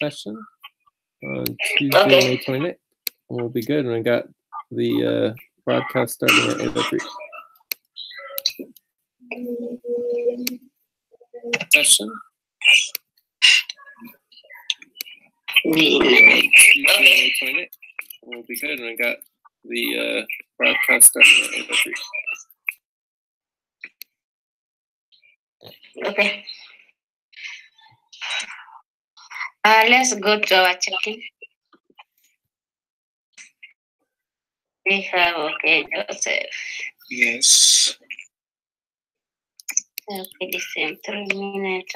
session on Tuesday, May 29th. We'll be good. And I got the broadcast starting at 8:03. Session. Tuesday, May 29th. We'll be good. And I got the broadcast starting at 8:03. Okay. Let's go to our check-in. We have, okay, Joseph. Yes. Okay, the same 3 minutes.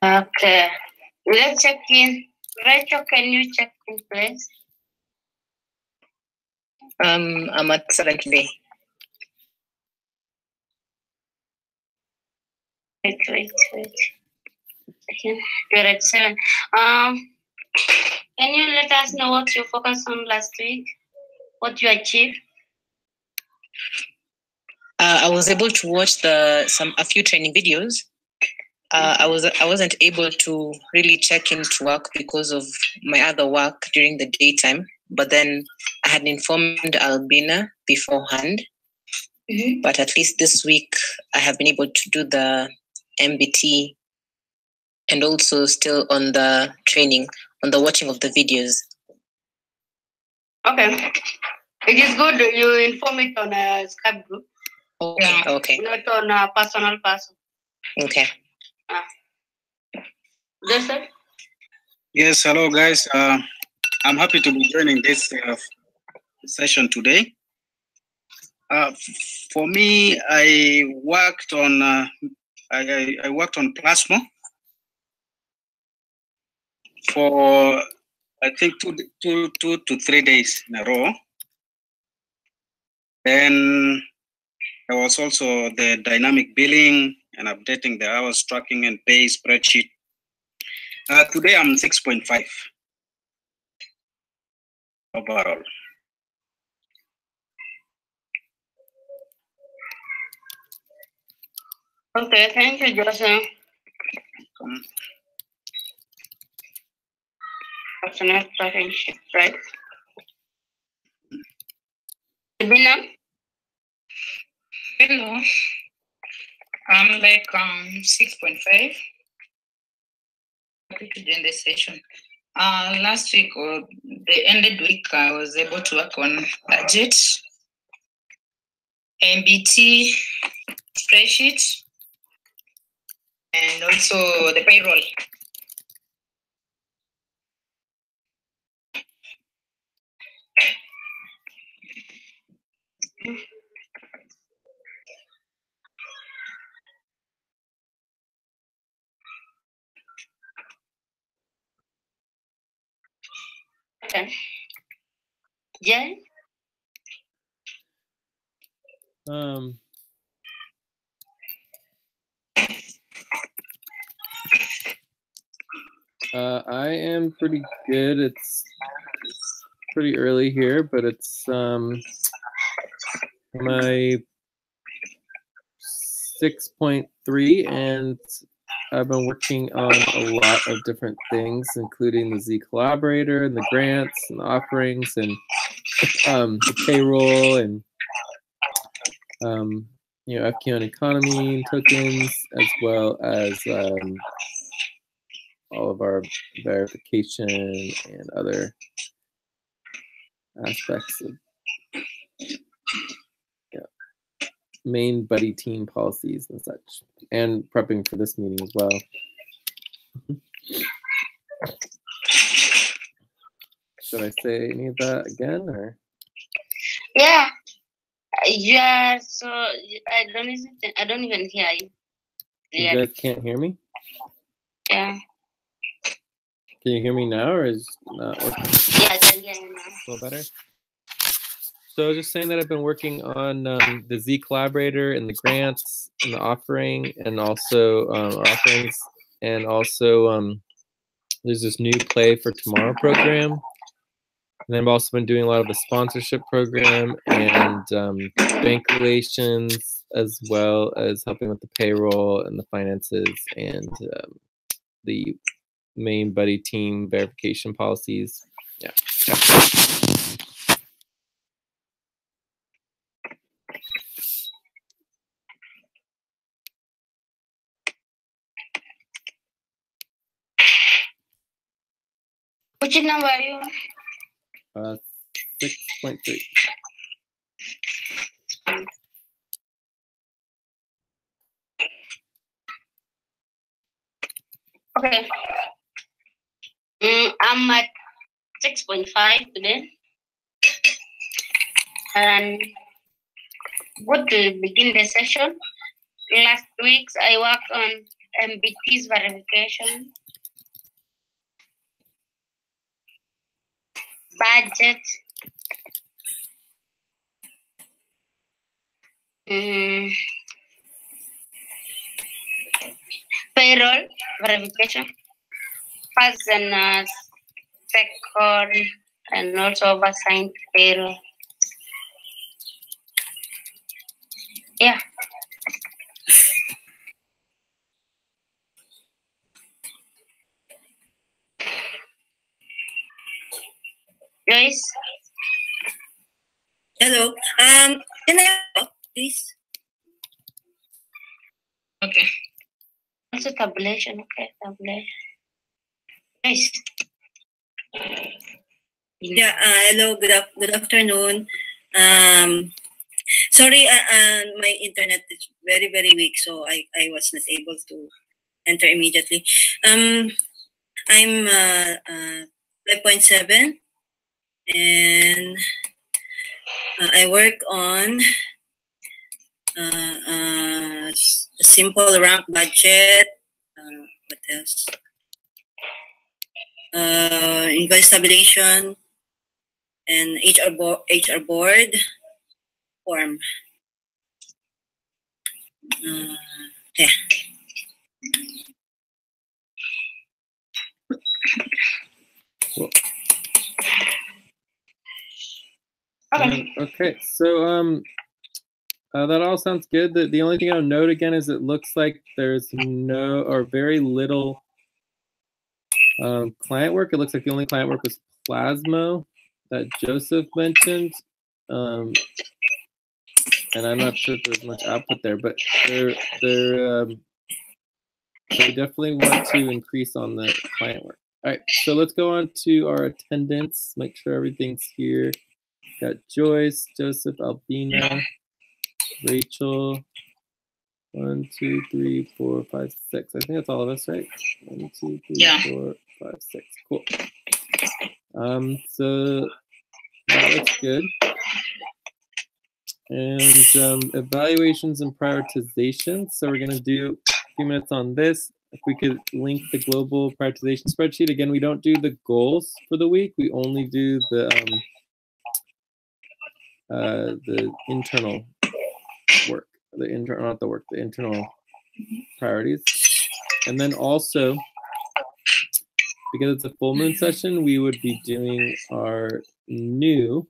Okay, let's check in. Rachel, can you check in, please? I'm at 70. Wait. Okay, you're at 7. Can you let us know what you focused on last week? What you achieved? I was able to watch a few training videos. I wasn't able to really check into work because of my other work during the daytime. But then I had informed Albina beforehand. Mm-hmm. But at least this week I have been able to do the MBT and also still on the training, on the watching of the videos. Okay. It is good you inform it on a Skype group. Okay. Not on a personal person. Okay. Joseph? Yes, hello guys. I'm happy to be joining this session today. For me, I worked on I worked on Plasma for I think two to 3 days in a row. Then there was also the dynamic billing and updating the hours tracking and pay spreadsheet. Today I'm 6.5 overall. Okay, thank you, Joseph. Personal relationship, right? Sabina? Hello. I'm like 6.5. Happy to join the session. Last week or the ended week, I was able to work on budget, MBT, spreadsheet, and also the payroll. Okay. Jay? I am pretty good. It's pretty early here, but it's my 6.3, and I've been working on a lot of different things, including the Z Collaborator and the grants and the offerings and the payroll and FQN economy tokens, as well as all of our verification and other aspects of main buddy team policies and such, and prepping for this meeting as well. Should I say any of that again, or? Yeah. So I don't even hear you. You guys can't hear me? Yeah. Can you hear me now, or is it not working? Yeah, I can hear you now. A little better? So I was just saying that I've been working on the Z Collaborator and the grants and the offering, and also offerings, and also there's this new Play for Tomorrow program. And I've also been doing a lot of the sponsorship program and bank relations, as well as helping with the payroll and the finances and the main buddy team verification policies. Yeah. Which number are you? 6.3. Okay. I'm at 6.5 today. And good to begin the session. Last week I worked on MBT's verification, budget, payroll verification, first and second, and also assigned payroll. Yeah. Joyce? Hello. Can I talk, please? Okay. Also tabulation, okay, tabulation. Nice. Yeah. Hello. Good afternoon. Sorry. My internet is very weak, so I was not able to enter immediately. I'm 5.7, and I work on a simple rank budget. What else? Invoice tabulation and HR board form. Yeah. Cool. Okay. So that all sounds good. The only thing I'll note again is it looks like there's no or very little client work. It looks like the only client work was Plasmo that Joseph mentioned. And I'm not sure if there's much output there, but they definitely want to increase on the client work. All right, so let's go on to our attendance, make sure everything's here. Got Joyce, Joseph, Albina, Rachel. 1, 2, 3, 4, 5, 6. I think that's all of us, right? 1, 2, 3, 4, 5, 6. Cool. So that looks good. And evaluations and prioritization. So we're gonna do a few minutes on this. If we could link the global prioritization spreadsheet. Again, we don't do the goals for the week. We only do the internal work. The internal priorities. And then also, because it's a full moon session, we would be doing our new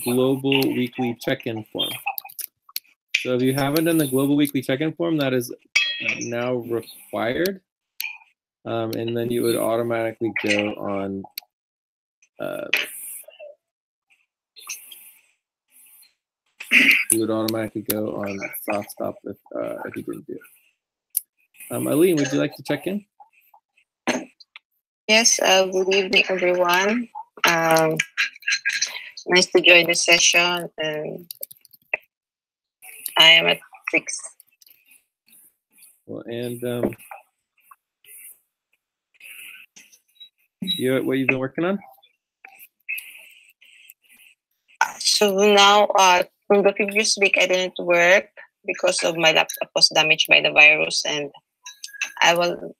global weekly check-in form. So if you haven't done the global weekly check-in form, that is now required. And then you would automatically go on soft stop if you didn't do it. Aline, would you like to check in? Yes, good evening, everyone. Nice to join the session. And I am at 6. Well, and what you've been working on? So now, from the previous week, I didn't work because of my laptop was damaged by the virus, and I will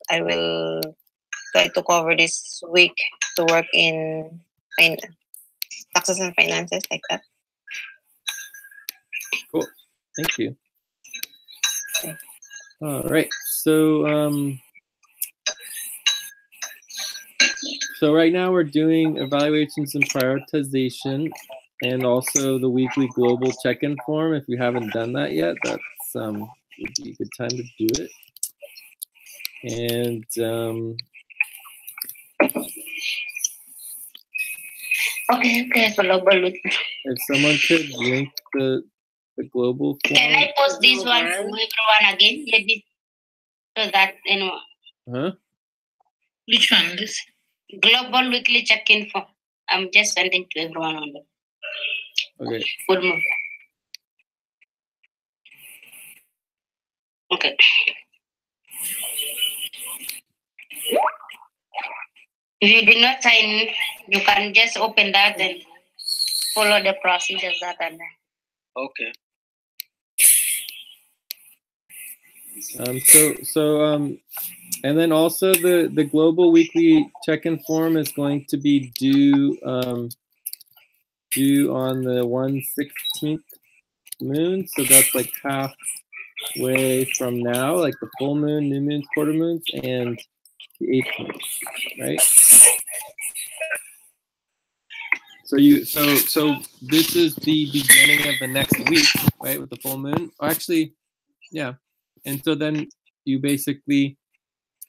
try to cover this week to work in taxes and finances like that. Cool, thank you. Okay. All right, so So right now we're doing evaluations and prioritization, and also the weekly global check-in form. If you haven't done that yet, that's would be a good time to do it. And Okay, global weekly. if someone could link the global form. Can I post this one to everyone again? Maybe so that anyone. Huh? Which one? This? Global weekly check-in form. I'm just sending to everyone on the. Okay. Good move. Okay. If you did not sign in, you can just open that and follow the procedures that are there. Okay. And then also the global weekly check-in form is going to be due on the 1/16th moon. So that's like halfway from now, like the full moon, new moons, quarter moons, and the 8th moon, right? So this is the beginning of the next week, right, with the full moon. Actually, yeah. And so then you basically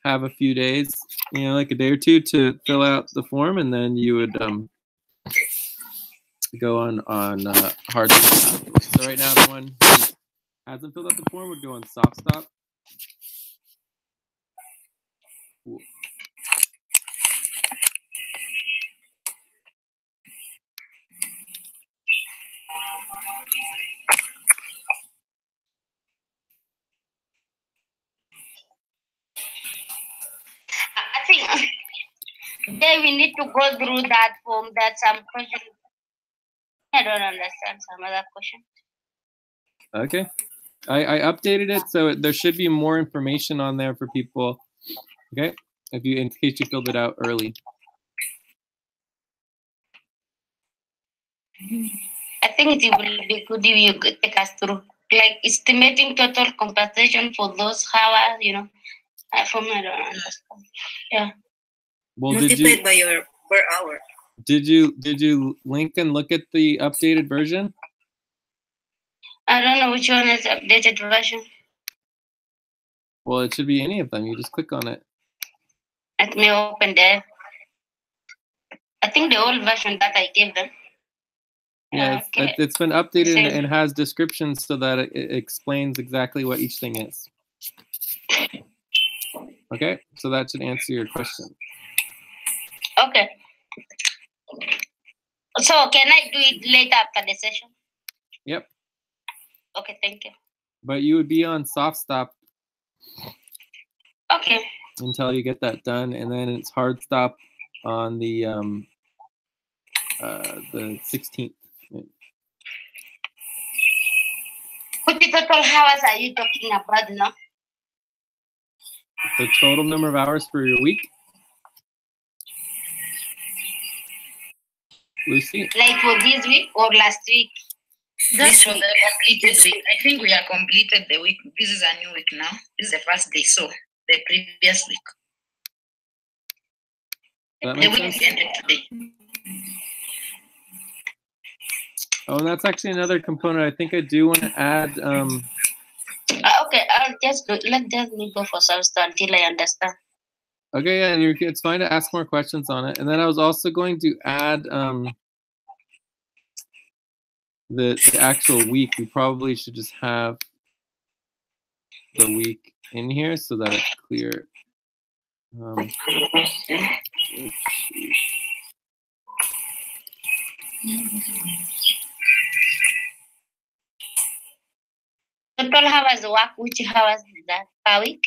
have a few days, like a day or two to fill out the form, and then you would go on hard stop. So right now, the one who hasn't filled out the form would go on soft stop. I think then we need to go through that form. That's some question. I don't understand some other question. Okay. I updated it, so there should be more information on there for people. Okay, in case you filled it out early. I think it will be good if you could take us through, like estimating total compensation for those hours. For me, I don't understand. Yeah. Well, Multiplied by your per hour. Did you link and look at the updated version? I don't know which one is the updated version. Well, it should be any of them. You just click on it. Let me open there. I think the old version that I gave them. Yeah, Okay. it's been updated and has descriptions so that it explains exactly what each thing is. Okay, so that should answer your question. Okay. So can I do it later after the session? Yep. Okay, thank you. But you would be on soft stop. Okay. Until you get that done, and then it's hard stop on the 16th. What the total hours are you talking about now? The total number of hours for your week? Lucy? Like for this week or last week? That's for the completed week. I think we are completed the week. This is a new week now. This is the first day, so the previous week. That The makes week sense? ended today. Oh, and that's actually another component. I think I do want to add. Okay, I'll just let me go for some start until I understand. Okay, yeah, and it's fine to ask more questions on it. And then I was also going to add the actual week. We probably should just have the week in here so that it's clear. Let's see. Total hours work, which hours is that per week?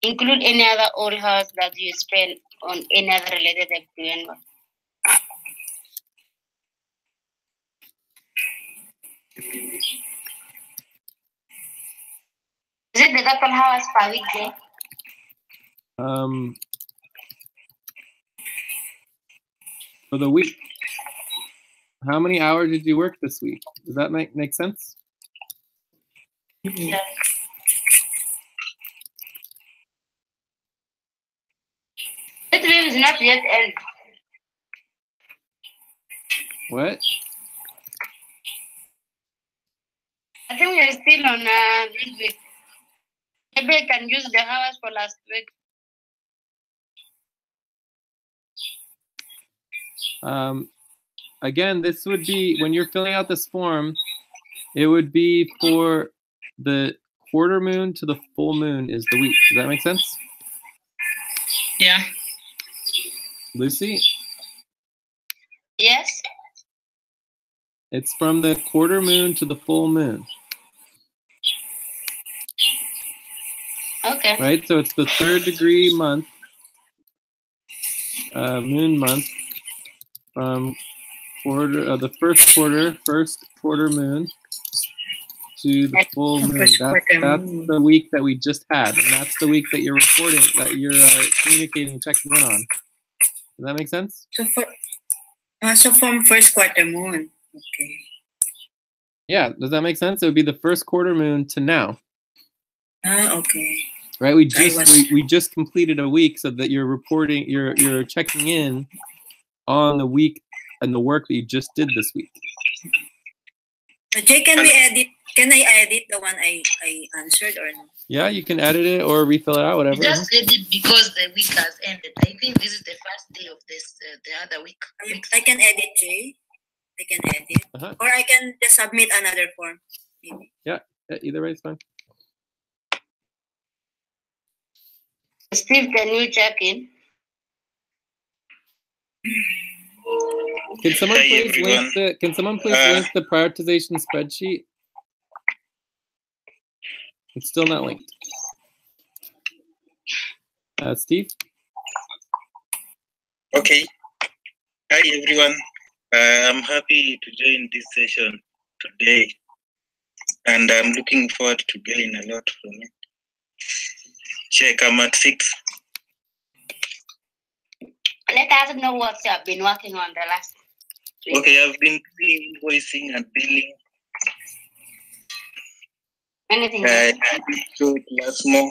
Include any other all hours that you spend on any other related activity. Is it the total hours per week there? For the week. How many hours did you work this week? Does that make sense? Yeah. That week is not yet end. What? I think we are still on this week. Maybe I can use the hours for last week. Again, this would be, when you're filling out this form, it would be for the quarter moon to the full moon is the week. Does that make sense? Yeah. Lucy? Yes. It's from the quarter moon to the full moon. Okay. Right? So it's the 3rd degree month, moon month, from the first quarter moon to the full moon. That's the week that we just had, and that's the week that you're reporting, that you're communicating, checking in on. Does that make sense? So from first quarter moon. Okay. Yeah. Does that make sense? It would be the first quarter moon to now. Okay. Right. We just completed a week, so that you're reporting, you're checking in on the week and the work that you just did this week. Jay, can I edit the one I answered or no? Yeah, you can edit it or refill it out, whatever. Just edit because the week has ended. I think this is the first day of this the other week. I can edit, Jay. I can edit. Or I can just submit another form. Maybe. Yeah, either way is fine. Steve, can you check in? Can someone please link the prioritization spreadsheet? It's still not linked. Steve? Okay. Hi, everyone. I'm happy to join this session today, and I'm looking forward to gain a lot from it. Check, I'm at 6. Let us know what you have been working on the last week. Okay, I've been doing invoicing and billing. Anything else? Plus more.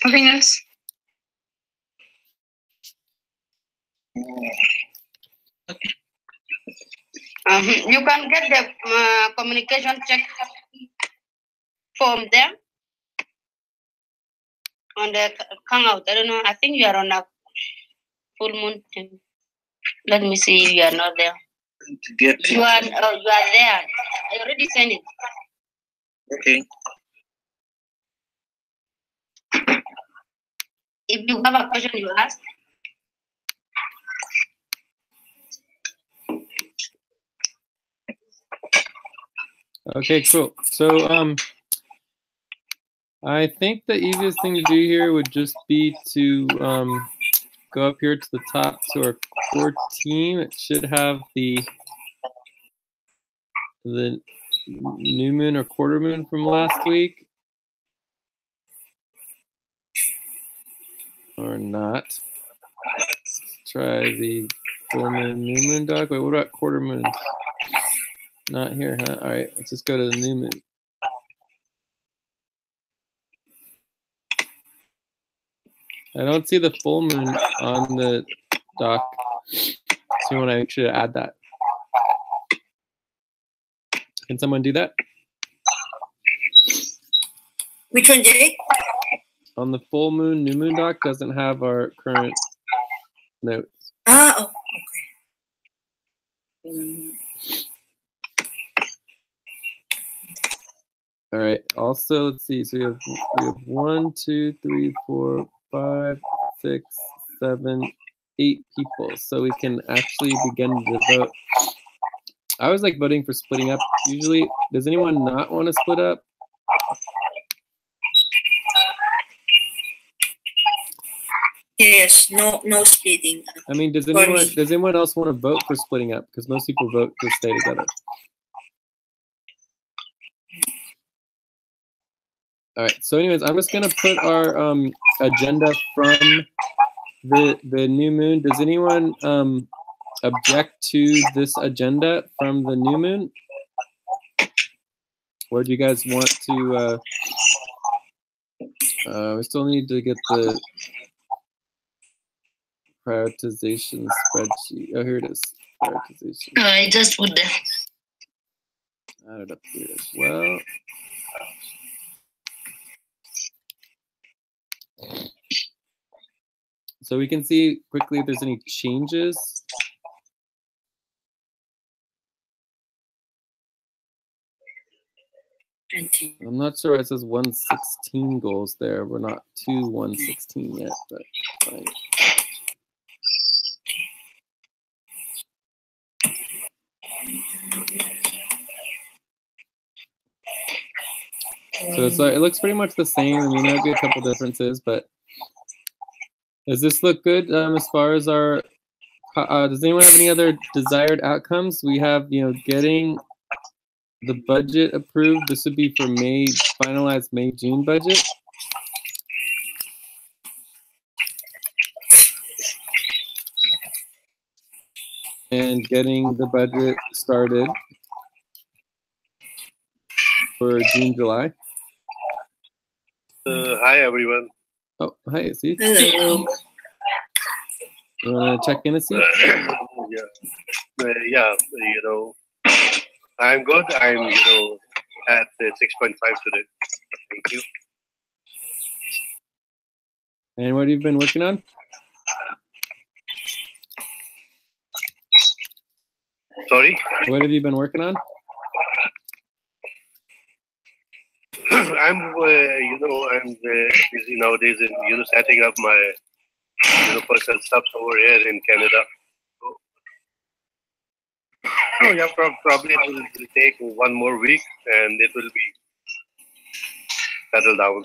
Nothing else? Okay. You can get the communication check from them on the Hangout. I don't know. I think you are on a full moon. Let me see if you are not there. You are there. I already sent it. Okay. If you have a question, you ask. Okay, cool. So I think the easiest thing to do here would just be to go up here to the top to our core team. It should have the new moon or quarter moon from last week. Or not. Let's try the full moon, new moon doc. Wait, what about quarter moon? Not here, huh? All right, let's just go to the new moon. I don't see the full moon on the doc, so you want to make sure to add that. Can someone do that? Which one, Jake? On the full moon, new moon doc doesn't have our current notes. Oh, okay. All right. Also, let's see. So we have 1, 2, 3, 4, 5, 6, 7, 8 people. So we can actually begin to vote. I always like voting for splitting up. Usually, does anyone not want to split up? Yes, no splitting. I mean, does anyone else want to vote for splitting up? Because most people vote to stay together. All right. So, anyways, I'm just gonna put our agenda from the new moon. Does anyone object to this agenda from the new moon? Or do you guys want to We still need to get the prioritization spreadsheet. Oh, here it is. Prioritization. I just put there. Add it up here as well. So we can see quickly if there's any changes. I'm not sure. It says 116 goals there. We're not to 116 yet, but fine. So it's it looks pretty much the same. I mean, there'll be a couple differences, but does this look good as far as our? Does anyone have any other desired outcomes? We have, getting the budget approved. This would be for May, finalized May-June budget. And getting the budget started for June, July. Hi, everyone. Oh, hi, Aziz. Hello. You want to check in, Aziz? I'm good. I'm, at 6.5 today. Thank you. And what have you been working on? Sorry? What have you been working on? I'm, I'm busy nowadays in, setting up my, personal stuff over here in Canada. So yeah, probably it will take 1 more week and it will be settled down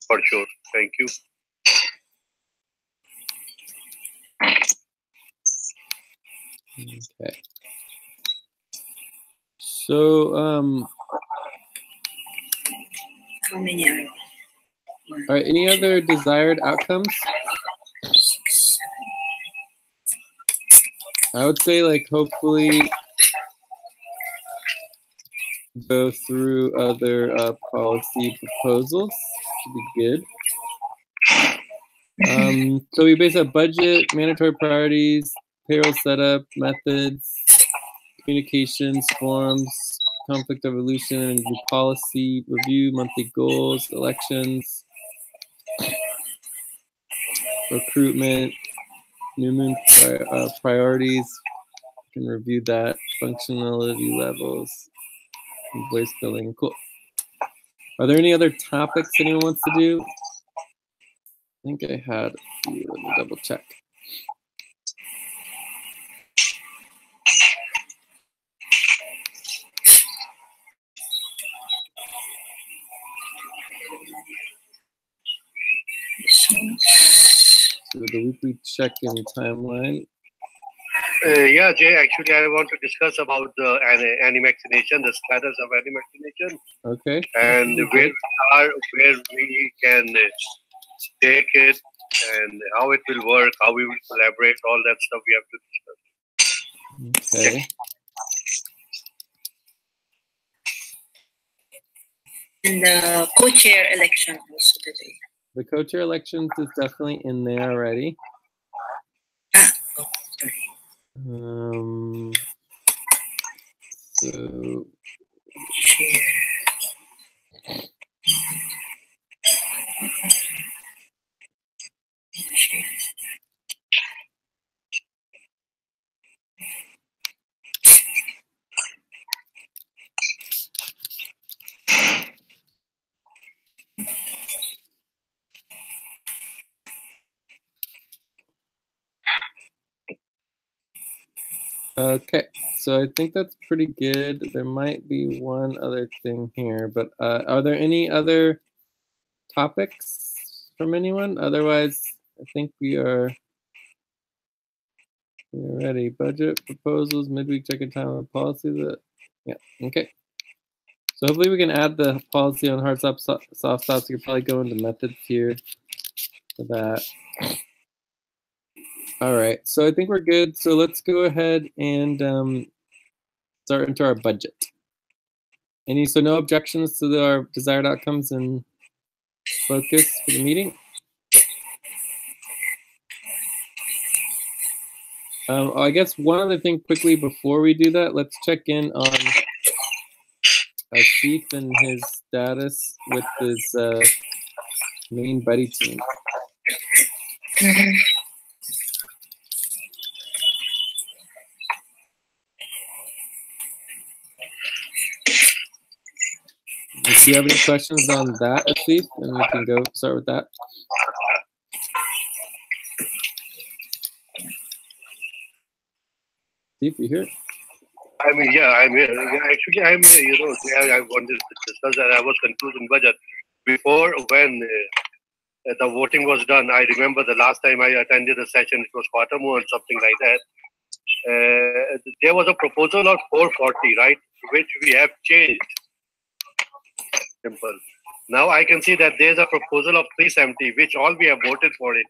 for sure. Thank you. Okay. So, How many are? all right, any other desired outcomes? I would say, hopefully go through other policy proposals. Should be good. So we base up budget, mandatory priorities, payroll setup, methods, communications, forms, conflict resolution, and policy review, monthly goals, elections, recruitment, new moon priorities. You can review that, functionality levels, voice billing. Cool. Are there any other topics anyone wants to do? I think I had a few. Let me double check. So the weekly check-in timeline. Yeah, Jay, actually, I want to discuss about the anti-vaccination, the status of anti-vaccination. Okay. And where we can take it and how it will work, how we will collaborate, all that stuff we have to discuss. Okay. And the co-chair election also today. The co-chair elections is definitely in there already. So Chair. okay, so I think that's pretty good. There might be one other thing here, but are there any other topics from anyone? Otherwise, I think we are ready. Budget proposals, midweek check-in time on policy. Yeah, okay. So hopefully we can add the policy on hard stop, soft stops. You could probably go into methods here for that. All right, so I think we're good. So let's go ahead and start into our budget. So no objections to our desired outcomes and focus for the meeting. I guess one other thing quickly before we do that, let's check in on Asif and his status with his main buddy team. Do you have any questions on that, Asif? And we can go start with that. Asif, you here? I mean, yeah, I'm here. Yeah, actually, I'm here. You know, I wanted to discuss that. I was confused in budget. Before, when the voting was done, I remember the last time I attended a session, it was Quatermo or something like that. There was a proposal of 440, right? Which we have changed. Simple. Now I can see that there's a proposal of 370, which all we have voted for it.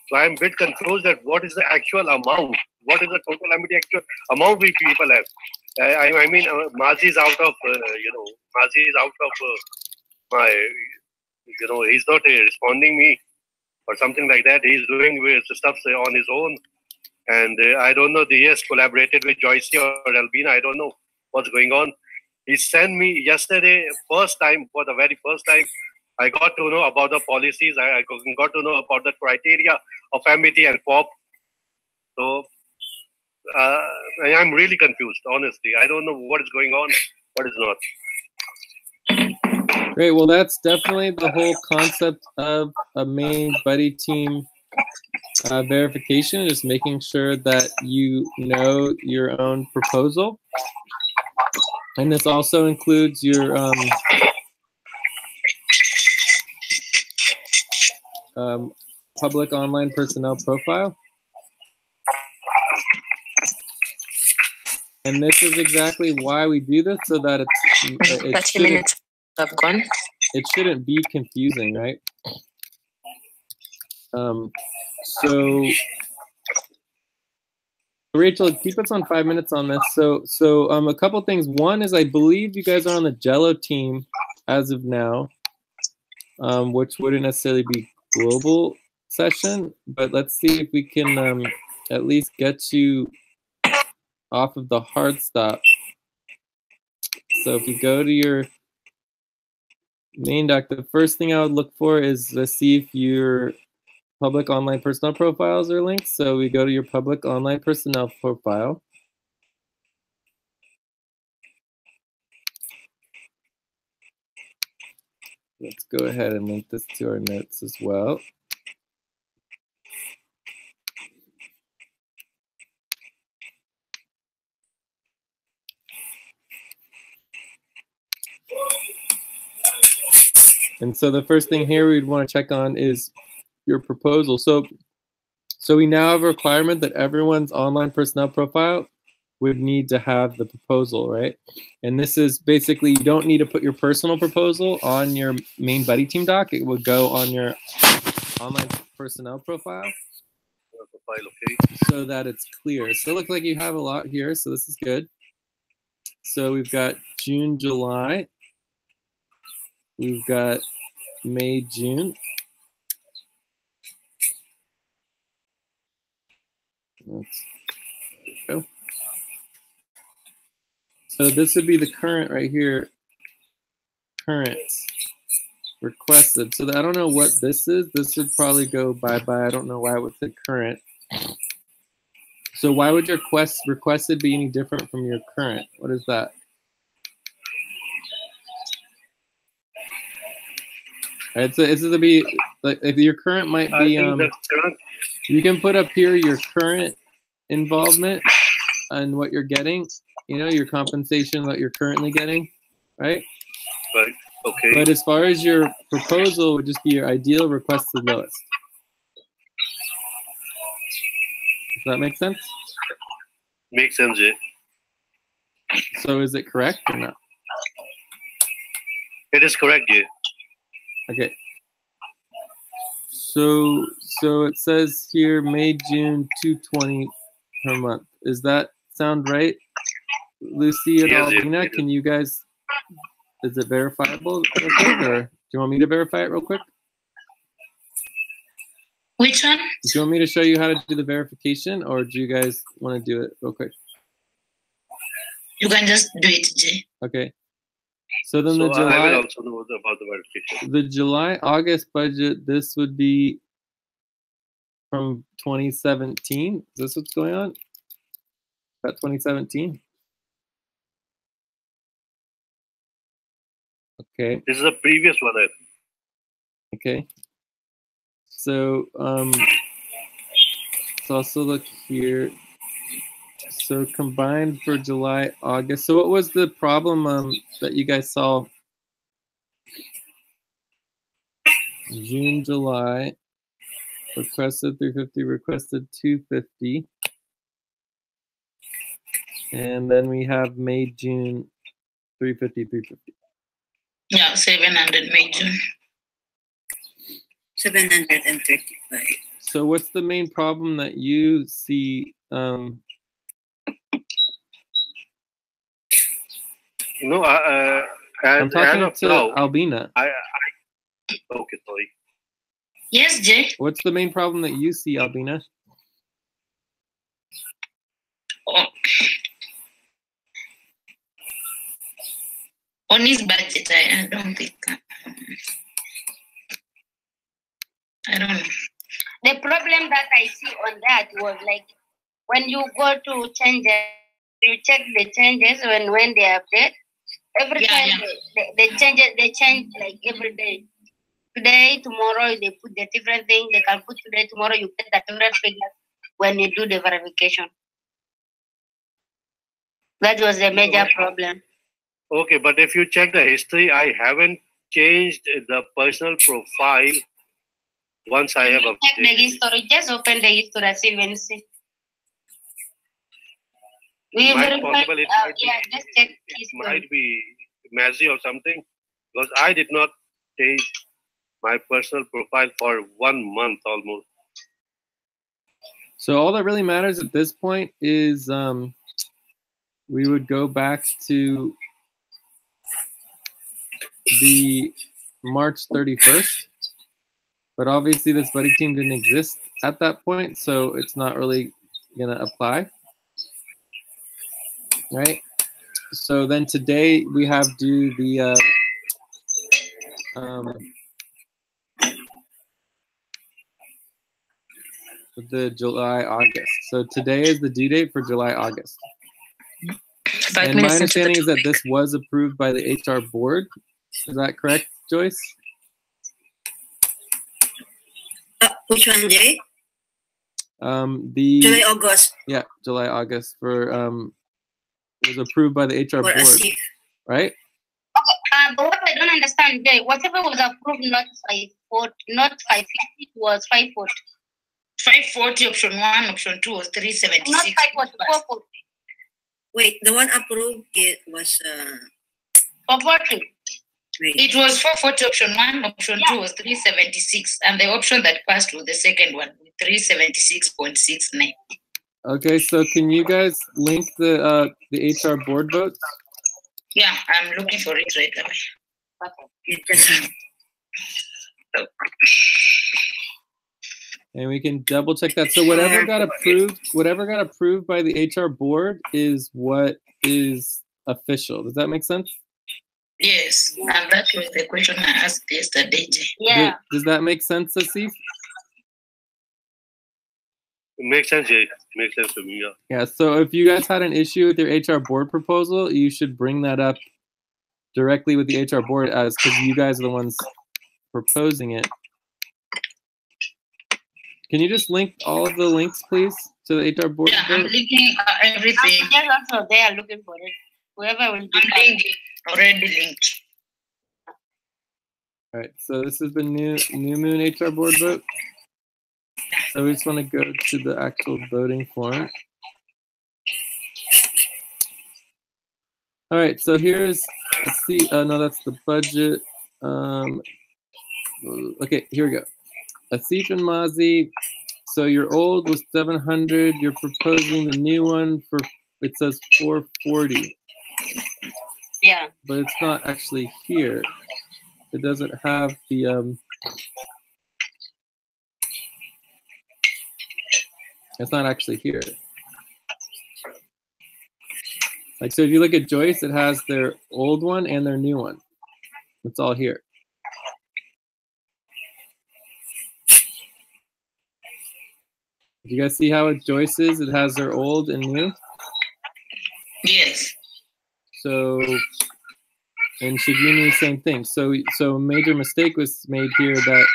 So I'm a bit confused that what is the actual amount? What is the total actual amount we people have? I mean, Mazi is out of, Mazi is out of my, he's not responding me or something like that. He's doing stuff on his own. And I don't know, he has collaborated with Joyce or Albina. I don't know what's going on. He sent me yesterday, for the very first time, I got to know about the policies. I got to know about the criteria of amity and POP. So I'm really confused, honestly. I don't know what is going on, what is not. Great. Well, that's definitely the whole concept of a main buddy team verification, is making sure that you know your own proposal. And this also includes your public online personnel profile. And this is exactly why we do this, so that it shouldn't be confusing, right? So Rachel, keep us on 5 minutes on this. So a couple things. One is I believe you guys are on the Jello team as of now, which wouldn't necessarily be global session, but let's see if we can at least get you off of the hard stop. So if you go to your main doc, the first thing I would look for is to see if your public online personnel profiles are linked. So we go to your public online personnel profile. Let's go ahead and link this to our notes as well. And so the first thing here we'd want to check on is your proposal. So we now have a requirement that everyone's online personnel profile would need to have the proposal, right? And this is basically, you don't need to put your personal proposal on your main buddy team doc. It would go on your online personnel profile so that it's clear. So it looks like you have a lot here, so this is good. So we've got June, July. We've got May, June. Let's go. So this would be the current right here. Current requested. So I don't know what this is. This would probably go bye-bye. I don't know why it would say current. So why would your requested be any different from your current? What is that? It's to be like, if your current might be you can put up here your current involvement and what you're getting, you know, your compensation, what you're currently getting, right? Right. Okay. But as far as your proposal would just be your ideal requested lowest. Does that make sense? Makes sense, yeah. So is it correct or not? It is correct, yeah. Okay. So it says here May, June, 220 per month. Does that sound right? Lucy and Albina, can you guys, is it verifiable? Or? you want me to verify it real quick? Which one? Do you want me to show you how to do the verification, or do you guys want to do it real quick? You can just do it, Jay. Okay. So then So the July, I will also know about the verification. the July-August budget, this would be from 2017. Is this what's going on? About 2017? Okay. This is the previous one. I think. Okay. So let's also look here. So combined for July, August. So what was the problem that you guys saw? June, July, requested 350, requested 250. And then we have May, June, 350, 350. Yeah, 700 May, June. 735. So what's the main problem that you see? You know, I'm talking as of to now, Albina. Okay, sorry. Yes, Jay. What's the main problem that you see, Albina? Oh. On his budget, I don't think. I don't know. The problem that I see on that was like when you go to changes, you check the changes when they update. Every time they change like every day. Today, tomorrow they put the different thing. They can put today, tomorrow you get the different figures when you do the verification. That was the major problem. Okay, but if you check the history, I haven't changed the personal profile once I have Check the updated. history. Just open the history, see when see. We Might verify. possible it might Yeah, be, just check it history. might be Mazzy or something, because I did not change my personal profile for 1 month almost. So all that really matters at this point is we would go back to the March 31st, but obviously this buddy team didn't exist at that point, so it's not really gonna apply, right? So then today we have due the July, August. So today is the due date for July, August. And my understanding is that this was approved by the HR board. Is that correct, Joyce? Which one, Jay? The July, August. Yeah, July, August for was approved by the HR board, right? Okay, but what I don't understand, Jay, whatever was approved, not 550, it was 540. 540 option 1, option 2 was 376. Not 540, 440. Wait, the one approved it was 440. It was 440 option 1, option 2 was 376, and the option that passed was the second one, 376.69. Okay, so can you guys link the HR board votes? Yeah, I'm looking for it right away. And we can double check that. So whatever got approved by the HR board is what is official. Does that make sense? Yes, and that was the question I asked yesterday, Jay. Yeah. Does that make sense, Asif? It makes sense, Jay. Makes sense to me, yeah. Yeah, so if you guys had an issue with your HR board proposal, you should bring that up directly with the HR board because you guys are the ones proposing it. Can you just link all of the links, please, to the HR board? Yeah, I'm linking everything. I'm also there looking for it. Whoever will do I'm already linked. All right, so this is the new Moon HR board vote. So we just want to go to the actual voting form. All right, so here's, let's see, no, that's the budget. Okay, here we go. Asif and Mazi, so your old was 700, you're proposing the new one for, it says 440. Yeah. But it's not actually here. It doesn't have the it's not actually here. Like, so if you look at Joyce, it has their old one and their new one. It's all here. Do you guys see how it Joyce is? It has their old and new. Yes. So, and Shigini, same thing. So a major mistake was made here that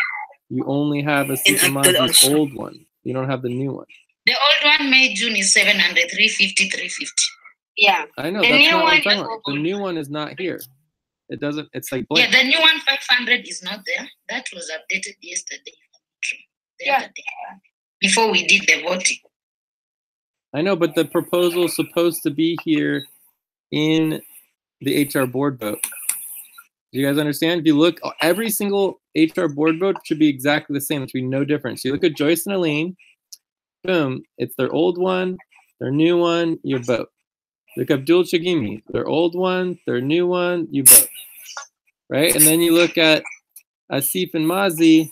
you only have a Supermazi's old one. You don't have the new one. The old one made June is 700, 350, 350. Yeah. I know, that's not what I'm talking about. The new one is not here. It doesn't, it's like blank. Yeah, the new one 500 is not there. That was updated yesterday. The other day, before we did the voting. I know, but the proposal is supposed to be here in the HR board vote. Do you guys understand? If you look, every single HR board vote should be exactly the same. There should be no difference. You look at Joyce and Aline, boom, it's their old one, their new one, you vote. Look up Abdul Chagimi, their old one, their new one, you vote. Right? And then you look at Asif and Mazi,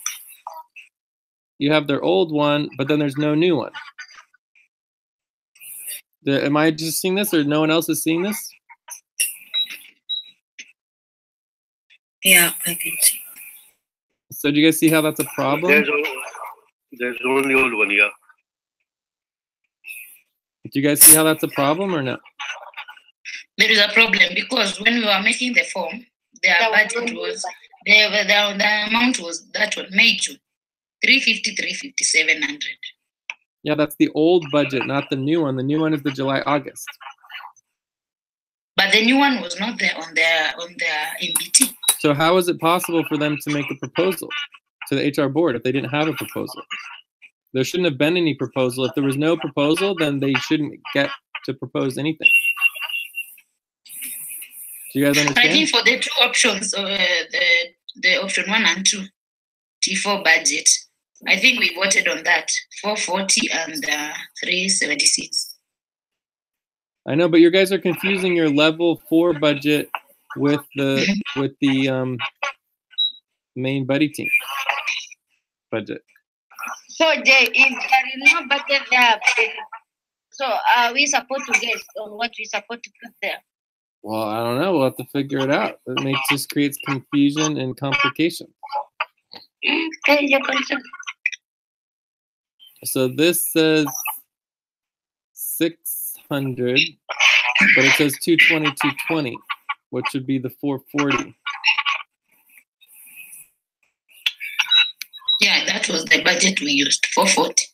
you have their old one, but then there's no new one. Am I just seeing this, or no one else is seeing this? Yeah, I can see. So do you guys see how that's a problem? There's only old one, yeah. Do you guys see how that's a problem or no? There is a problem because when we were making the form, the budget was, the amount was that one, May, June, 350, 350, 700. Yeah, that's the old budget, not the new one. The new one is the July, August. But the new one was not there on their MBT. So how is it possible for them to make a proposal to the HR board if they didn't have a proposal? There shouldn't have been any proposal. If there was no proposal, then they shouldn't get to propose anything. Do you guys understand? I think for the two options, the option 1 and 2, T4 budget, I think we voted on that, 440 and 376. I know, but you guys are confusing your level 4 budget with the main buddy team budget. So Jay, if there is no budget there, so are we supposed to guess on what we supposed to put there? Well, I don't know. We'll have to figure it out. It just creates confusion and complication. Okay, your concern. So this says 600, but it says 220, 220, which would be the 440. Yeah, that was the budget we used, 440.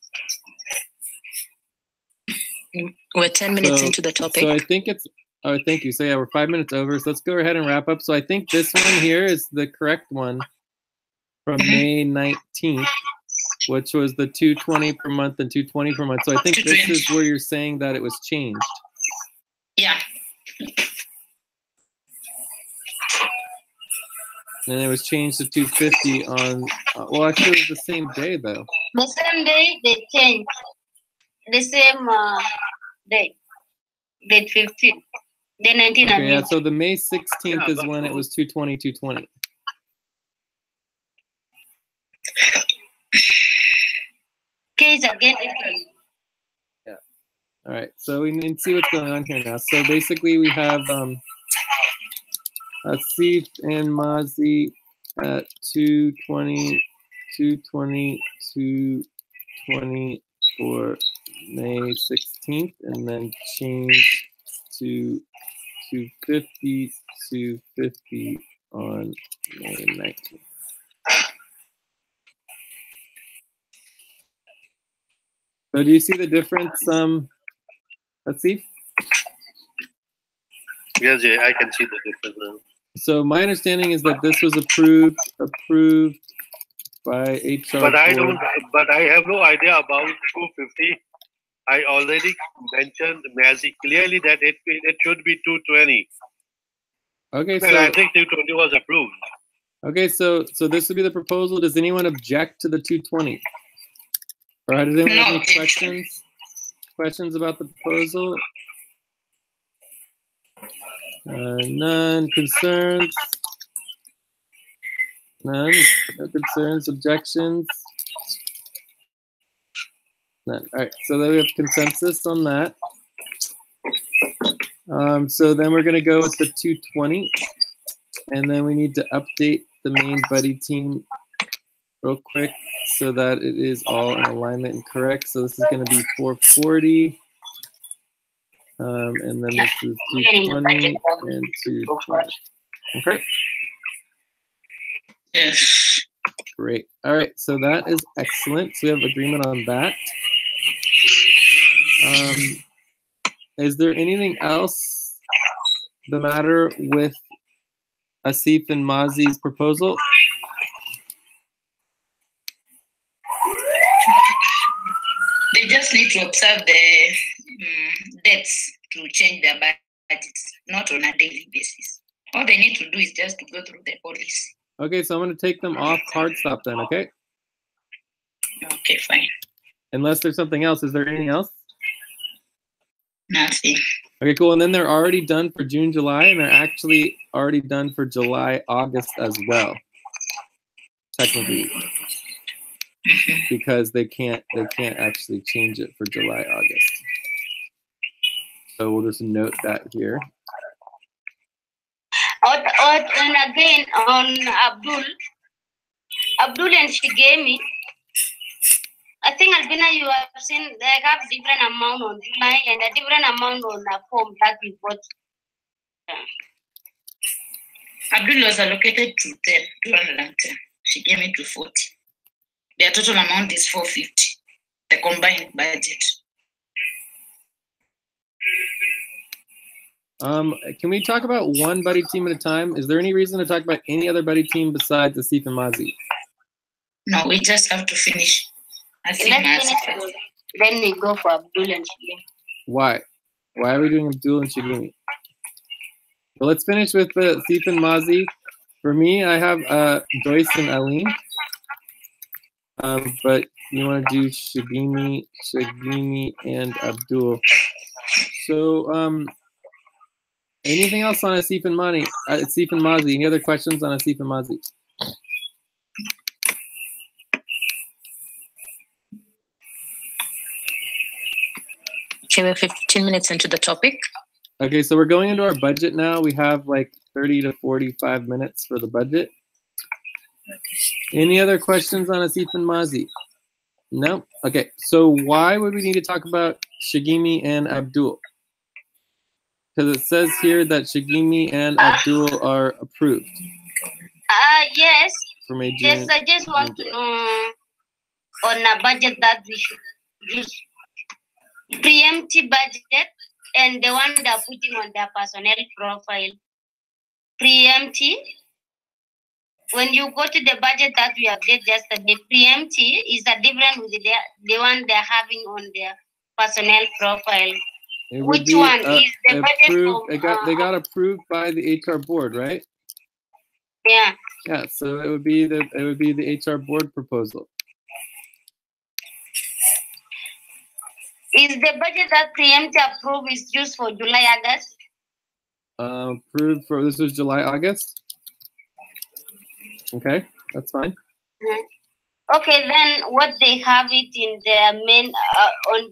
We're 10 minutes into the topic. So I think it's, oh, thank you. So yeah, we're 5 minutes over. So let's go ahead and wrap up. So I think this one here is the correct one from May 19th, which was the 220 per month and 220 per month. So I think this is where you're saying that it was changed. Yeah. And it was changed to 250 on, well, actually it was the same day though. The same day they changed. The same day. Date 15. Day 19 Okay, yeah, so the May 16th is when it was 220, 220. Case again. Yeah. All right. So we need to see what's going on here now. So basically we have Asif and Mazi at 220, 220, 220 for May 16th, and then change to 250, 250 on May 19th. So do you see the difference, Asif? Yes, yeah, I can see the difference now. So my understanding is that this was approved by HR. But I don't. But I have no idea about 250. I already mentioned Mazi clearly that it should be 220. Okay, so I think 220 was approved. Okay, so this would be the proposal. Does anyone object to the 220? Or does anyone have any questions? Questions about the proposal? None. Concerns? None. No concerns, objections. None. All right. So then we have consensus on that. So then we're going to go with the 220. And then we need to update the main buddy team real quick so that it is all in alignment and correct. So this is going to be 440. And then this is 220 and 220. Okay. Yes. Great. All right. So that is excellent. So we have agreement on that. Is there anything else the matter with Asif and Mazi's proposal? They just need to observe the dates to change their budgets, not on a daily basis. All they need to do is just to go through the policy. Okay, so I'm going to take them off hard stop then, okay? Okay, fine. Unless there's something else. Is there anything else? Nothing. Okay, cool. And then they're already done for June, July, and they're actually already done for July, August as well. Technically. Because they can't actually change it for July, August. So we'll just note that here. And again on Abdul and Shigemi, I think Albina, you have seen they have different amount on July and a different amount on the form that we got. Abdul was allocated to 210. Shigemi to 40. Their total amount is 450. The combined budget. Can we talk about one buddy team at a time? Is there any reason to talk about any other buddy team besides Asif and Mazi? No, we just have to finish. Then we go for Abdul and Shigemi. Why? Why are we doing Abdul and Shigemi? Well, let's finish with Asif and Mazi. For me, I have Joyce and Aline. But you want to do Shigemi, and Abdul. So, anything else on Asif and Mazi? Any other questions on Asif and Mazi? Okay, we're 15 minutes into the topic. Okay, so we're going into our budget now. We have like 30 to 45 minutes for the budget. Any other questions on Asif and Mazi? No? Okay, so why would we need to talk about Shigemi and Abdul? Because it says here that Shigemi and Abdul are approved. Yes. For May, June, yes, I just want to know on a budget that we should use preemptive budget and the one they're putting on their personnel profile. Preemptive. When you go to the budget that we updated yesterday, preemptive is a different with the one they're having on their personnel profile. Which one is the budget they got approved by the HR board, right? Yeah. Yeah, so it would be the HR board proposal. Is the budget that preemptive approved is used for July, August? Approved for this was July, August. Okay, that's fine. Okay, then what they have it in their main on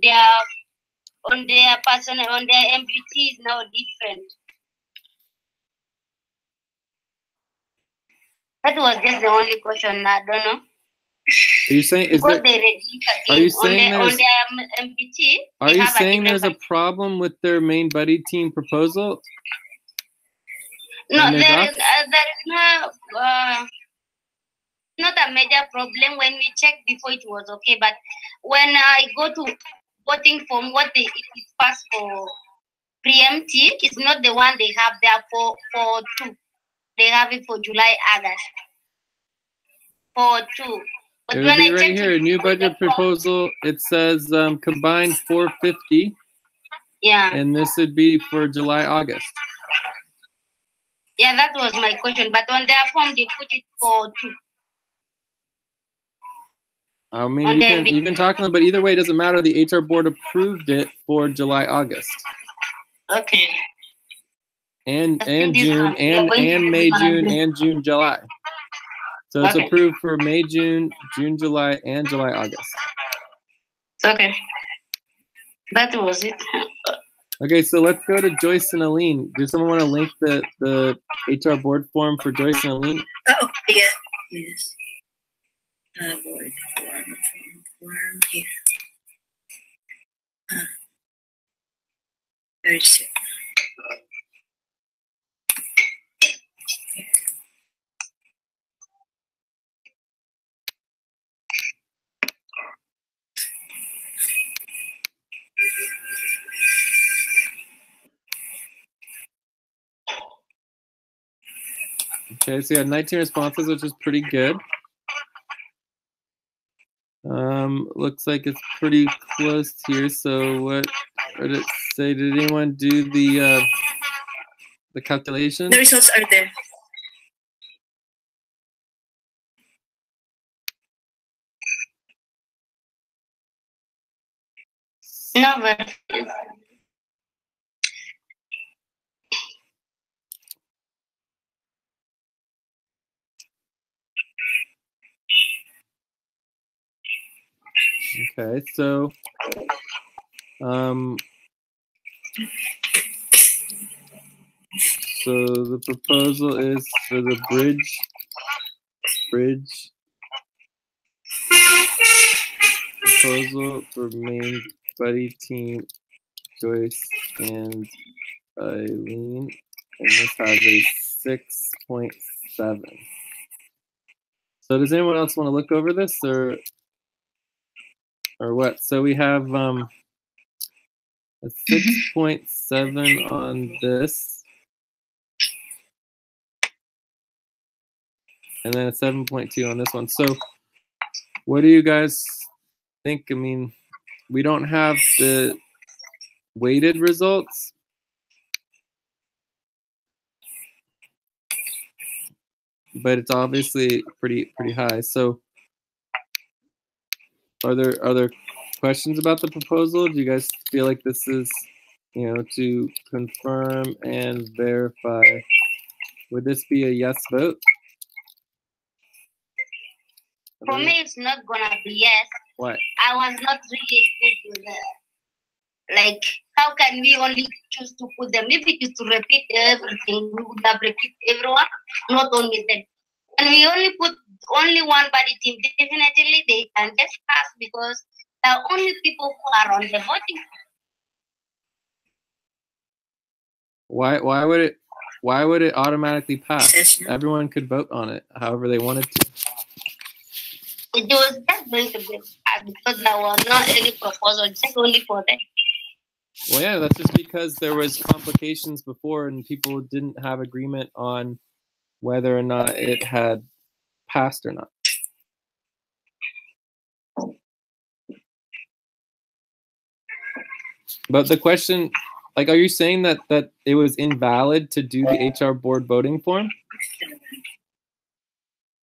their personal on their MPT is now different. That was just the only question. I don't know. Are you saying is there, are you saying on their MPT? Are you saying there's a problem with their main buddy team proposal? No, there is no. Not a major problem. When we checked before, it was okay. But when I go to voting form, it is passed for preemptive. It's not the one they have there for 2. They have it for July, August. For 2. But it would be right here, new budget proposal. It says combined 450. Yeah. And this would be for July, August. Yeah, that was my question. But on their form, they put it for 2. I mean, you can talk to them, but either way, it doesn't matter. The HR board approved it for July, August. Okay. And June, and May, June, and June, July. So it's Okay. approved for May, June, July, and July, August. Okay. That was it. Okay, so let's go to Joyce and Aline. Does someone want to link the HR board form for Joyce and Aline? Oh, yeah. Yes. Board form here. Where is it? Okay, so you had 19 responses, which is pretty good. Looks like it's pretty close here. So what did it say? Did anyone do the calculation? The results are there. No, but Okay, so the proposal is for the bridge proposal for main buddy team Joyce and Eileen, and this has a 6.7. So does anyone else want to look over this or what? So we have a 6.7 on this, and then a 7.2 on this one. So what do you guys think? I mean, we don't have the weighted results, but it's obviously pretty high. So are there questions about the proposal? Do you guys feel like this is, to confirm and verify? Would this be a yes vote? for me, it's not gonna be yes. What? I was not really good with that. Like, how can we only choose to put them? If it is to repeat everything, we would have repeat everyone, not only them. And we only put only one body team. Definitely, they can just pass because the only people who are on the voting. Why would it automatically pass? Everyone could vote on it however they wanted to. It was just going to be because there was not any proposal, just only for them. Well, yeah, that's just because there was complications before and people didn't have agreement on whether or not it had passed or not. But the question, like, are you saying that it was invalid to do the HR board voting form?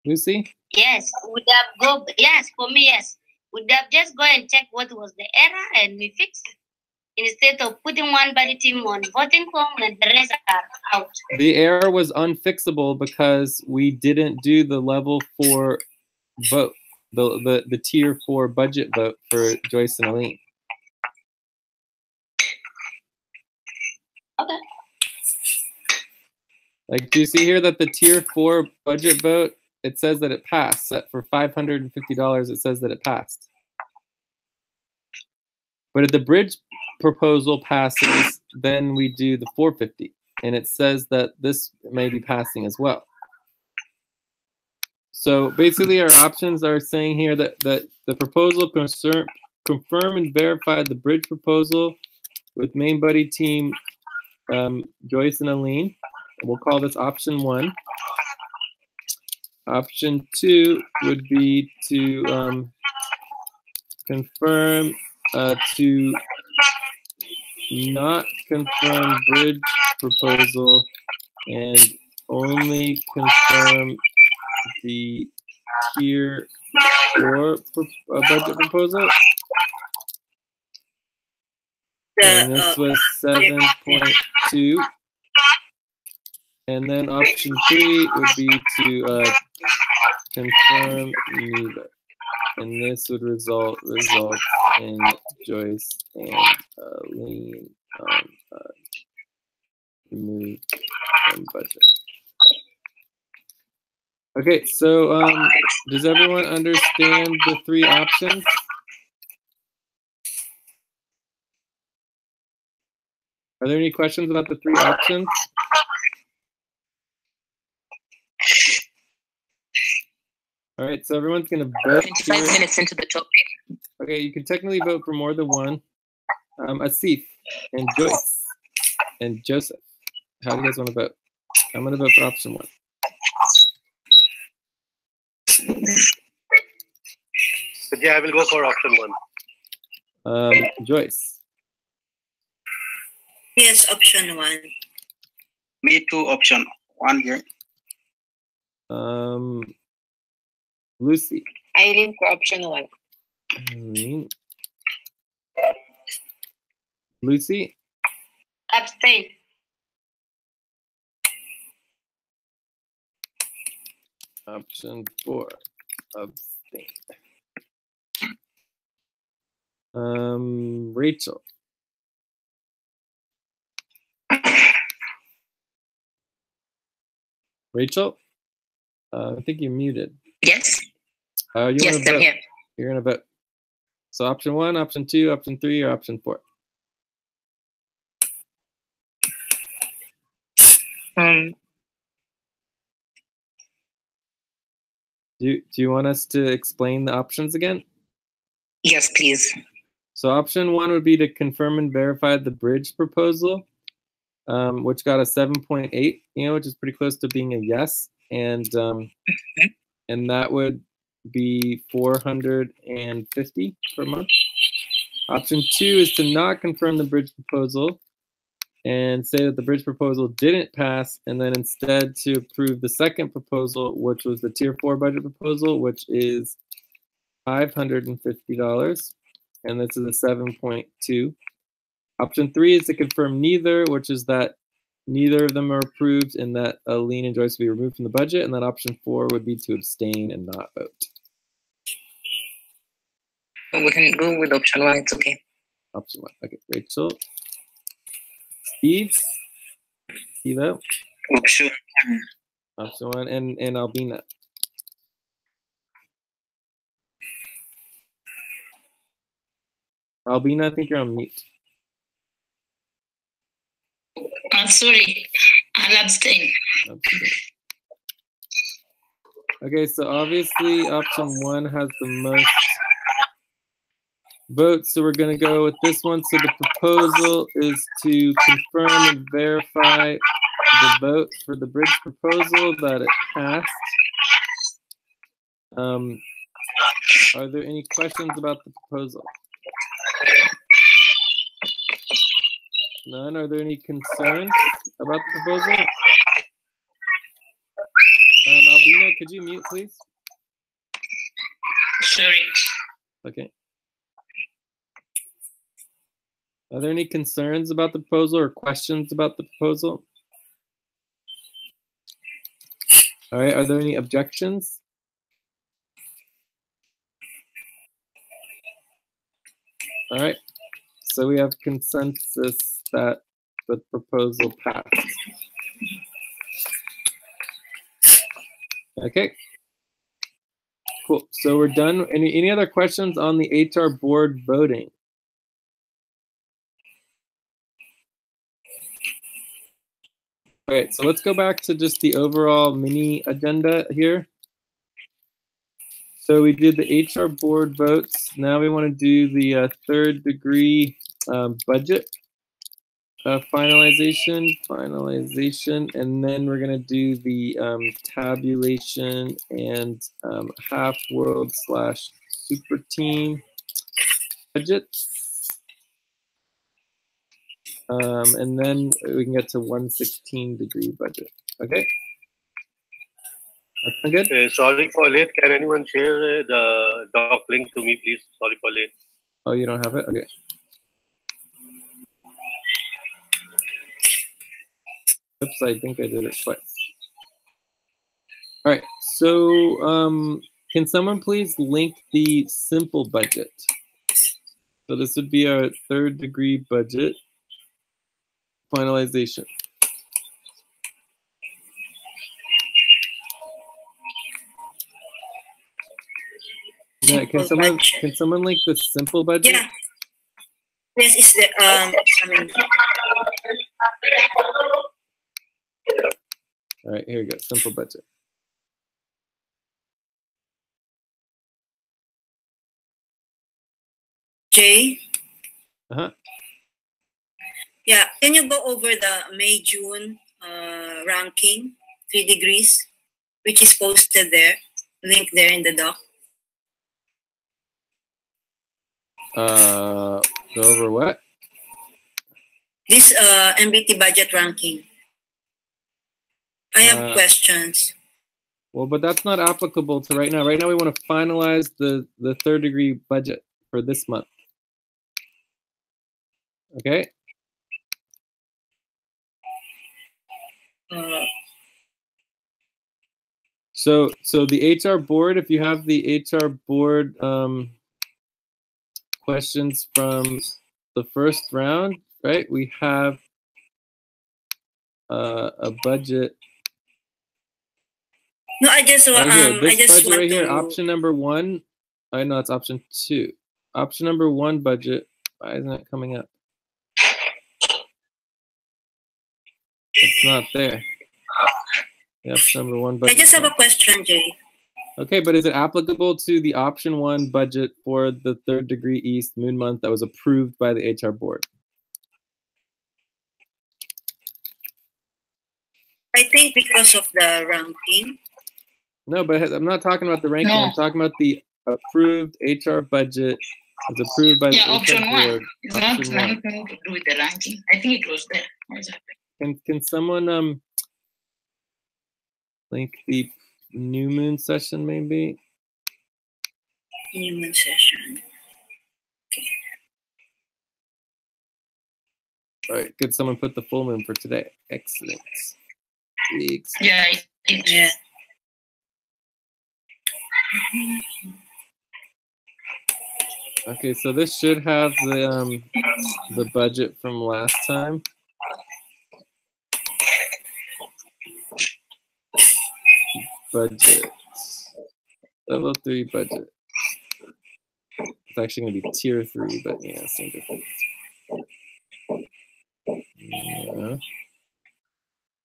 Lucy? Yes, would have go. Yes, for me, yes. Would have just go and check what was the error and we fix it. Instead of putting one body team on voting form and the rest are out. The error was unfixable because we didn't do the level 4 vote, the tier 4 budget vote for Joyce and Aline. Okay. Like, do you see here that the tier 4 budget vote, it says that it passed. That for $550, it says that it passed. But if the bridge proposal passes, then we do the $450, and it says that this may be passing as well. So basically, our options are saying here that the proposal confirm and verify the bridge proposal with main buddy team Joyce and Aline. We'll call this option 1. Option 2 would be to confirm to not confirm bridge proposal and only confirm the tier 4 budget proposal. And this was 7.2. And then option 3 would be to confirm neither. And this would result in Joyce and Lean removed from budget. Okay, so does everyone understand the three options? Are there any questions about the three options? All right, so everyone's going to vote. 25 minutes into the topic. Okay, you can technically vote for more than one. Asif and Joyce and Joseph. How do you guys want to vote? I'm going to vote for option one. Yeah, I will go for option one. Joyce. Yes, option one. Me too, option one here. Lucy. I lean for option one. Lucy. Abstain. Option 4. Abstain. Rachel. Rachel, I think you're muted. Yes. Yes, I'm here. You're gonna vote. So option 1, option 2, option 3, or option 4? Do you want us to explain the options again? Yes, please. So option 1 would be to confirm and verify the bridge proposal, which got a 7.8, which is pretty close to being a yes, and that would be $450 per month. Option 2 is to not confirm the bridge proposal and say that the bridge proposal didn't pass, and then instead to approve the second proposal, which was the tier 4 budget proposal, which is $550, and this is a 7.2. Option 3 is to confirm neither, which is that neither of them are approved and that Lean and Joyce will be removed from the budget, and then option 4 would be to abstain and not vote. We can go with option 1, it's okay. Option 1, okay. Rachel. Steve? Steve-O? Option 1. Option 1, and Albina. Albina, I think you're on mute. I'm sorry, I'll abstain. Okay, so obviously option 1 has the most votes, so we're going to go with this one. So the proposal is to confirm and verify the vote for the bridge proposal that it passed. Are there any questions about the proposal? None. Are there any concerns about the proposal? Albina, could you mute, please? Sorry. Okay. Are there any concerns about the proposal or questions about the proposal? All right. Are there any objections? All right. So we have consensus that the proposal passed. Okay. Cool. So we're done. Any other questions on the HR board voting? All right, so let's go back to just the overall mini agenda here. So we did the HR board votes. Now we want to do the third degree budget finalization, and then we're going to do the tabulation and half world / super team budgets. And then we can get to 116 degree budget. Okay. That's good. Sorry for late. Can anyone share the doc link to me, please? Sorry for late. Oh, you don't have it? Okay. Oops, I think I did it twice. All right, So can someone please link the simple budget? So this would be our 3rd degree budget finalization. Yeah, can someone link the simple budget? Yeah. Yes, it's the All right, here we go. Simple budget. Jay. Uh-huh. Yeah, can you go over the May-June ranking, 3 degrees, which is posted there, link there in the doc? Go over what? This MBT budget ranking. I have questions. Well, but that's not applicable to right now. Right now, we want to finalize the 3rd degree budget for this month. Okay. So the HR board, if you have the HR board questions from the first round, right? We have a budget. No, I just right here. This I just budget want right here, to... option number 1. I know it's option 2. Option number 1 budget. Why isn't it coming up? It's not there. The option number 1 budget. I just have a question, Jay. Okay, but is it applicable to the option 1 budget for the 3rd degree East moon month that was approved by the HR board? I think because of the ranking. No, but I'm not talking about the ranking. No. I'm talking about the approved HR budget. It's approved by the option HR 1. board. It's not nothing to do with the ranking. I think it was there. Can someone link the new moon session maybe? New moon session. Okay. All right, could someone put the full moon for today? Excellent. Yeah, I did. Yeah. Okay, so this should have the budget from last time. Budget. Level 3 budget. It's actually going to be tier 3, but yeah, same difference. Yeah.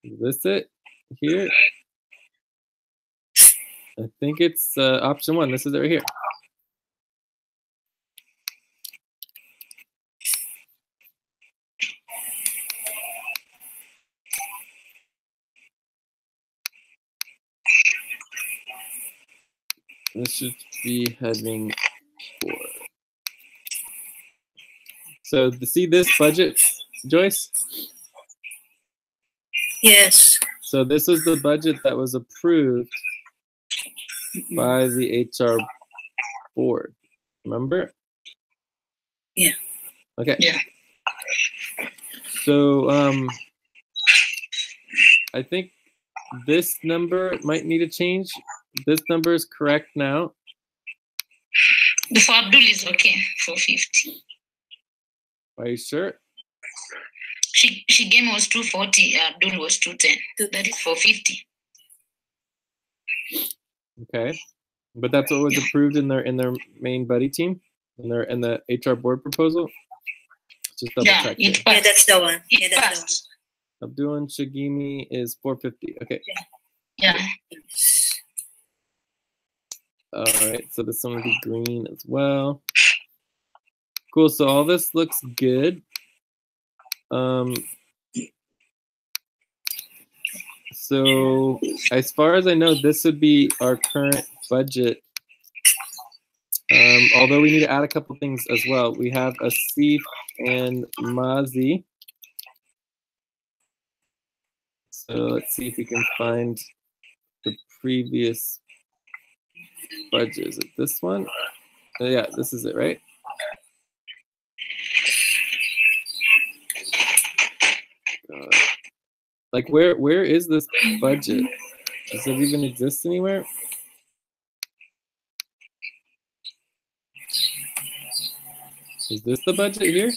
Is this it here? I think it's option 1. This is it right here. This should be heading 4. So to see this budget, Joyce? Yes. So this is the budget that was approved by the HR board. Remember? Yeah. Okay. Yeah. So I think this number might need a change. This number is correct now. For Abdul is okay, 450. Are you sure? Shigen was 240, Abdul was 210. That is 450. Okay. But that's what was approved in their main buddy team, in the HR board proposal. Just double check. It Yeah, that's the one. Yeah, It that's passed. Abdul and Shigimi is 450. Okay. Yeah. All right. So this one will be green as well. Cool. So all this looks good. So as far as I know, this would be our current budget. Although we need to add a couple things as well. We have Asif and Mazi. So let's see if we can find the previous budget. Is it this one? Oh, yeah, this is it, right? Like where is this budget? Does it even exist anywhere? Is this the budget here?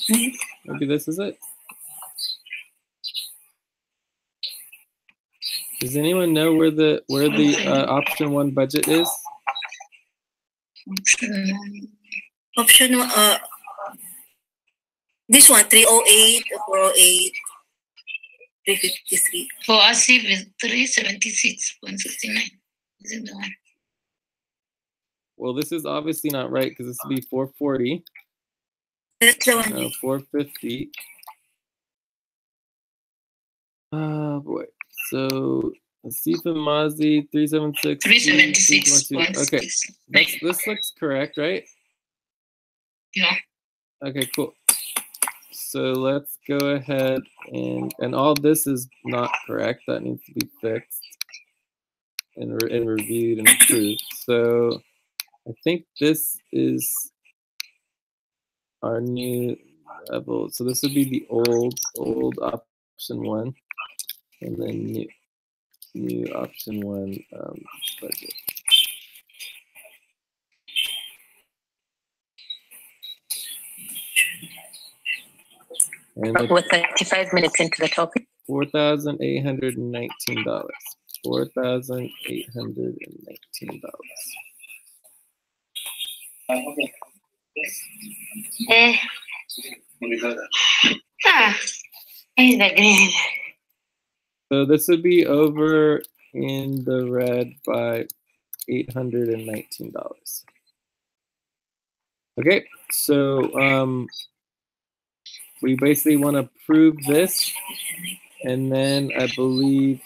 Maybe this is it. Does anyone know where the option 1 budget is? Option this one 308, 408, 353. For ASIF is 376.69. Is it the one? Well, this is obviously not right because this would be 440. That's the one. No, 450. Oh boy. So ASIF and Mazi 376. 376.6. Okay. This looks correct, right? Yeah. Okay, cool. So let's go ahead and all this is not correct. That needs to be fixed and reviewed and approved. So I think this is our new level. So this would be the old option 1, and then new option 1 budget. And we're 35 minutes into the topic. $4,819. $4,819. Here's the green. So this would be over in the red by $819. Okay, so we basically want to prove this, and then I believe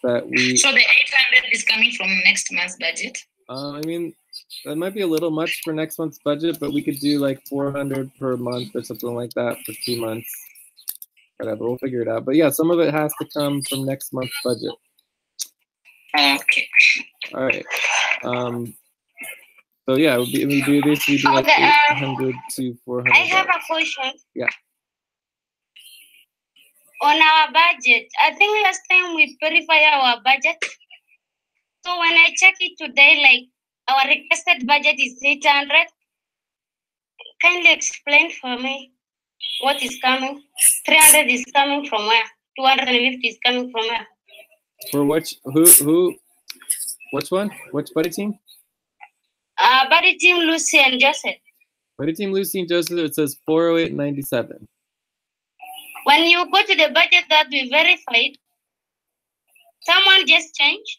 that we. So the 800 is coming from next month's budget. I mean, that might be a little much for next month's budget, but we could do like 400 per month or something like that for 2 months. Whatever, we'll figure it out. But yeah, some of it has to come from next month's budget. Okay. All right. So yeah, we do this. We do like 800 to 400. I have a question. Yeah. On our budget, I think last time we verify our budget. So when I check it today, like our requested budget is 800. Kindly explain for me what is coming. 300 is coming from where? 250 is coming from where? For which which one? Which buddy team? Buddy team Lucy and Joseph. Buddy team Lucy and Joseph. It says 408.97. When you go to the budget that we verified, someone just changed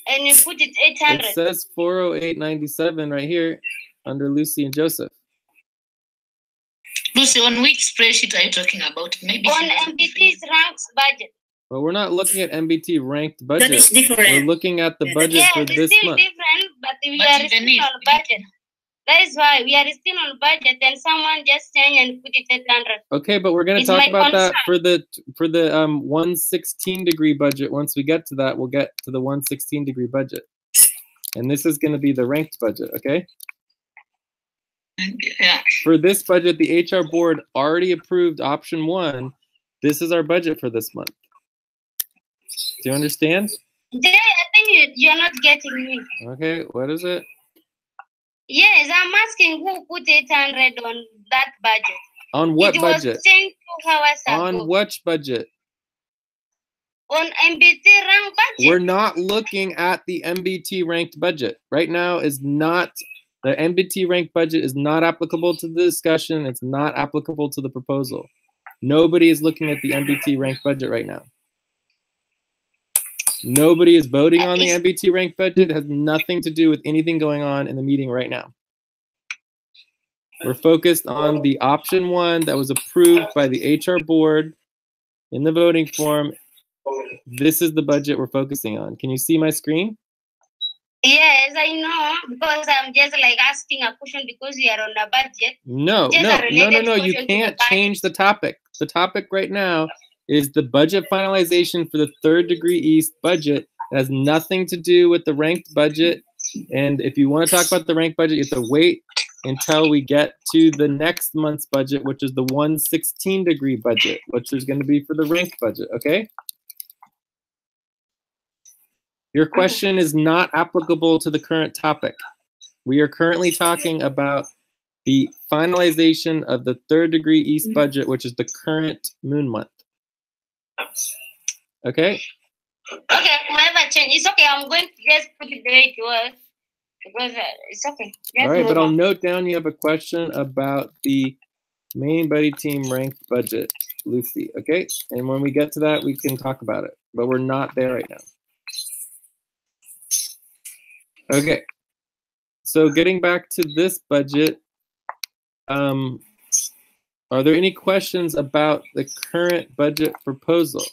and you put it 800. It says 408.97 right here under Lucy and Joseph. Lucy, on which spreadsheet are you talking about? Maybe on MBT's ranks budget. But we're not looking at MBT ranked budget. That is different. We're looking at the budget for this it's still month. different, but we are still on budget. That is why we are still on budget, and someone just changed and put it 800. Okay, but we're going to talk about that for the 116 degree budget. Once we get to that, we'll get to the 116 degree budget, and this is going to be the ranked budget. Okay. Yeah. For this budget, the HR board already approved option 1. This is our budget for this month. Do you understand? Jay, I think you're not getting me. Okay, what is it? Yes, I'm asking who put 800 on that budget. On what budget? It was changed 2 hours ago. On which budget? On MBT rank budget. We're not looking at the MBT ranked budget. Right now is not, the MBT ranked budget is not applicable to the discussion. It's not applicable to the proposal. Nobody is looking at the MBT ranked budget right now. Nobody is voting on the MBT ranked budget. It has nothing to do with anything going on in the meeting right now. We're focused on the option 1 that was approved by the HR board in the voting form. This is the budget we're focusing on. Can you see my screen? Yes, I know, because I'm just like asking a question because we are on a budget. No. You can't change the topic. The topic right now is the budget finalization for the 3rd degree east budget. It has nothing to do with the ranked budget. And if you want to talk about the ranked budget, you have to wait until we get to the next month's budget, which is the 116 degree budget, which is going to be for the ranked budget, okay? Your question is not applicable to the current topic. We are currently talking about the finalization of the 3rd degree east budget, which is the current moon month. Okay? Okay, whatever change. It's okay. I'm going to just put it there to us because it's okay. All right, but I'll note down you have a question about the main buddy team ranked budget, Lucy. Okay? And when we get to that, we can talk about it. But we're not there right now. Okay. So getting back to this budget, are there any questions about the current budget proposal?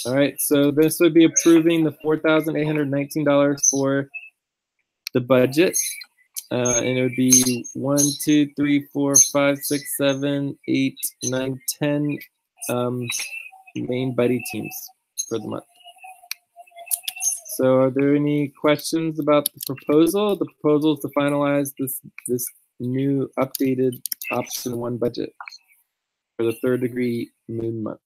All right, so this would be approving the $4,819 for the budget. And it would be 1, 2, 3, 4, 5, 6, 7, 8, 9, 10 main buddy teams for the month. So are there any questions about the proposal? The proposal is to finalize this new updated option 1 budget for the 3rd degree moon month.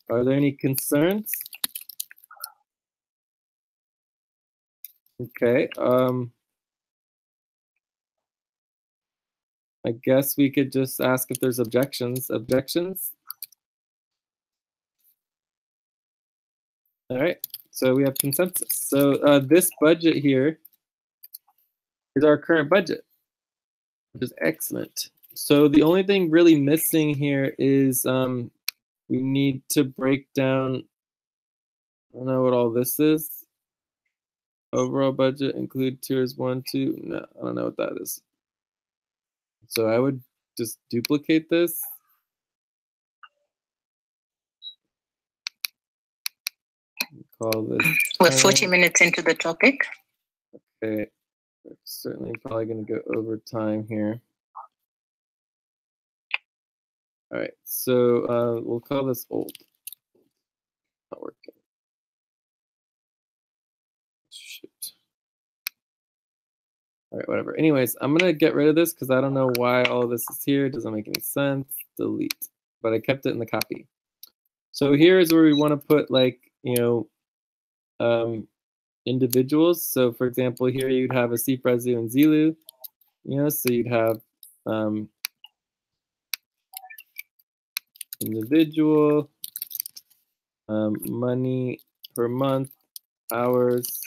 Are there any concerns? Okay. I guess we could just ask if there's objections. Objections? All right. So we have consensus. So this budget here is our current budget, which is excellent. So the only thing really missing here is we need to break down, I don't know what all this is. Overall budget include tiers 1, 2. No, I don't know what that is. So I would just duplicate this. Call this. We're 40 minutes into the topic. Okay, we're certainly probably going to go over time here. All right, so we'll call this old. Not working. Shoot. All right, whatever. Anyways, I'm going to get rid of this because I don't know why all of this is here. It doesn't make any sense. Delete. But I kept it in the copy. So here is where we want to put, like, you know, individuals. So for example, here you'd have a Cfrazu and Zilu. You know, so you'd have individual, money per month, hours,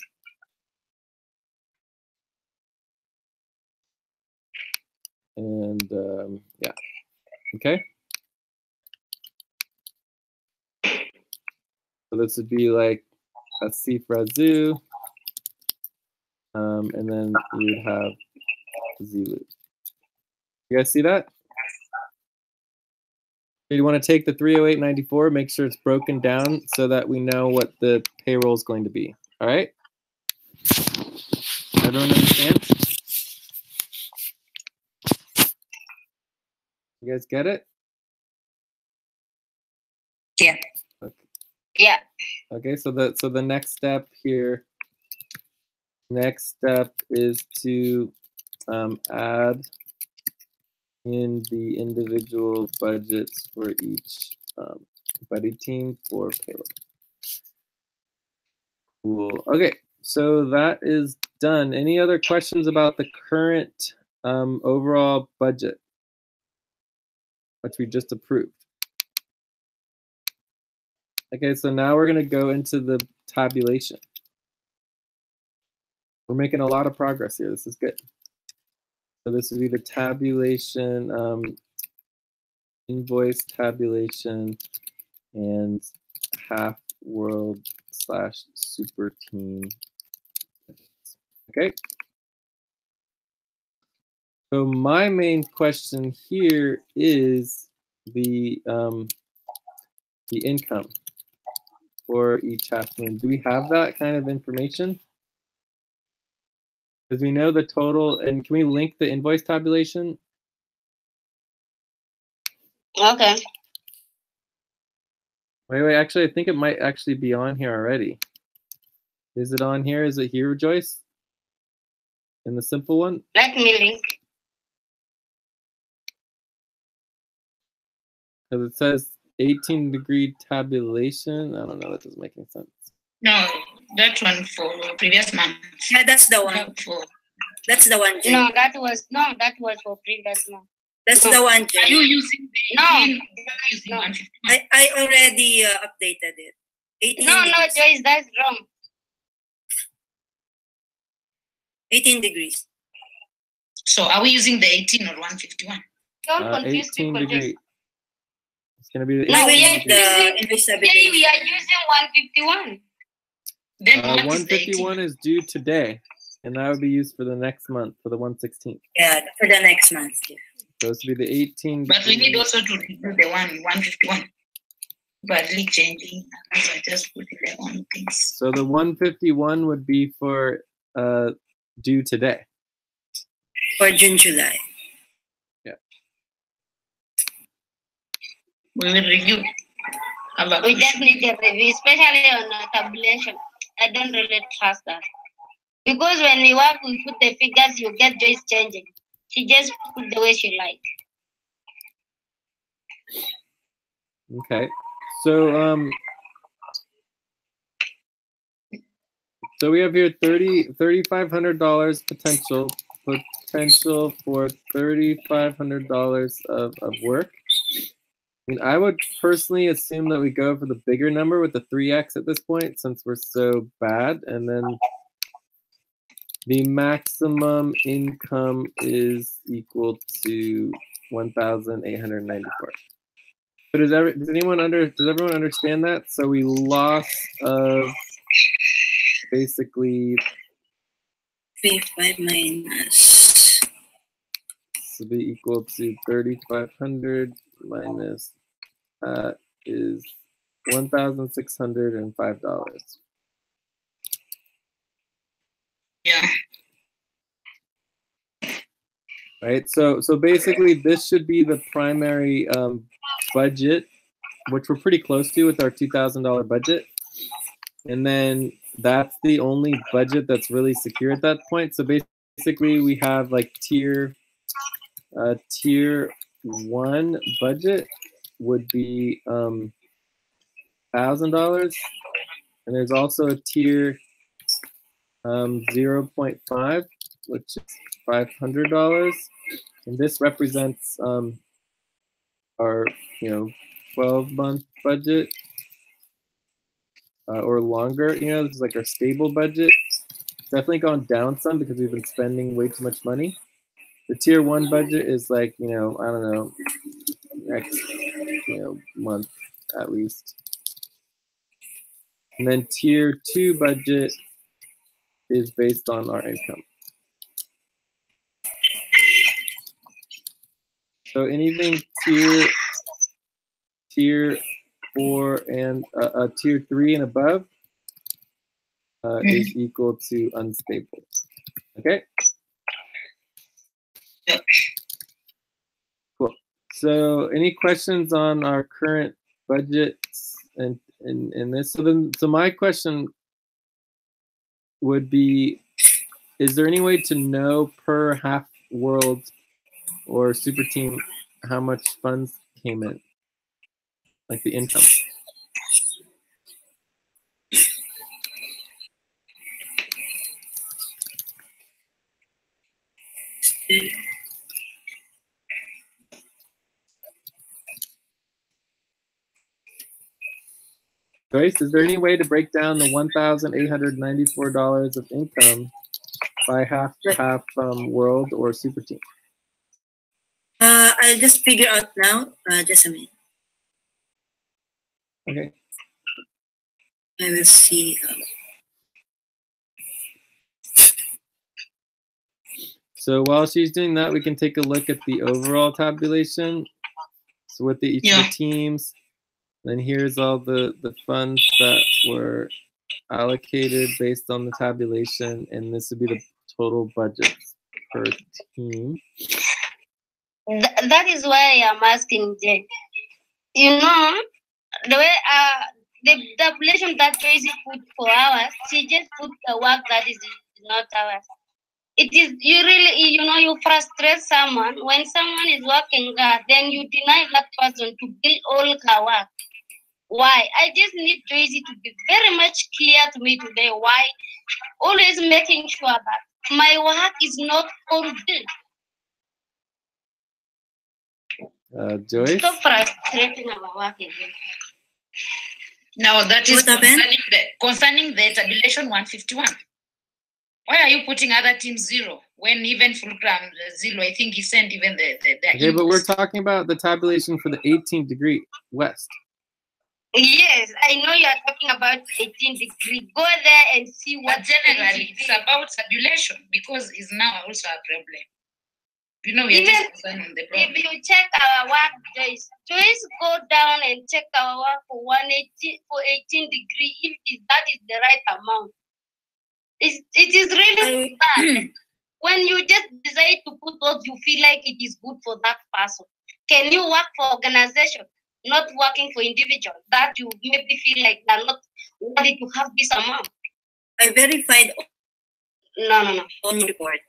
and yeah, okay. So this would be like a Cfrazu, and then you would have Zilu. You guys see that? You want to take the 308.94, make sure it's broken down so that we know what the payroll is going to be. All right? Everyone understand? You guys get it? Yeah. Okay. Yeah. Okay, so the next step here, next step is to add in the individual budgets for each buddy team for payroll. Cool. Okay, so that is done. Any other questions about the current overall budget, which we just approved? Okay, so now we're going to go into the tabulation. We're making a lot of progress here. This is good. So this would be the tabulation, invoice tabulation, and half world / super team. Okay. So my main question here is the income for each half moon. Do we have that kind of information? Because we know the total, and can we link the invoice tabulation? Okay. Wait, actually, I think it might actually be on here already. Is it on here? Is it here, Joyce? In the simple one? Let me link. Because it says 18-degree tabulation. I don't know. That doesn't make any sense. No, that one for previous month. Yeah, that's the one. That's the one, Jay. No, that was for previous month. That's the one, Jay. Are you using the 18? No. 151? I already updated it. 18 No, degrees. Joyce, that's wrong. 18 degrees. So are we using the 18 or 151? Don't confuse 18 people. degree. Joyce. It's gonna be the No, 18 we are degree. using, we are using 151. Then what is the 151 18? is due today, and that would be used for the next month for the 116th. Yeah, for the next month. Yeah. Supposed to be the 18. But we need also to do the 151. Badly changing. I just put their own things. So the 151 would be for due today. For June, July. Yeah. We will review. We just need a review, especially on tabulation. I don't really trust that. Because when we work, we put the figures, you get Joyce changing. She just put the way she likes. Okay. So so we have here $3,500 potential for $3,500 of work. And I would personally assume that we go for the bigger number with the 3x at this point, since we're so bad. And then the maximum income is equal to 1,894. But does everyone understand that? So we loss of basically 35 minus. to be equal to 3,500 minus is $1,605. Yeah. Right. So basically, this should be the primary budget, which we're pretty close to with our $2,000 budget, and then that's the only budget that's really secure at that point. So basically, we have like tier 1 budget would be $1,000, and there's also a tier 0.5, which is $500, and this represents our 12-month budget or longer. This is like our stable budget. It's definitely gone down some because we've been spending way too much money. The tier 1 budget is like, I don't know, next month at least. And then tier 2 budget is based on our income. So anything tier 4 and tier 3 and above is equal to unstable. Okay. Cool. So any questions on our current budgets and in this? So my question would be, is there any way to know per half world or super team how much funds came in, like the income? Joyce, is there any way to break down the $1,894 of income by half world or super team? I'll just figure out now. Just a minute. Okay. I will see. So while she's doing that, we can take a look at the overall tabulation. So with each of the teams, then here's all the funds that were allocated based on the tabulation, and this would be the total budget per team. That is why I'm asking Jay. The way the tabulation that Tracy put for hours, she just put the work that is not ours. it is, you really, you frustrate someone. When someone is working hard, then you deny that person to build all her work. Why? I just need Joycey to be very much clear to me today why, always making sure that my work is not all built. Joyce? Stop frustrating our work again. Now that is concerning the tabulation 151. Why are you putting other teams 0 when even Fulcrum 0? I think he sent even the okay, but we're talking about the tabulation for the 18° west. Yes, I know you are talking about 18°. Go there and see what. But generally, it's about tabulation because it's now also a problem. You know, we're just concerning the problem. If you check our work, Joyce, go down and check our work for 180 for 18°. If that is the right amount, it is really bad. When you just decide to put what you feel like it is good for that person. Can you work for organization, not working for individual? That you maybe feel like they're not worthy to have this amount. I verified. No. On report.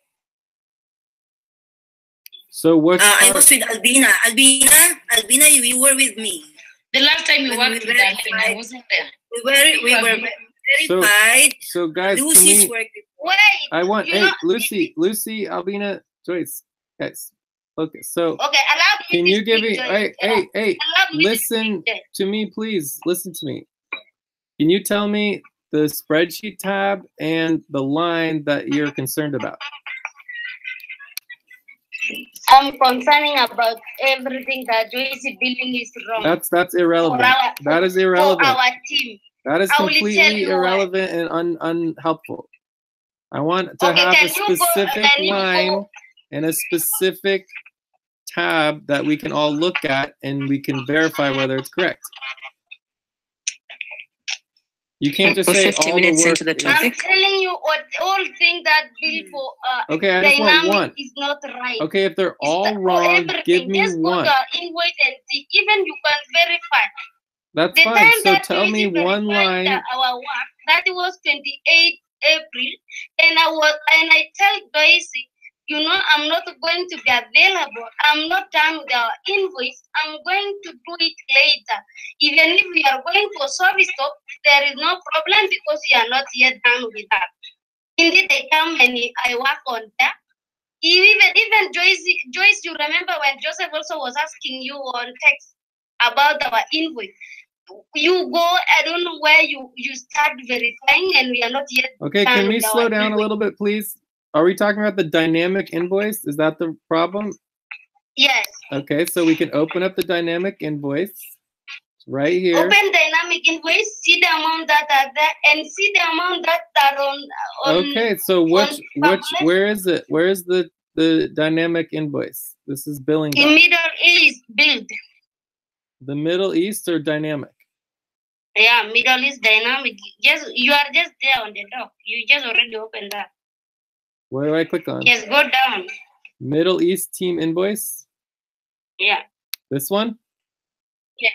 So what? I was with Albina. Albina, you were with me. The last time you worked with Albina, I wasn't there. We were verified. So guys, Lucy's work. Wait. I want Lucy, Albina, Joyce, guys. Okay, so okay, allow me. Can you give me? Joyce. Hey! Listen to me, please. Listen to me. Can you tell me the spreadsheet tab and the line that you're concerned about? I'm concerning about everything that Joyce billing is wrong. That's irrelevant. That is irrelevant. For our team. That is completely irrelevant and unhelpful. I want to have a specific line and a specific tab that we can all look at and we can verify whether it's correct. You can't just say all the work. I'm telling you all things that bill for okay, I just want one. Is not right. Okay, if they're all wrong, give me just one. Go to invoice and see. Even you can verify. That's the fine. So tell me one line. Our work that was 28 April, and I tell Joyce, I'm not going to be available. I'm not done with our invoice. I'm going to do it later. Even if we are going for service stop, there is no problem because we are not yet done with that. Indeed, they come and I work on that. Even Joyce, you remember when Joseph also was asking you on text about our invoice. You go, I don't know where you start verifying and we are not yet. Okay, can we slow down a little bit, please? Are we talking about the dynamic invoice? Is that the problem? Yes. Okay, so we can open up the dynamic invoice right here. Open dynamic invoice, see the amount that are there, and see the amount that are on okay, so where is it? Where is the dynamic invoice? This is billing. The Middle East billed. The Middle East or dynamic? Yeah, Middle East dynamic. You are just there on the dock. You just already opened that. Where do I click on? Yes, go down. Middle East team invoice? Yeah. This one? Yes.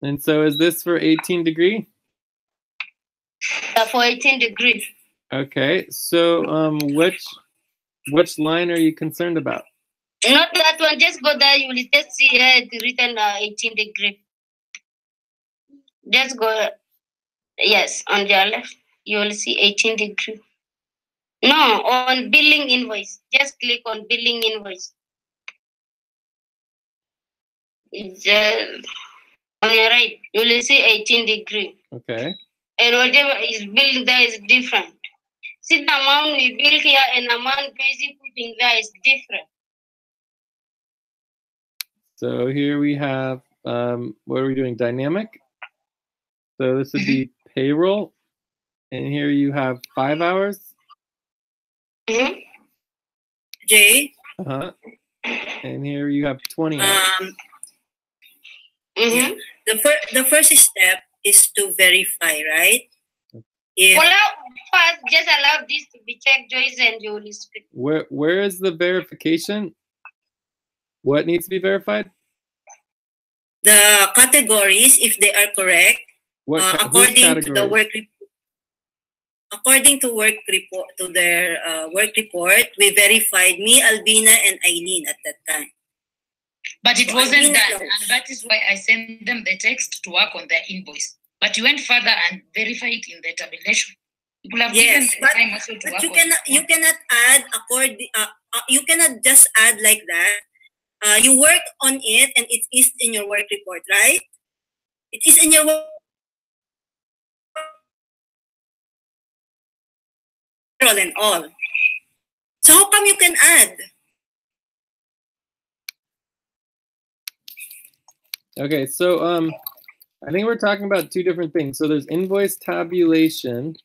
And so is this for 18°? For 18°. Okay, so which line are you concerned about? Not that one, just go there, you will just see it written 18°. Just go, yes, on your left, you will see 18°. No, on billing invoice. Just click on billing invoice. It's on your right, you will see 18°. Okay. And whatever is billed there is different. See the amount we bill here and the amount basic putting there is different. So here we have, what are we doing? Dynamic. So this would be payroll. And here you have 5 hours. Mm-hmm. Jay? Uh-huh. And here you have 20 hours. Mm-hmm. The first step is to verify, right? Yeah. Well, first, just allow this to be checked, Joyce, and you will speak. Where is the verification? What needs to be verified? the categories, if they are correct, according to the work report. According to their work report, we verified me, Albina, and Eileen at that time. But it wasn't done, and that is why I sent them the text to work on their invoice. But you went further and verified it in the tabulation. You could have given the time also to work you cannot add you cannot just add like that. You work on it, and it is in your work report, right? It is in your work. And all. So how come you can add? Okay, so I think we're talking about two different things. So there's invoice tabulation,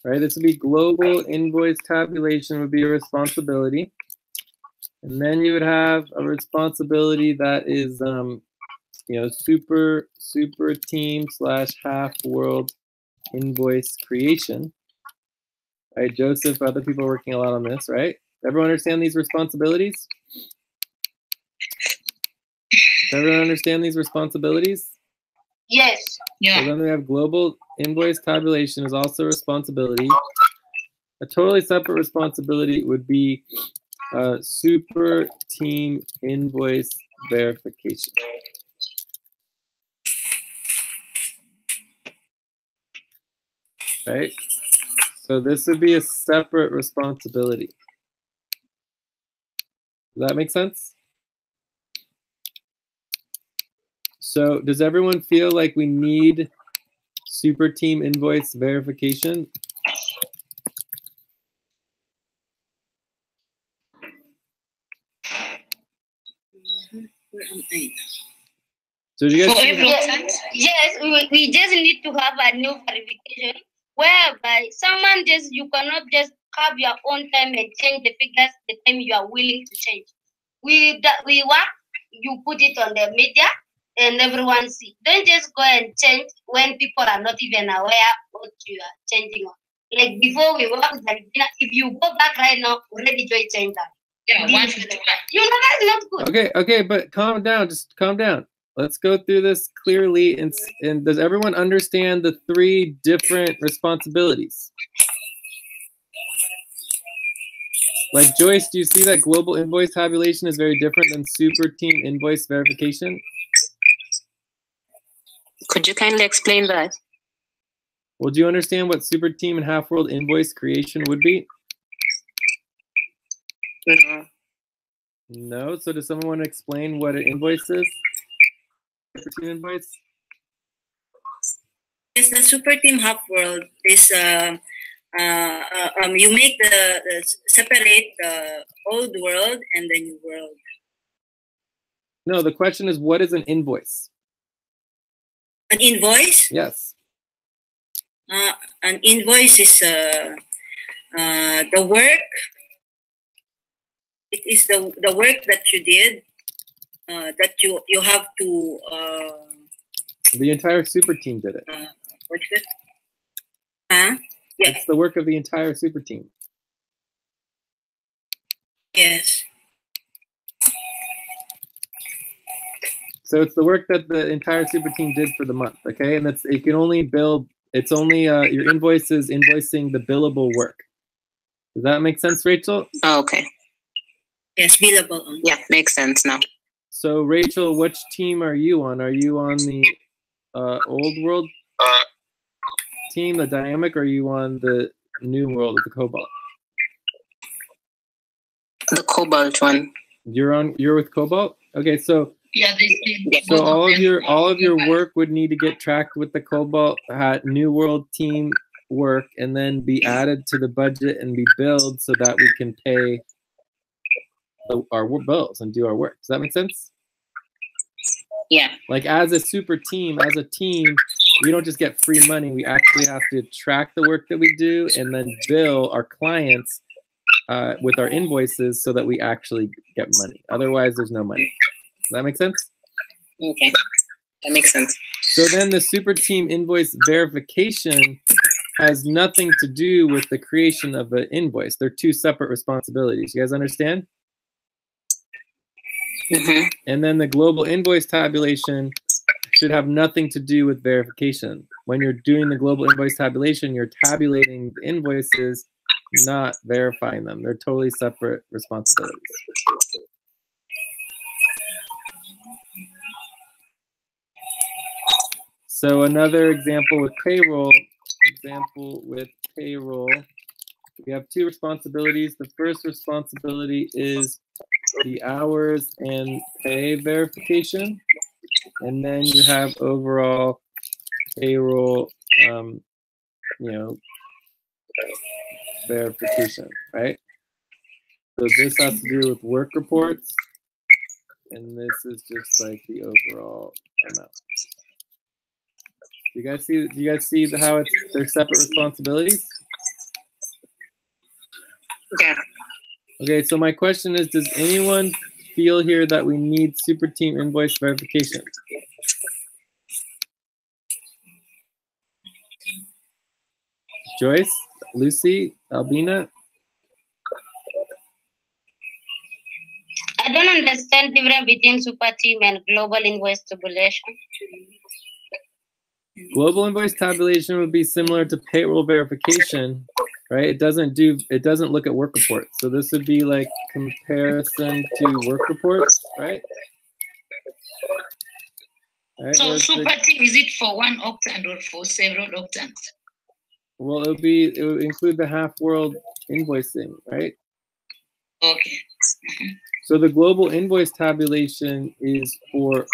right? This would be global invoice tabulation would be a responsibility. And then you would have a responsibility that is super team / half world invoice creation. Right, Joseph, other people are working a lot on this, right? Everyone understand these responsibilities? Does everyone understand these responsibilities? Yes. Yeah. So then we have global invoice tabulation is also a responsibility. A totally separate responsibility would be super team invoice verification. Right? So this would be a separate responsibility. Does that make sense? So does everyone feel like we need super team invoice verification? So do you guys yes, we just need to have a new verification whereby you cannot just have your own time and change the figures the time you are willing to change. We work, you put it on the media and everyone see. Don't just go and change when people are not even aware what you are changing on. Like before we work, if you go back right now, already Joy changed that. Yeah, that's not good. Okay, but calm down, just calm down. Let's go through this clearly, and does everyone understand the three different responsibilities? Like Joyce, do you see that global invoice tabulation is very different than super team invoice verification? Could you kindly explain that? Well, do you understand what super team and half world invoice creation would be? No. So does someone want to explain what an invoice is? Super team invoice? Yes, the super team half world is you make separate the old world and the new world. No, the question is, what is an invoice? An invoice? Yes. An invoice is the work. It is the work that you did that you have to. The entire super team did it. What's it? Huh? Yeah. It's the work of the entire super team. Yes. So it's the work that the entire super team did for the month, okay? And it can only bill. It's only your invoice is invoicing the billable work. Does that make sense, Rachel? Oh, okay. Yes, billable. Yeah, makes sense now. So Rachel, which team are you on? Are you on the old world team, the dynamic, or are you on the new world with the Cobalt? The Cobalt one. You're with Cobalt? Okay, so yeah, so all of your work would need to get tracked with the Cobalt New World team work and then be added to the budget and be billed so that we can pay our bills and do our work. Does that make sense? Yeah. Like as a super team, as a team, we don't just get free money. We actually have to track the work that we do and then bill our clients with our invoices so that we actually get money. Otherwise, there's no money. Does that make sense? Okay, that makes sense. So then the super team invoice verification has nothing to do with the creation of an invoice. They're two separate responsibilities. You guys understand? And then the global invoice tabulation should have nothing to do with verification. When you're doing the global invoice tabulation, you're tabulating the invoices, not verifying them. They're totally separate responsibilities. So another example with payroll, we have two responsibilities. The first responsibility is the hours and pay verification. And then you have overall payroll, verification, right? So this has to do with work reports. And this is just like the overall amount. Do you guys see how they're separate responsibilities? Yeah. Okay, so my question is, does anyone feel here that we need super team invoice verification? Joyce, Lucy, Albina? I don't understand the difference between super team and global invoice tabulation. Global invoice tabulation would be similar to payroll verification, right? It doesn't look at work reports. So this would be like comparison to work reports, right? So super team, is it for one octant or for several octants? Well, it would include the half world invoicing, right? Okay. So the global invoice tabulation is for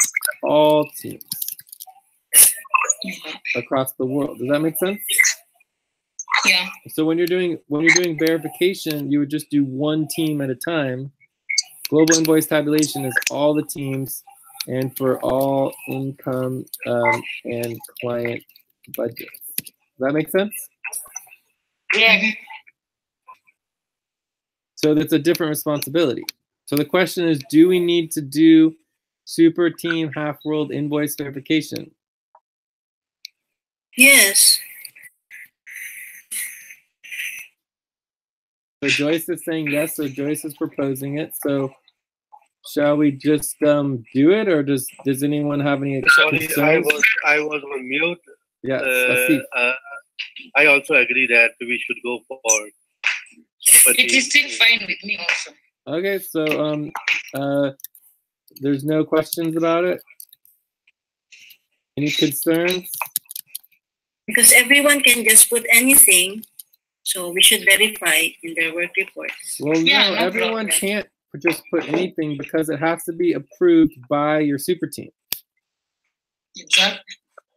all teams across the world. Does that make sense? Yeah. So when you're doing verification, you would just do one team at a time. Global invoice tabulation is all the teams and for all income and client budgets. Does that make sense? Yeah. So that's a different responsibility. So the question is, do we need to do super team half world invoice verification? Yes. So Joyce is saying yes, so Joyce is proposing it. So shall we just do it, or does anyone have any concerns? Sorry, I was on mute. Yes, I also agree that we should go for it is still fine with me also. Okay, so there's no questions about it? Any concerns? Because everyone can just put anything, so we should verify in their work reports. Well, no, everyone can't just put anything because it has to be approved by your super team. Exactly.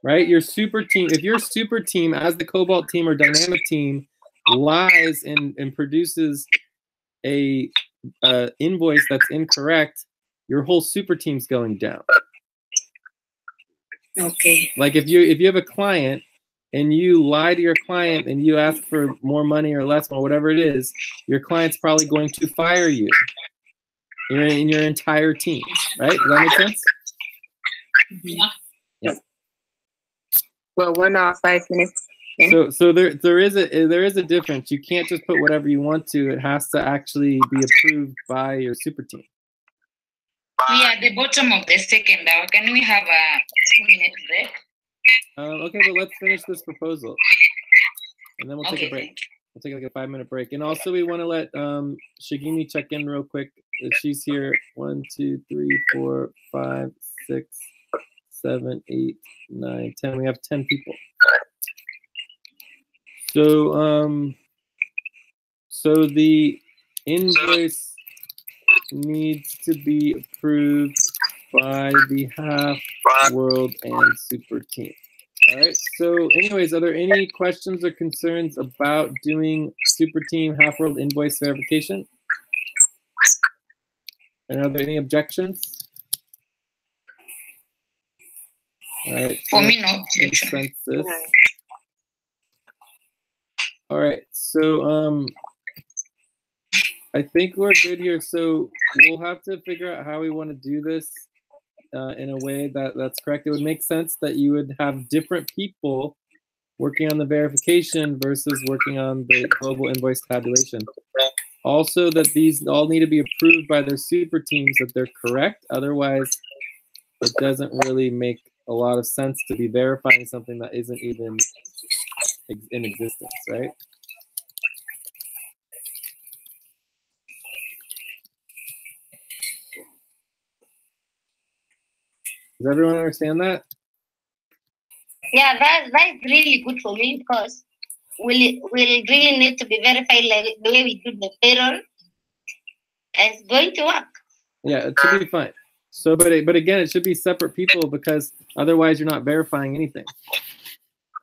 Right? Your super team, if your super team as the Cobalt team or Dynamic team lies and produces a invoice that's incorrect, your whole super team's going down. Okay. Like if you have a client and you lie to your client and you ask for more money or less or whatever it is, your client's probably going to fire you. You're in your entire team, right? Does that make sense? Yeah. Yeah. Well, 1 hour, 5 minutes. So there is a difference. You can't just put whatever you want to. It has to actually be approved by your super team. We are at the bottom of the second hour. Can we have a 2-minute break? Okay, but let's finish this proposal, and then we'll take a break. We'll take like a 5-minute break, and also we want to let Shigini check in real quick. She's here. 1, 2, 3, 4, 5, 6, 7, 8, 9, 10. We have 10 people. So so the invoice needs to be approved by the half world and super team. All right. So anyways, are there any questions or concerns about doing super team half world invoice verification? And are there any objections? All right. For me, no objection. All right. So I think we're good here. So we'll have to figure out how we want to do this in a way that's correct. It would make sense that you would have different people working on the verification versus working on the global invoice tabulation. Also that these all need to be approved by their super teams that they're correct. Otherwise, it doesn't really make a lot of sense to be verifying something that isn't even in existence, right? Does everyone understand that? Yeah, that's really good for me because we'll really need to be verified like the way we do the payroll. It's going to work. Yeah, it should be fine. So, but again, it should be separate people because otherwise you're not verifying anything.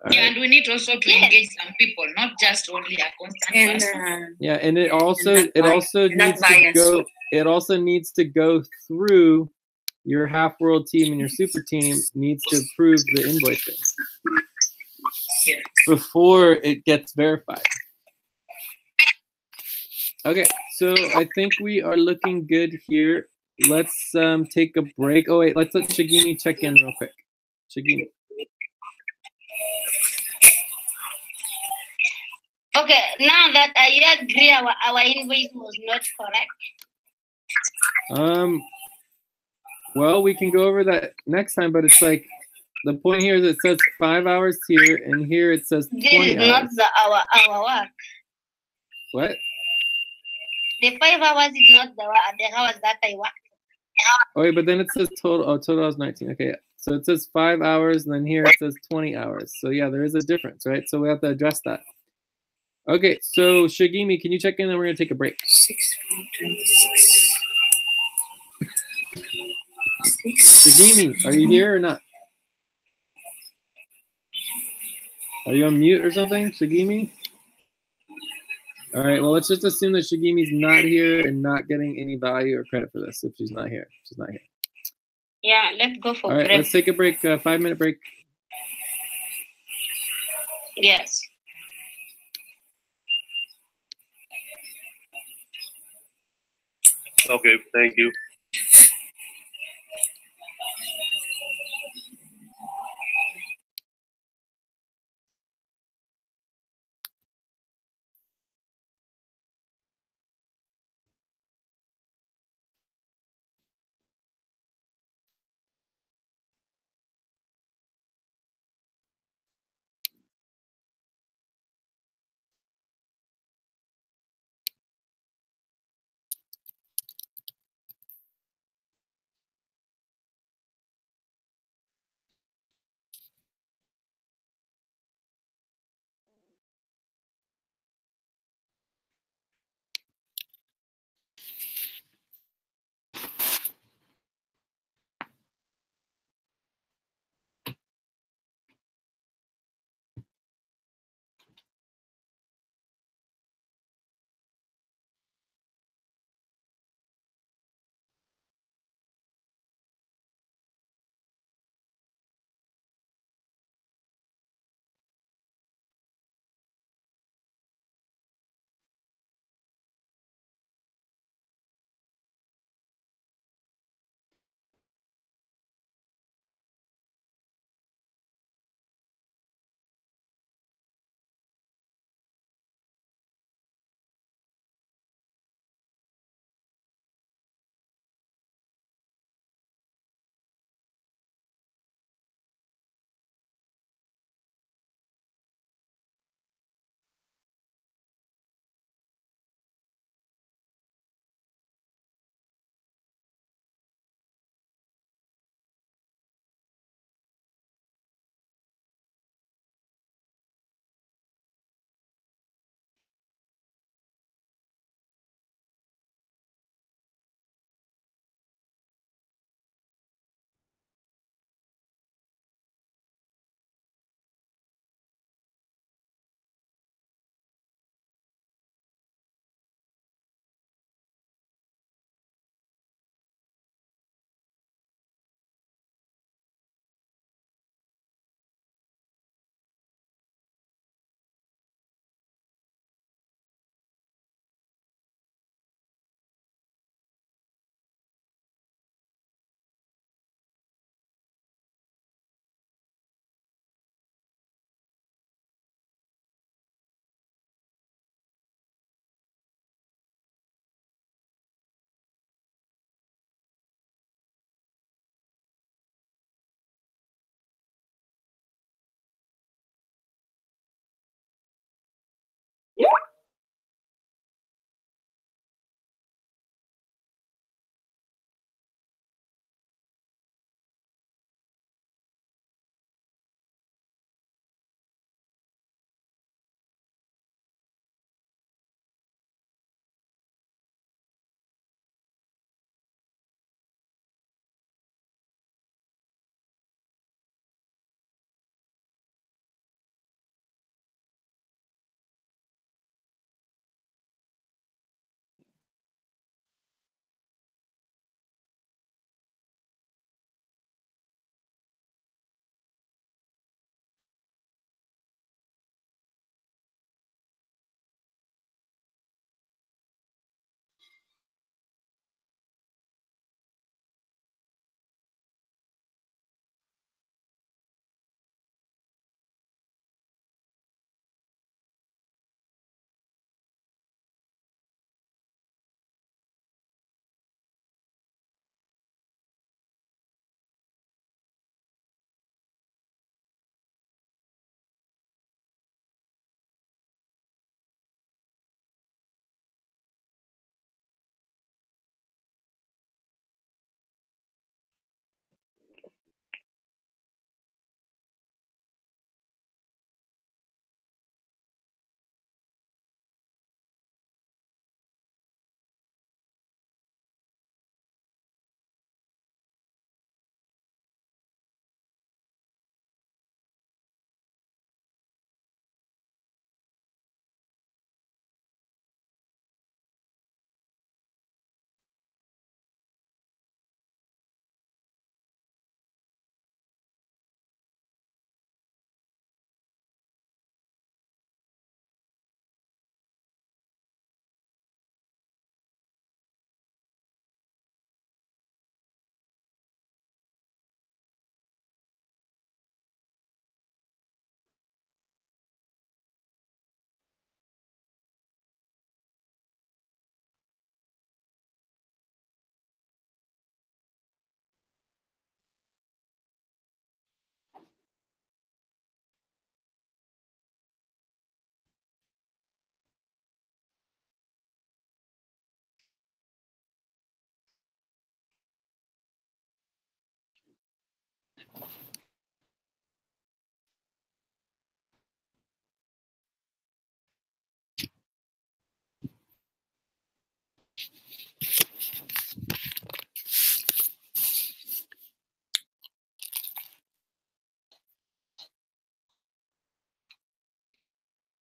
Yeah, and we need also to engage some people, not just only a constant person. Yeah, and it also needs to go through your half world team, and your super team needs to approve the invoicing before it gets verified. Okay, so I think we are looking good here. Let's take a break. Oh wait, let's let Shigini check in real quick. Shigini. Okay, now that I agree our invoice was not correct. Well, we can go over that next time, but it's like the point here is it says 5 hours here, and here it says 20 This is hours. not our work. What? The 5 hours is not the hours that I work. Okay, but then it says total. Oh, total is 19. Okay, so it says 5 hours, and then here it says 20 hours. So yeah, there is a difference, right? So we have to address that. Okay, so Shigimi, can you check in, and we're gonna take a break. 6:26. Shigimi, are you here or not? Are you on mute or something, Shigimi? All right, well, let's just assume that Shigimi's not here and not getting any value or credit for this if she's not here. She's not here. Yeah, let's go for All right, break. let's take a break, 5-minute break. Yes. Okay, thank you.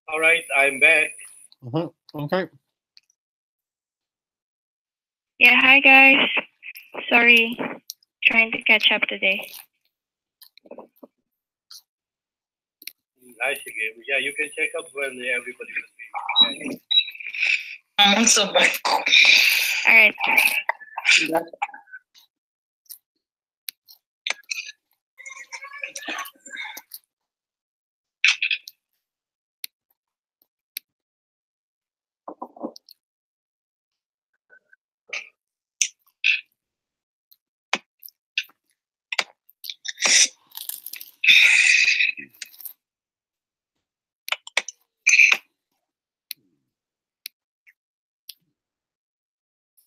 All right, I'm back. Okay. Yeah, hi guys. Sorry, trying to catch up today. Nice again. Yeah, you can check up when everybody will be. I'm also back. All right.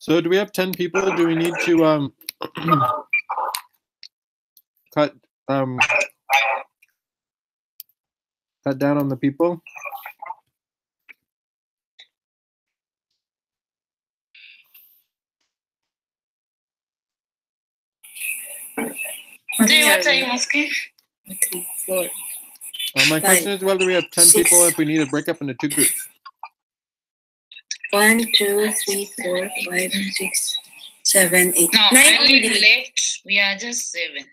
So do we have 10 people? Do we need to cut down on the people? What are you asking? 3, 4. My question is whether we have 10 people, if we need to break up into 2 groups. 1, 2, 3, 4, 5, 6, 7, 8. No, 9 I only only. left. We are just 7. 1, 2,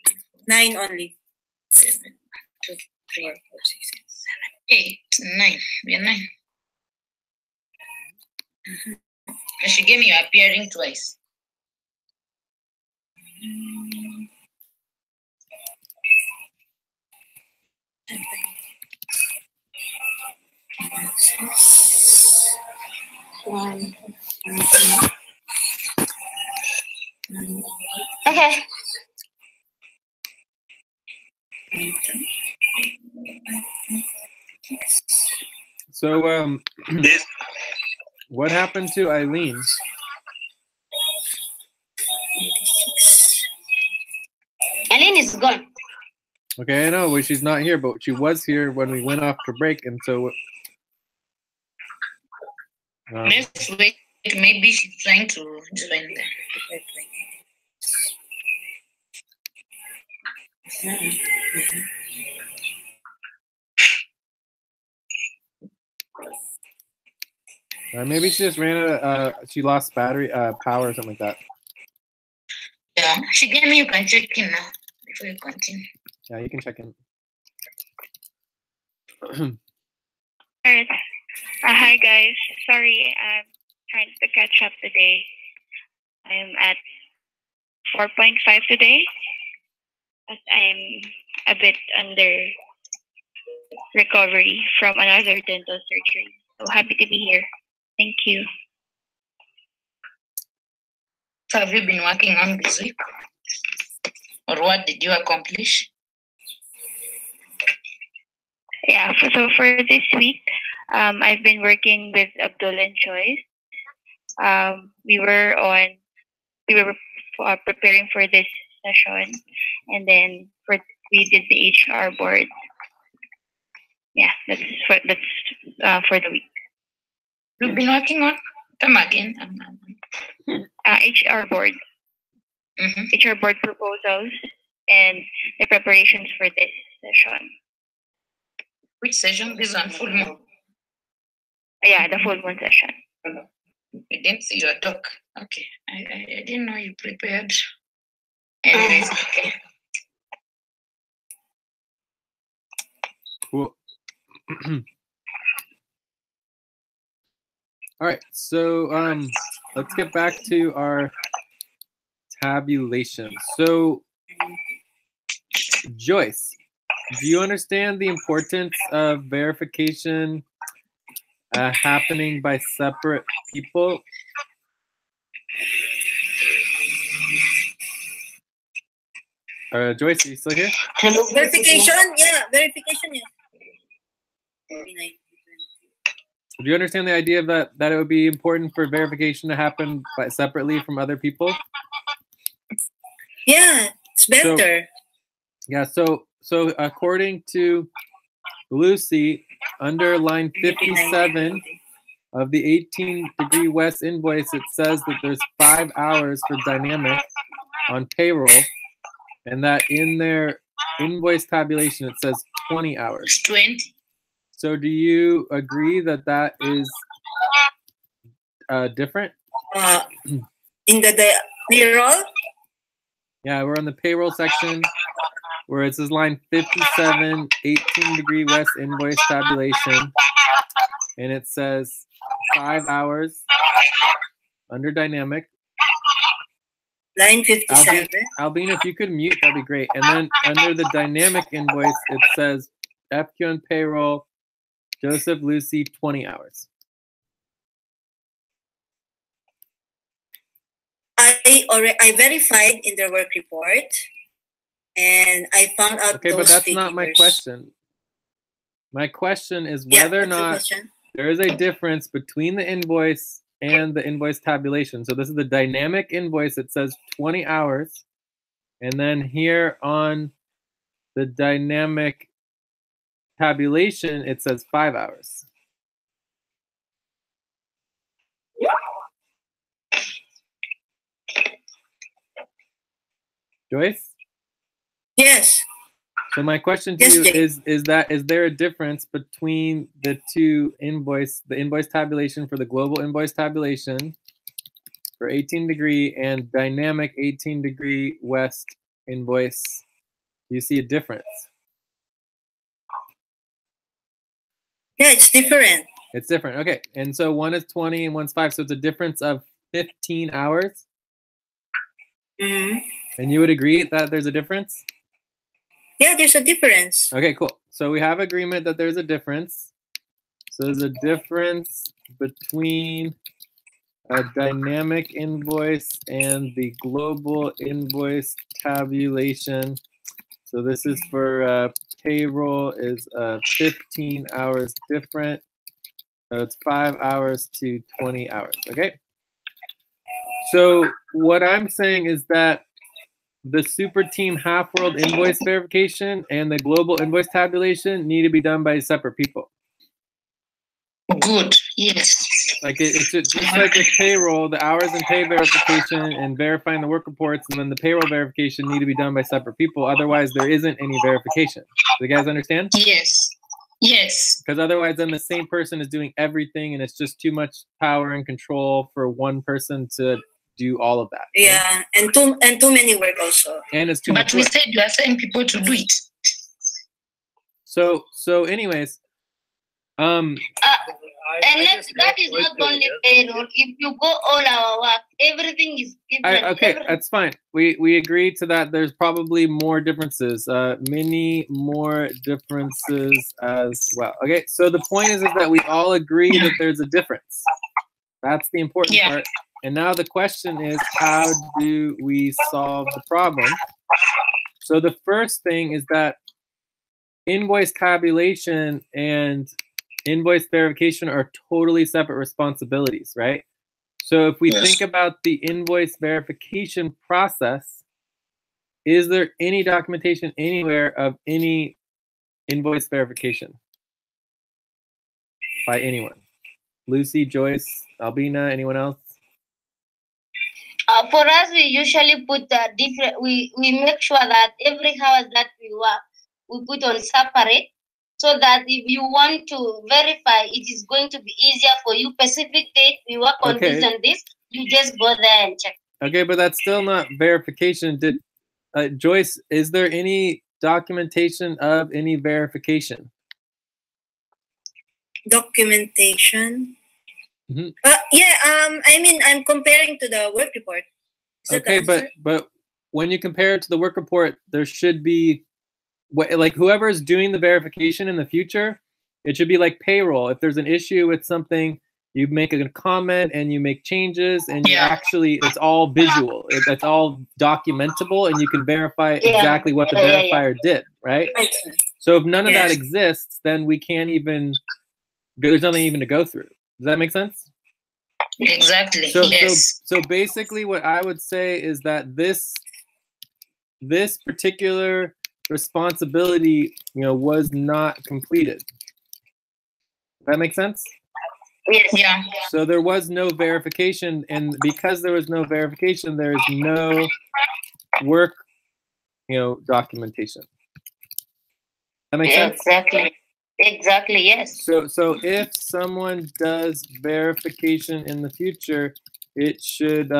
3, 4, 9 only. 7, 2, 3, 4, 6, 7, 8, 9. We are 9. She gave me you appearing twice. Okay. So what happened to Eileen? Eileen is gone. Okay, I know, well, she's not here, but she was here when we went off to break, and so Let's wait. Maybe she's trying to join them. maybe she just ran out. She lost battery power or something like that. Yeah, she gave me. You can check in now before you continue. Yeah, you can check in. Alright. Hi guys. Sorry, I'm trying to catch up today. I'm at 4.5 today, but I'm a bit under recovery from another dental surgery. So happy to be here. Thank you. So have you been working on this week? Or what did you accomplish? Yeah, so for this week, I've been working with Abdul and Joyce. We were preparing for this session, and then we did the HR board. Yeah, that's for the week. You've been working on? Come again. HR board. HR board proposals and the preparations for this session. Which session? This one, full moon. Yeah, the full moon session. I didn't see your talk. Okay, I didn't know you prepared. Anyways, okay. Cool. All right, so let's get back to our tabulation. So, Joyce, do you understand the importance of verification happening by separate people? Joyce, are you still here? Verification, yeah, verification, yeah. Do you understand the idea of that it would be important for verification to happen separately from other people? Yeah, it's better. So according to Lucy, under line 57 of the 18° West invoice, it says that there's 5 hours for dynamic on payroll, and that in their invoice tabulation it says 20 hours. 20. So do you agree that that is different? In the payroll? Yeah, we're on the payroll section where it says line 57, 18° west invoice tabulation. And it says 5 hours under dynamic. Line 57. Albina, if you could mute, that'd be great. And then under the dynamic invoice, it says FQN payroll, Joseph Lucy, 20 hours. I verified in their work report, and I found out. Okay, but that's not my question. My question is whether or not there is a difference between the invoice and the invoice tabulation. So this is the dynamic invoice. It says 20 hours. And then here on the dynamic tabulation, it says 5 hours. Joyce? Yes. So my question to you is there a difference between the two the invoice tabulation for the global invoice tabulation for 18° and dynamic 18° west invoice? Do you see a difference? Yeah, it's different. It's different. Okay. And so one is 20 and one's 5. So it's a difference of 15 hours. Mm-hmm. And you would agree that there's a difference? Yeah, there's a difference. Okay, cool. So we have agreement that there's a difference. So there's a difference between a dynamic invoice and the global invoice tabulation. So this is for payroll is 15 hours different. So it's 5 hours to 20 hours, okay? So what I'm saying is that the super team half world invoice verification and the global invoice tabulation need to be done by separate people. Good, yes. Like it's just like with payroll, the hours and pay verification and verifying the work reports and then the payroll verification need to be done by separate people. Otherwise, there isn't any verification. Do you guys understand? Yes. Yes. Because otherwise, then the same person is doing everything and it's just too much power and control for one person to do all of that. Yeah, right? and too many work also. And it's too much. But we said you are saying people to do it. So anyways, and that is not only payroll. If you go all our work, everything is different. Okay, that's fine. We agree to that. There's probably more differences, many more differences as well. Okay, so the point is that we all agree that there's a difference. That's the important part. And now the question is, how do we solve the problem? So the first thing is that invoice tabulation and invoice verification are totally separate responsibilities, right? So if we think about the invoice verification process, is there any documentation anywhere of any invoice verification by anyone? Lucy, Joyce, Albina, anyone else? For us, we usually put we make sure that every hours that we work, we put on separate, so that if you want to verify, it is going to be easier for you. Specific date, we work on this and this, you just go there and check. Okay, but that's still not verification. Did Joyce, is there any documentation of any verification? Documentation? Mm-hmm. I mean, I'm comparing to the work report. Okay, but when you compare it to the work report, there should be, like whoever is doing the verification in the future, it should be like payroll. If there's an issue with something, you make a comment and you make changes, and you actually, it's all visual. It's all documentable, and you can verify exactly what the verifier did, right? So if none of that exists, then we can't even, there's nothing even to go through. Does that make sense? Exactly. So basically what I would say is that this particular responsibility, was not completed. Does that make sense? Yes. Yeah. So there was no verification, and because there was no verification, there is no work, documentation. That makes sense? Exactly. Exactly, yes. So if someone does verification in the future, it should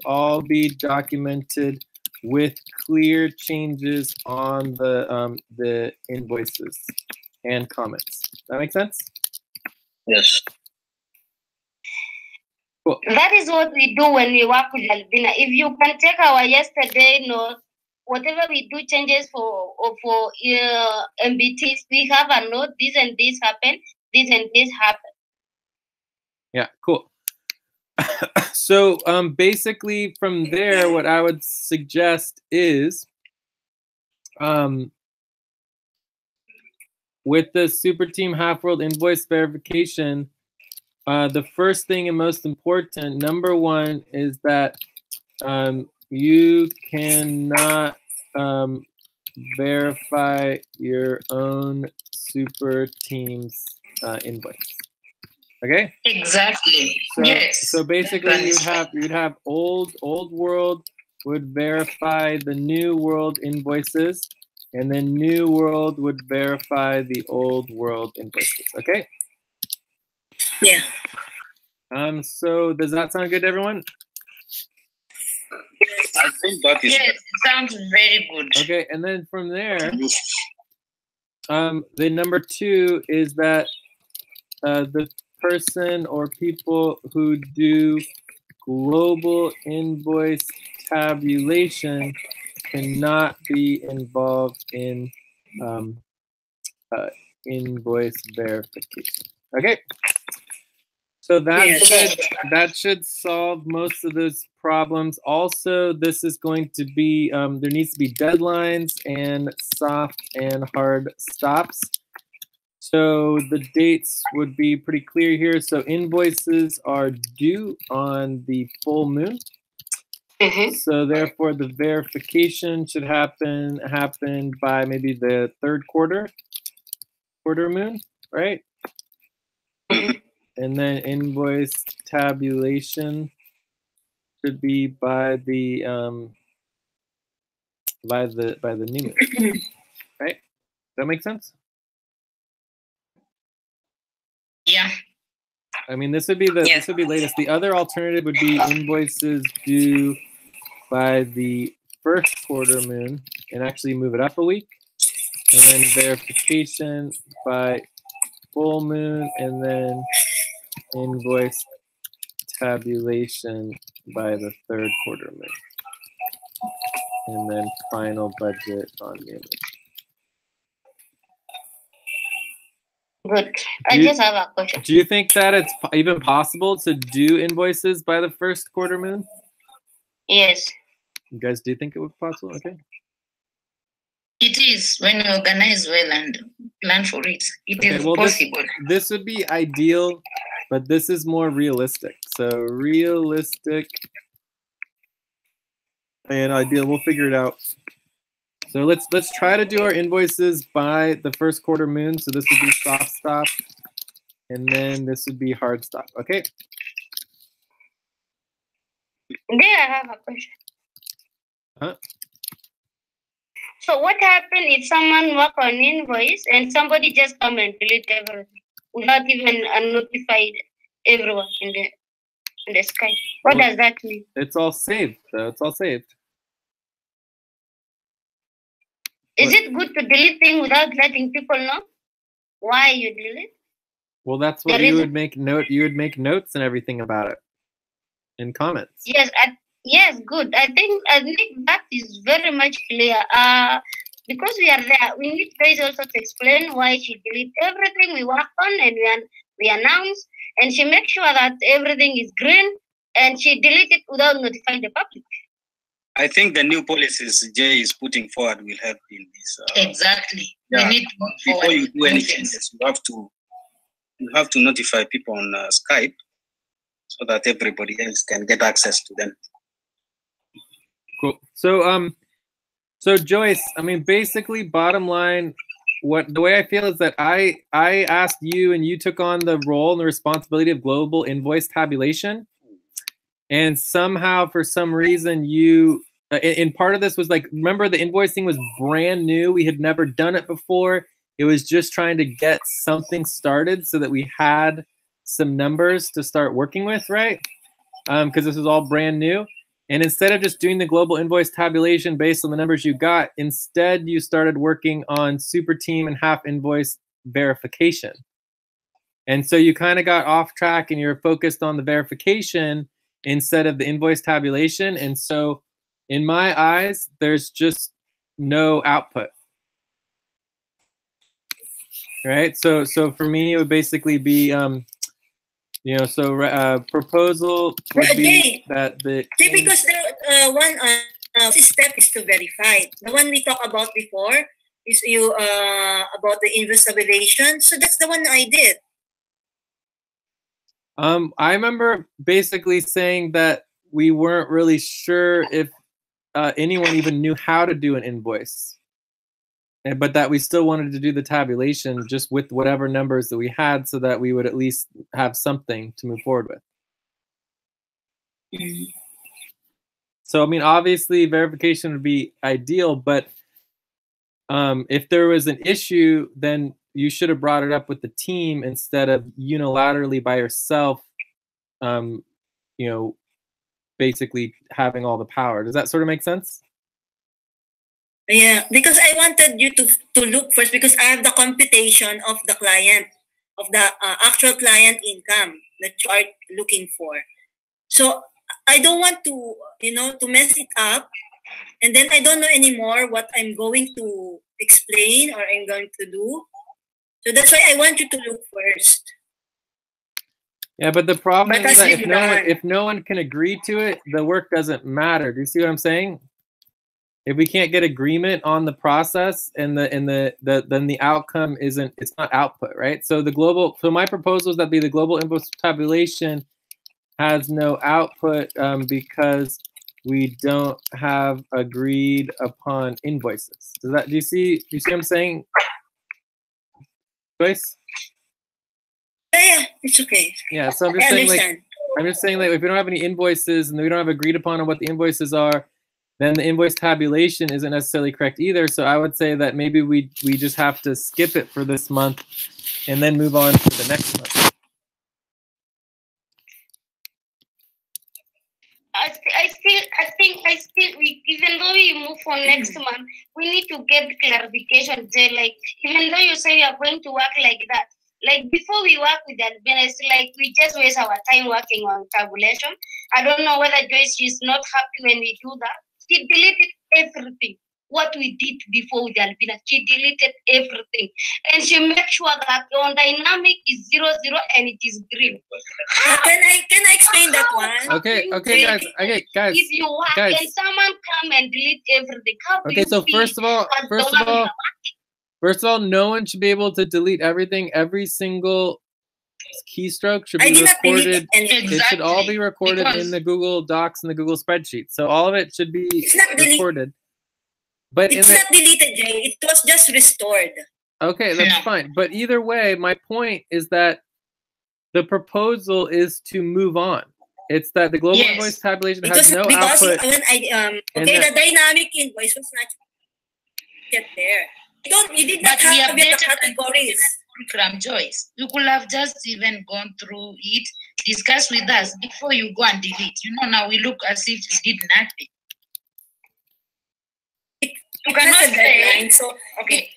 all be documented with clear changes on the invoices and comments. That make sense? Yes. Cool. That is what we do when we work with Albina. If you can take our yesterday note, whatever we do changes for MBTs, we have a note, this and this happened, this and this happened. Yeah, cool. So basically from there, what I would suggest is with the Super Team Half World invoice verification, the first thing and most important, number one, is that you cannot verify your own Super Team's invoice. Okay. Exactly. So, yes. So basically, you'd have old world would verify the new world invoices, and then new world would verify the old world invoices. Okay. Yeah. So does that sound good to everyone? I think that is. Yes, it sounds very good. Okay, and then from there, the number two is that the person or people who do global invoice tabulation cannot be involved in invoice verification. Okay. So that should solve most of those problems. Also, this is going to be, there needs to be deadlines and soft and hard stops. So the dates would be pretty clear here. So invoices are due on the full moon. Mm-hmm. So therefore the verification should happen by maybe the third quarter moon, right? Mm-hmm. And then invoice tabulation should be by the new moon, right? Does that make sense? Yeah. I mean, this would be this would be latest. The other alternative would be invoices due by the first quarter moon, and actually move it up a week, and then verification by full moon, and then invoice tabulation by the third quarter moon, and then final budget on new moon. Good. I just have a question. Do you think that it's even possible to do invoices by the first quarter moon? Yes. You guys do think it would be possible? Okay. It is when you organize well and plan for it. It is possible. This would be ideal, but this is more realistic. So realistic and ideal. We'll figure it out. So let's try to do our invoices by the first quarter moon. So this would be soft stop, and then this would be hard stop. Okay. Then I have a question. Huh? So what happens if someone work on invoice and somebody just come and delete everything without even notified everyone in the Skype? What does that mean? It's all saved. So it's all saved. Is it good to delete things without letting people know why you delete? Well, that's what you would make note. You would make notes and everything about it in comments. Yes, yes, good. I think that is very much clear. Because we are there, we need guys also to explain why she deleted everything we work on and we announce, and she makes sure that everything is green, and she deleted without notifying the public. I think the new policies Jay is putting forward will help in this. Exactly. Yeah. We need before you do any changes, you have to notify people on Skype so that everybody else can get access to them. Cool. So so Joyce, I mean, basically, bottom line, the way I feel is that I asked you, and you took on the role and the responsibility of global invoice tabulation. And somehow, for some reason, you, and part of this was like, remember the invoicing was brand new. We had never done it before. It was just trying to get something started so that we had some numbers to start working with, right? Because this is all brand new. And instead of just doing the global invoice tabulation based on the numbers you got, instead you started working on super team and half invoice verification. And so you kind of got off track and you're focused on the verification instead of the invoice tabulation. And so in my eyes, there's just no output. Right? So for me, it would basically be, you know, so proposal would be that the... because the one step is to verify. The one we talked about before is you about the invoice tabulation. So that's the one I did. I remember basically saying that we weren't really sure if anyone even knew how to do an invoice, but that we still wanted to do the tabulation just with whatever numbers that we had so that we would at least have something to move forward with. Mm-hmm. So, I mean, obviously verification would be ideal, but if there was an issue, then you should have brought it up with the team instead of unilaterally by yourself, you know, basically having all the power. Does that sort of make sense? Yeah, because I wanted you to look first because I have the computation of the client, of the actual client income that you are looking for. So I don't want to, you know, to mess it up. And then I don't know anymore what I'm going to explain or I'm going to do. So that's why I want you to look first. Yeah, but the problem is that if no one can agree to it, the work doesn't matter. Do you see what I'm saying? If we can't get agreement on the process and then the outcome isn't, it's not output, right? So my proposal is that the global invoice tabulation has no output because we don't have agreed upon invoices. Do you see what I'm saying, Joyce? Yeah, it's okay. Yeah, so I'm just saying like if we don't have any invoices and we don't have agreed upon what the invoices are, then the invoice tabulation isn't necessarily correct either. So I would say that maybe we just have to skip it for this month and then move on to the next month. I still, even though we move on next month, we need to get clarification. Like, even though you say you are going to work like that, like before we work with Albina, it's like we just waste our time working on tabulation. I don't know whether Joyce is not happy when we do that. She deleted everything. What we did before with Albina, she deleted everything. And she made sure that on dynamic is 0, 0 and it is green. Can I explain that one? Okay, guys. If you work and someone come and delete everything, how do you so first of all, no one should be able to delete everything. Every single keystroke should be recorded. It should all be recorded in the Google Docs and the Google spreadsheet. So all of it should be recorded. But it's not deleted, Jay. It was just restored. Okay, that's fine. But either way, my point is that the proposal is to move on. It's that the global invoice tabulation has no output. The dynamic invoice was not yet there. You did not have the categories. From Joyce, you could have just even gone through it, discuss with us before you go and delete. You know, now we look as if you did nothing. You cannot say, okay,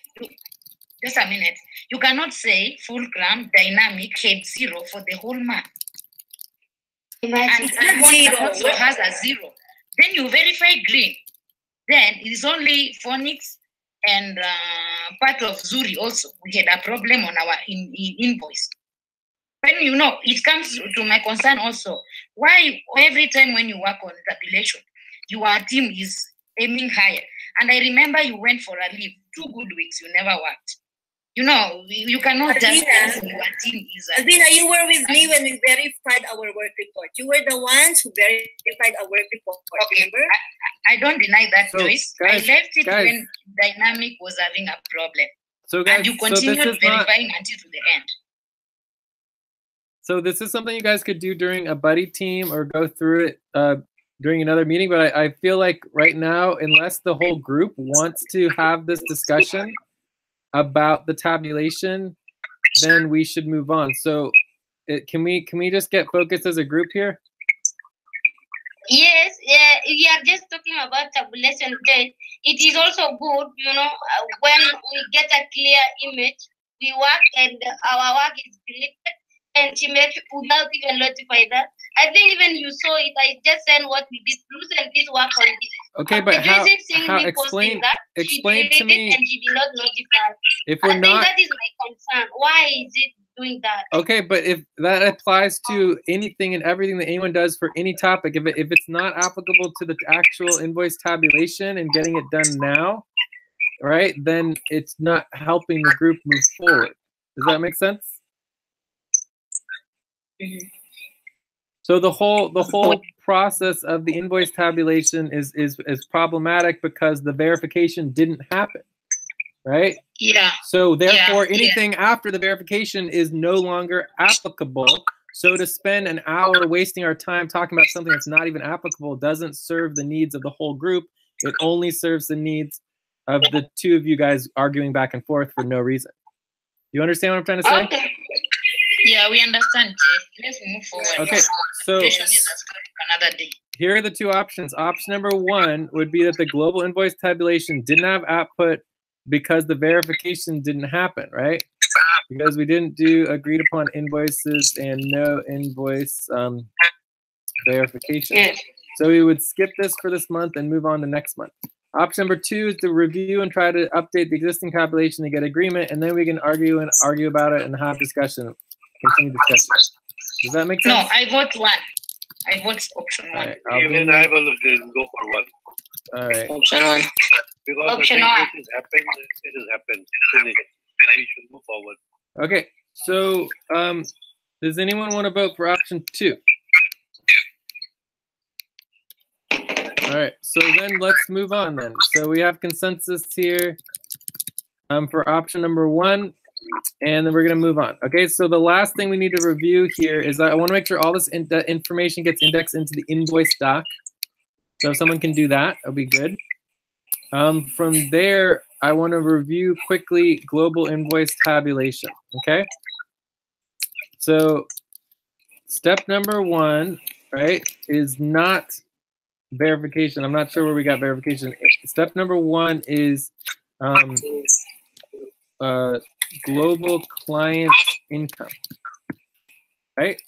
just a minute. You cannot say Fulcrum Dynamic had 0 for the whole month. And Phonics also has a 0. Then you verify green. Then it's only Phonics and part of Zuri also. We had a problem on our invoice. When you know, it comes to my concern also. Why every time when you work on tabulation, your team is aiming higher? And I remember you went for a leave, 2 good weeks, you never worked. You know, you cannot just your team is. Albina, you were with me when we verified our work report. You were the ones who verified our work report. Okay. Remember? I don't deny that, Joyce. I left it when Dynamic was having a problem. So guys, and you continued verifying until to the end. So this is something you guys could do during a buddy team or go through it during another meeting. But I feel like right now, unless the whole group wants to have this discussion, about the tabulation, then we should move on. So can we just get focused as a group here? Yes, yeah, we are just talking about tabulation. Then it is also good, when we get a clear image, we work and our work is deleted and she makes without even notify that. I think even you saw it. I just sent what we did. And this work on this. Okay, but how explain to me? And she did not notify. If we're not, that is my concern. Why is it doing that? Okay, but if that applies to anything and everything that anyone does for any topic, if it's not applicable to the actual invoice tabulation and getting it done now, right? Then it's not helping the group move forward. Does that make sense? Mm-hmm. So the whole process of the invoice tabulation is problematic because the verification didn't happen, right? Yeah. So therefore, anything after the verification is no longer applicable. So to spend an hour wasting our time talking about something that's not even applicable doesn't serve the needs of the whole group. It only serves the needs of the two of you guys arguing back and forth for no reason. You understand what I'm trying to say? Okay. Yeah, we understand, Jay. Let's move forward. Okay, so another day. Here are the two options. Option number one would be that the global invoice tabulation didn't have output because the verification didn't happen, right? Because we didn't do agreed upon invoices and no invoice verification. Yes. So we would skip this for this month and move on to next month. Option number two is to review and try to update the existing tabulation to get agreement, and then we can argue about it and have discussion. Continue discussion. Does that make sense? No, I vote one. I vote option one. Right, Even I will go for one. All right. Option one. Because Option the thing one. which has happened, it has happened. Finish. We should move forward. Okay. So, does anyone want to vote for option two? All right. So then let's move on then. So we have consensus here for option number one. And then we're going to move on. Okay, so the last thing we need to review here is I want to make sure all this information gets indexed into the invoice doc. So if someone can do that, that'll be good. From there, I want to review quickly global invoice tabulation. Okay, so step number one, right, is not verification. I'm not sure where we got verification. Step number one is global client income, right?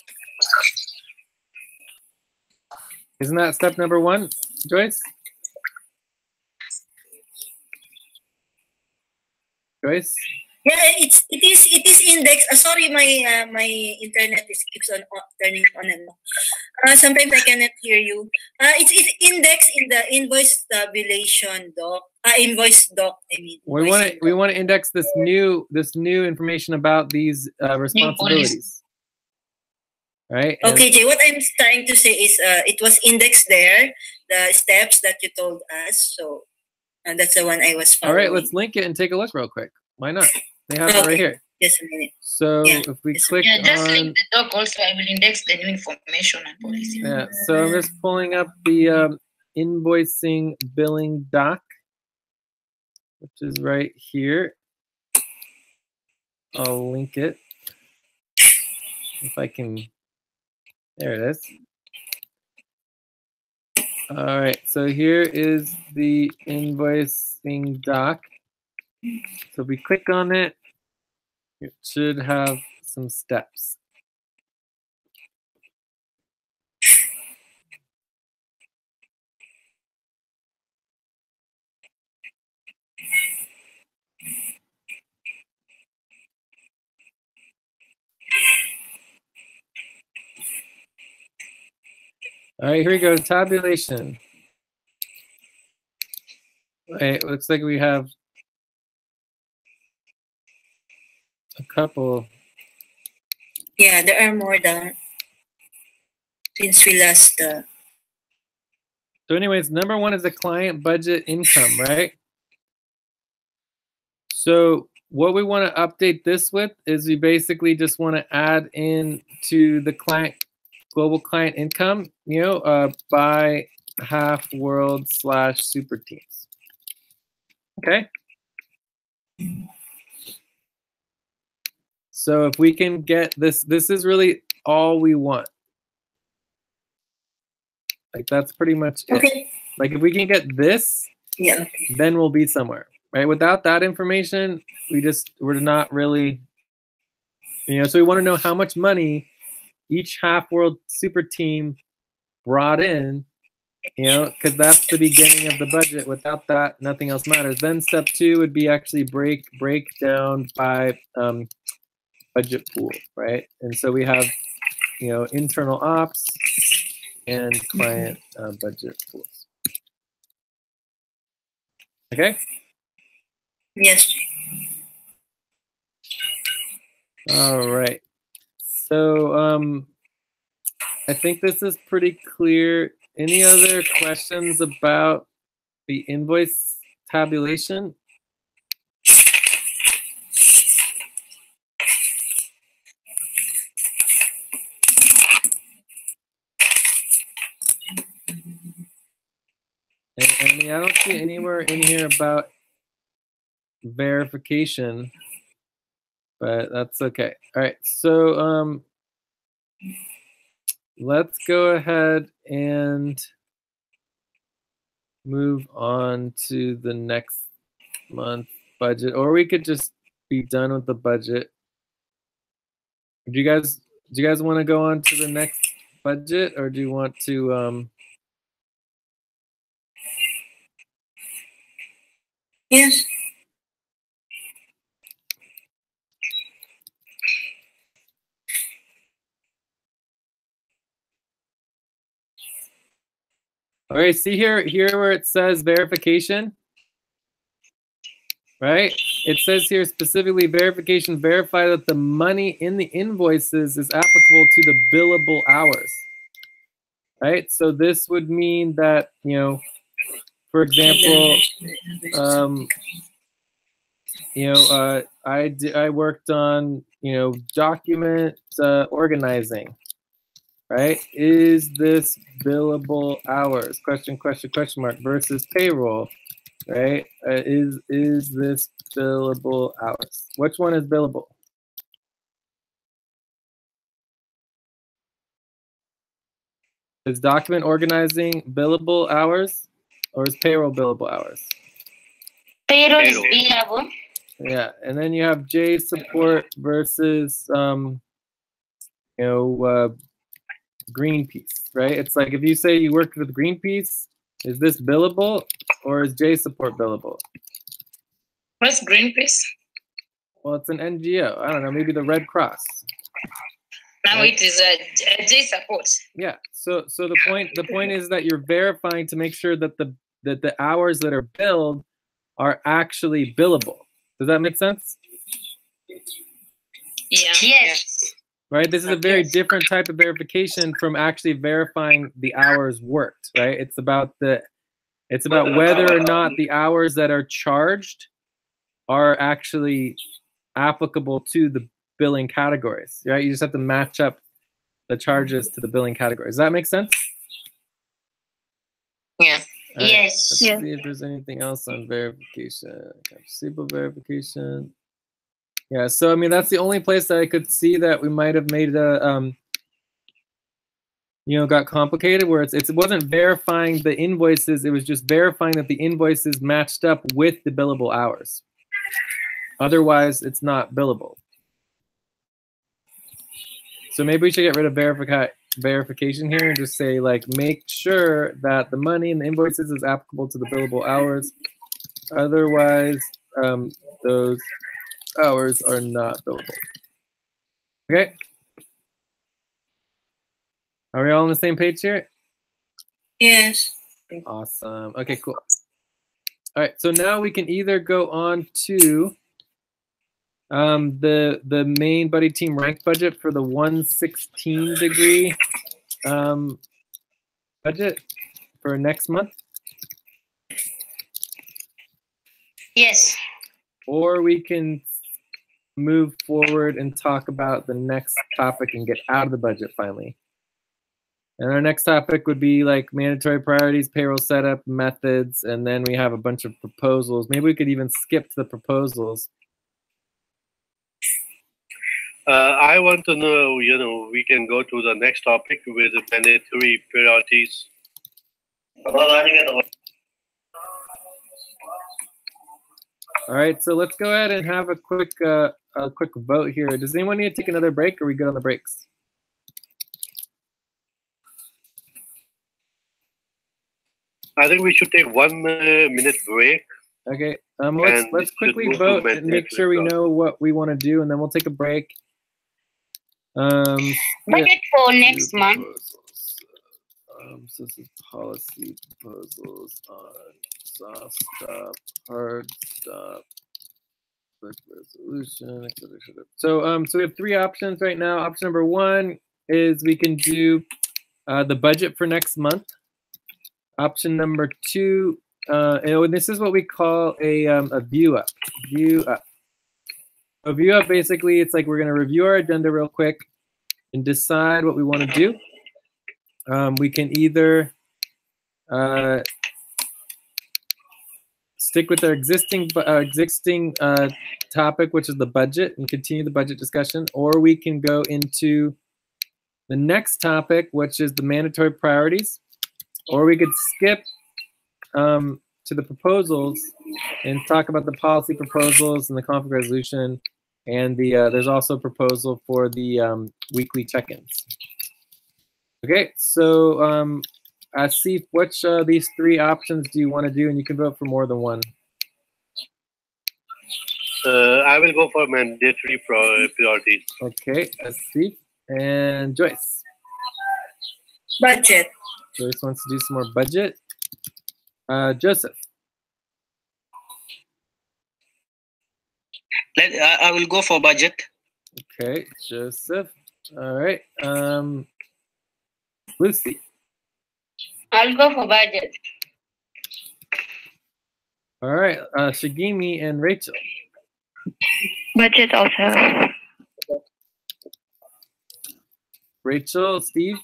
Isn't that step number one, Joyce? Joyce? Yeah, it is indexed. Sorry, my internet keeps on turning on and off. Sometimes I cannot hear you. It's indexed in the invoice tabulation doc. Invoice doc. I mean. We want to index this new information about these responsibilities. Right. Okay, Jay. What I'm trying to say is, it was indexed there, the steps that you told us. So, that's the one I was following. All right, let's link it and take a look real quick. Why not? They have it right here. Just a minute. So if we click just on, link the doc also, I will index the new information and policy. Yeah, so I'm just pulling up the invoicing billing doc, which is right here. I'll link it if I can. There it is. All right, so here is the invoicing doc. So if we click on it, it should have some steps. All right, here we go, tabulation. Right, looks like we have a couple. Yeah, there are more than since we last. So anyways, number one is the client budget income, right? So what we want to update this with is we basically just want to add in to the global client income, by half world / super teams. Okay. So if we can get this, this is really all we want. Like that's pretty much it. Like if we can get this, then we'll be somewhere, right? Without that information, we're not really, you know, so we want to know how much money each half world super team brought in, you know, because that's the beginning of the budget. Without that, nothing else matters. Then step 2 would be actually break down by budget pool, right? And so we have, you know, internal ops and client budget pools. Okay? Yes. All right. So I think this is pretty clear. Any other questions about the invoice tabulation? And I mean, I don't see anywhere in here about verification, but that's okay. All right, so let's go ahead and move on to the next month budget, or we could just be done with the budget. Do you guys want to go on to the next budget, or do you want to Yes. All right, see here where it says verification, right? It says here specifically verification, verify that the money in the invoices is applicable to the billable hours, right? So this would mean that, you know, for example, you know, I worked on, you know, document organizing. Right? Is this billable hours? Question mark versus payroll, right? Is this billable hours? Which one is billable? Is document organizing billable hours, or is payroll billable hours? Payroll is billable. Yeah, and then you have J support versus you know, Greenpeace, right? It's like if you say you worked with Greenpeace, is this billable or is J support billable? What's Greenpeace? Well, it's an NGO. I don't know, maybe the Red Cross. Now it is J support. Yeah. So the point is that you're verifying to make sure that the hours that are billed are actually billable. Does that make sense? Yeah. Yes. Right? This is a very different type of verification from actually verifying the hours worked, right? It's about whether or not the hours that are charged are actually applicable to the billing categories, right? You just have to match up the charges to the billing categories. Does that make sense? Yeah. Right, Yes. let's see if there's anything else on verification. Simple verification. Yeah, so I mean that's the only place that I could see that we might have made a you know, got complicated, where it wasn't verifying the invoices, it was just verifying that the invoices matched up with the billable hours. Otherwise, it's not billable. So maybe we should get rid of verification here and just say, like, make sure that the money in the invoices is applicable to the billable hours. Otherwise, those hours are not billable. Okay. Are we all on the same page here? Yes. Awesome. Okay, cool. All right, so now we can either go on to the main buddy team rank budget for the 116 degree budget for next month. Yes. Or we can move forward and talk about the next topic and get out of the budget finally. And our next topic would be like mandatory priorities, payroll setup, methods, and then we have a bunch of proposals. Maybe we could even skip to the proposals. I want to know, we can go to the next topic with the mandatory priorities. All right, so let's go ahead and have a quick vote here. Does anyone need to take another break, or are we good on the breaks? I think we should take 1 minute break. Okay, let's quickly vote and make sure we know what we want to do, and then we'll take a break. Budget for next month. So this is policy proposals on soft stop, hard stop, quick resolution, etc. So we have 3 options right now. Option number 1 is we can do the budget for next month. Option number 2, and this is what we call a view up. A view up, basically, it's like we're going to review our agenda real quick and decide what we want to do. We can either stick with our existing topic, which is the budget, and continue the budget discussion, or we can go into the next topic, which is the mandatory priorities, or we could skip to the proposals and talk about the policy proposals and the conflict resolution, and there's also a proposal for the weekly check-ins. Okay, so Asif, which these 3 options do you want to do? And you can vote for more than one. I will go for mandatory priorities. Okay, Asif and Joyce. Budget. Joyce wants to do some more budget. Joseph. I will go for budget. Okay, Joseph. All right. Lucy. I'll go for budget. All right, Shigimi and Rachel. Budget also. Rachel, Steve,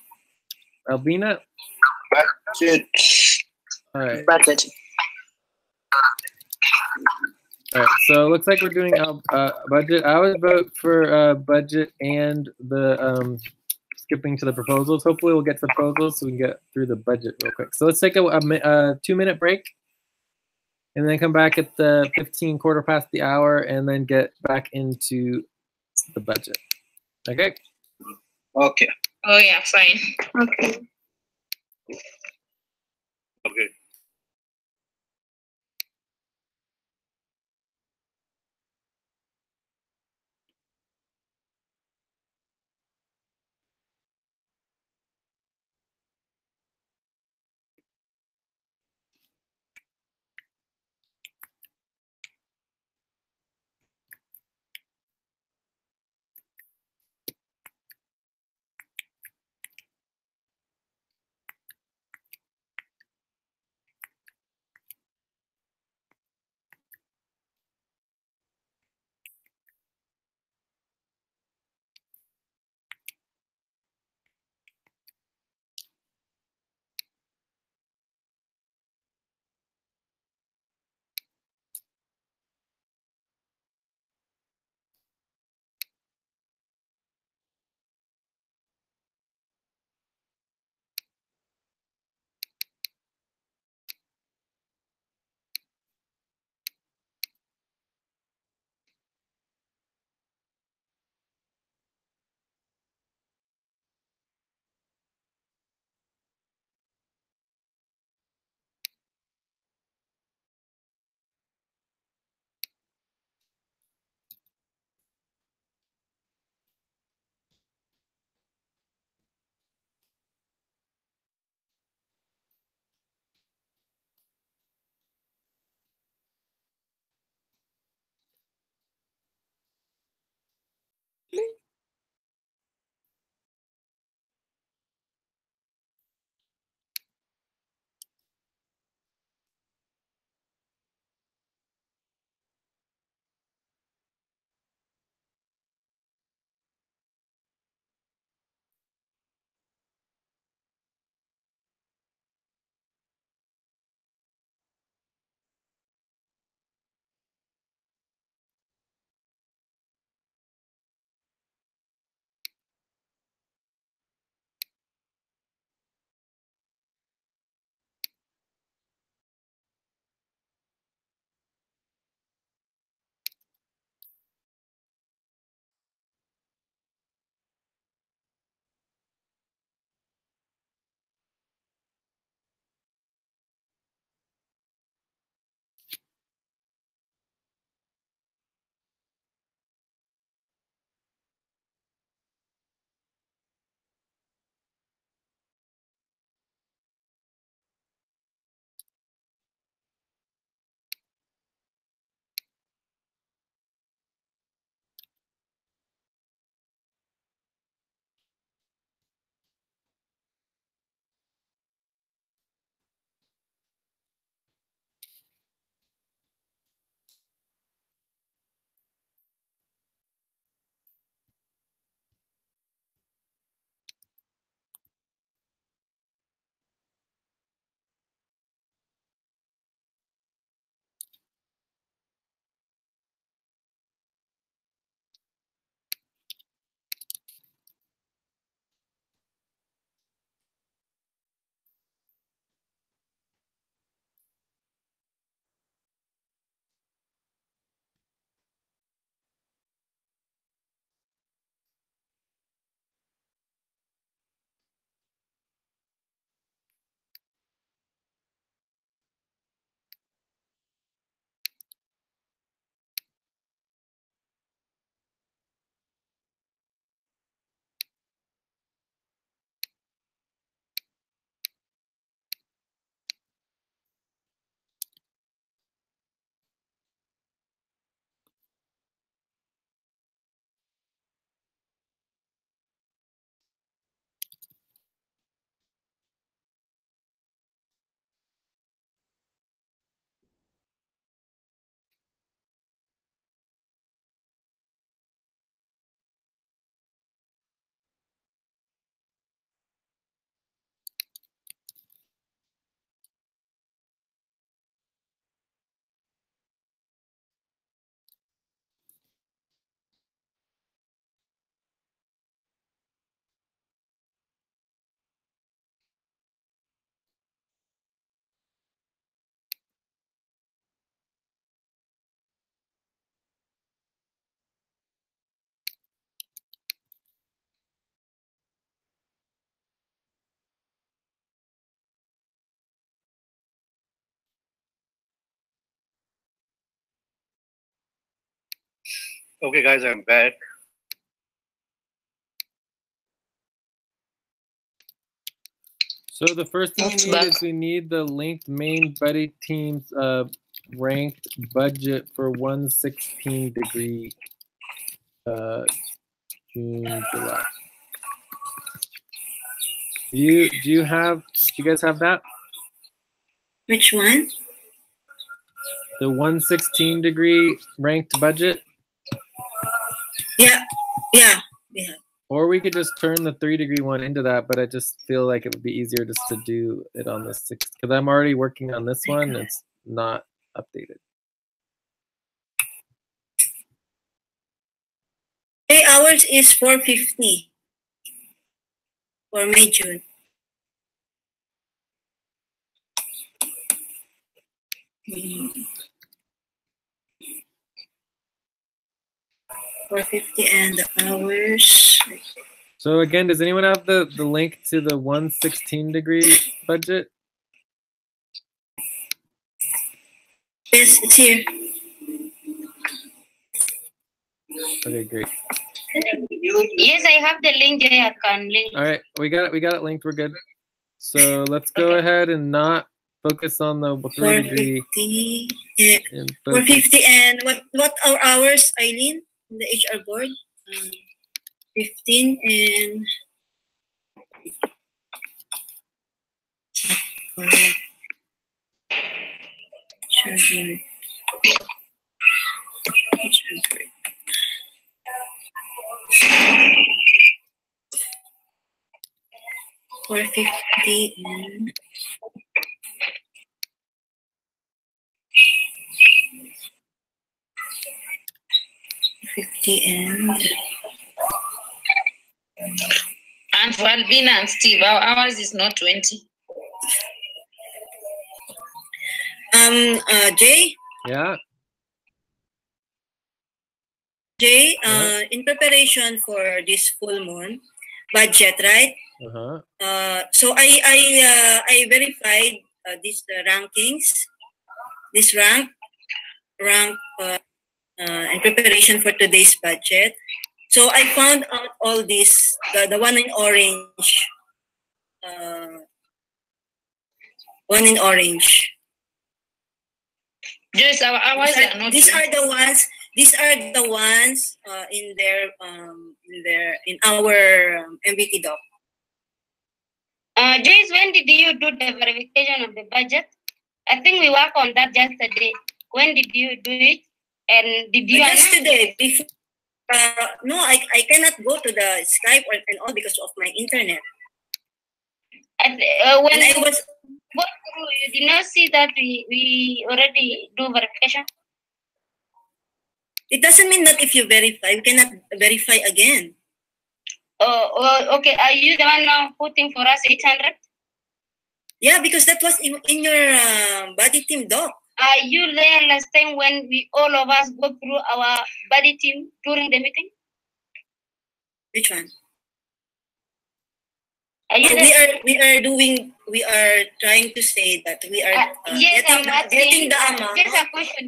Albina. Budget. All right. Budget. All right, so it looks like we're doing budget. I would vote for budget and the skipping to the proposals. Hopefully we'll get to the proposals so we can get through the budget real quick. So let's take a 2-minute break and then come back at the 15 quarter past the hour and then get back into the budget. Okay? Okay. Oh yeah, fine. Okay. Okay. Okay, guys, I'm back. So the first thing we need is we need the linked main buddy team's ranked budget for 116-degree June, July. Do you guys have that? Which one? The 116-degree ranked budget? Yeah. Or we could just turn the 3-degree one into that, but I just feel like it would be easier just to do it on the 6, because I'm already working on this one. It's not updated. 8 hours is 450 for May, June. Mm. 450 and the hours. So again, does anyone have the link to the 116-degree budget? Yes, it's here. Okay, great. Yes, I have the link. I can link. All right, we got it linked. We're good. So let's go ahead and not focus on the 3-degree. 450. Yeah. 450 and what are hours, Eileen, in the HR board? 15 and sure. 450 and 50 and for Albina and Steve, our hours is not 20. Jay? Yeah. Jay, in preparation for this full moon budget, right? So I verified these rankings, this rank in preparation for today's budget. So I found out all this, the one in orange, Yes, our hours are not. These are the ones in our MBT doc. Joyce, when did you do the verification of the budget? I think we worked on that yesterday. When did you do it? And did you? Yesterday. Before, no, I cannot go to the Skype and all because of my internet. And, when I was through, you did not see that we already do verification? It doesn't mean that if you verify, you cannot verify again. Oh, okay. Are you the one now putting for us 800? Yeah, because that was in your body team doc. Are you there last time when all of us go through our body team during the meeting? Which one? We are trying to say that we are getting the amount.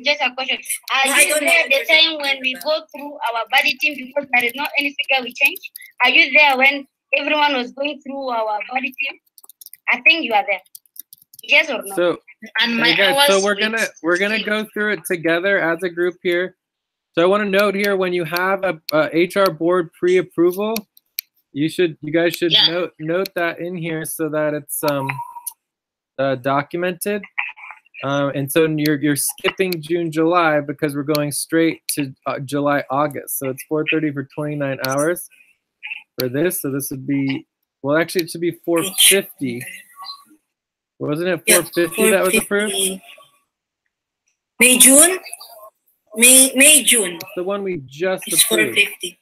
Just a question. Are you there the time when we go through our body team because there is not any figure we change? Are you there when everyone was going through our body team? I think you are there. Yes or no? So, and hey guys, so we're gonna go through it together as a group here. So I want to note here, when you have a HR board pre-approval, you guys should note that in here so that it's documented. And so you're skipping June, July because we're going straight to July, August. So it's 430 for 29 hours for this. So this would be, well, actually it should be 450. Wasn't it 450 that was approved? May, June? May, June. It's the one we just it's approved. 450.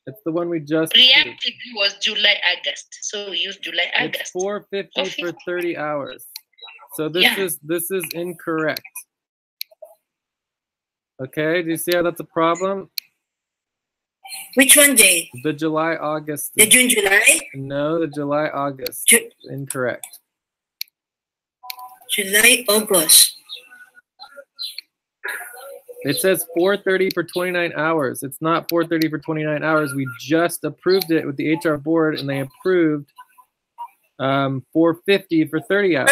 It's the one we just Reactive was July, August. So we use July, August. It's 450 for 30 hours. So this is incorrect. Okay, do you see how that's a problem? Which one, Jay? The July, August. The June, July? No, the July, August. Incorrect. July, August. It says 430 for 29 hours. It's not 430 for 29 hours. We just approved it with the HR board, and they approved 450 for 30 hours.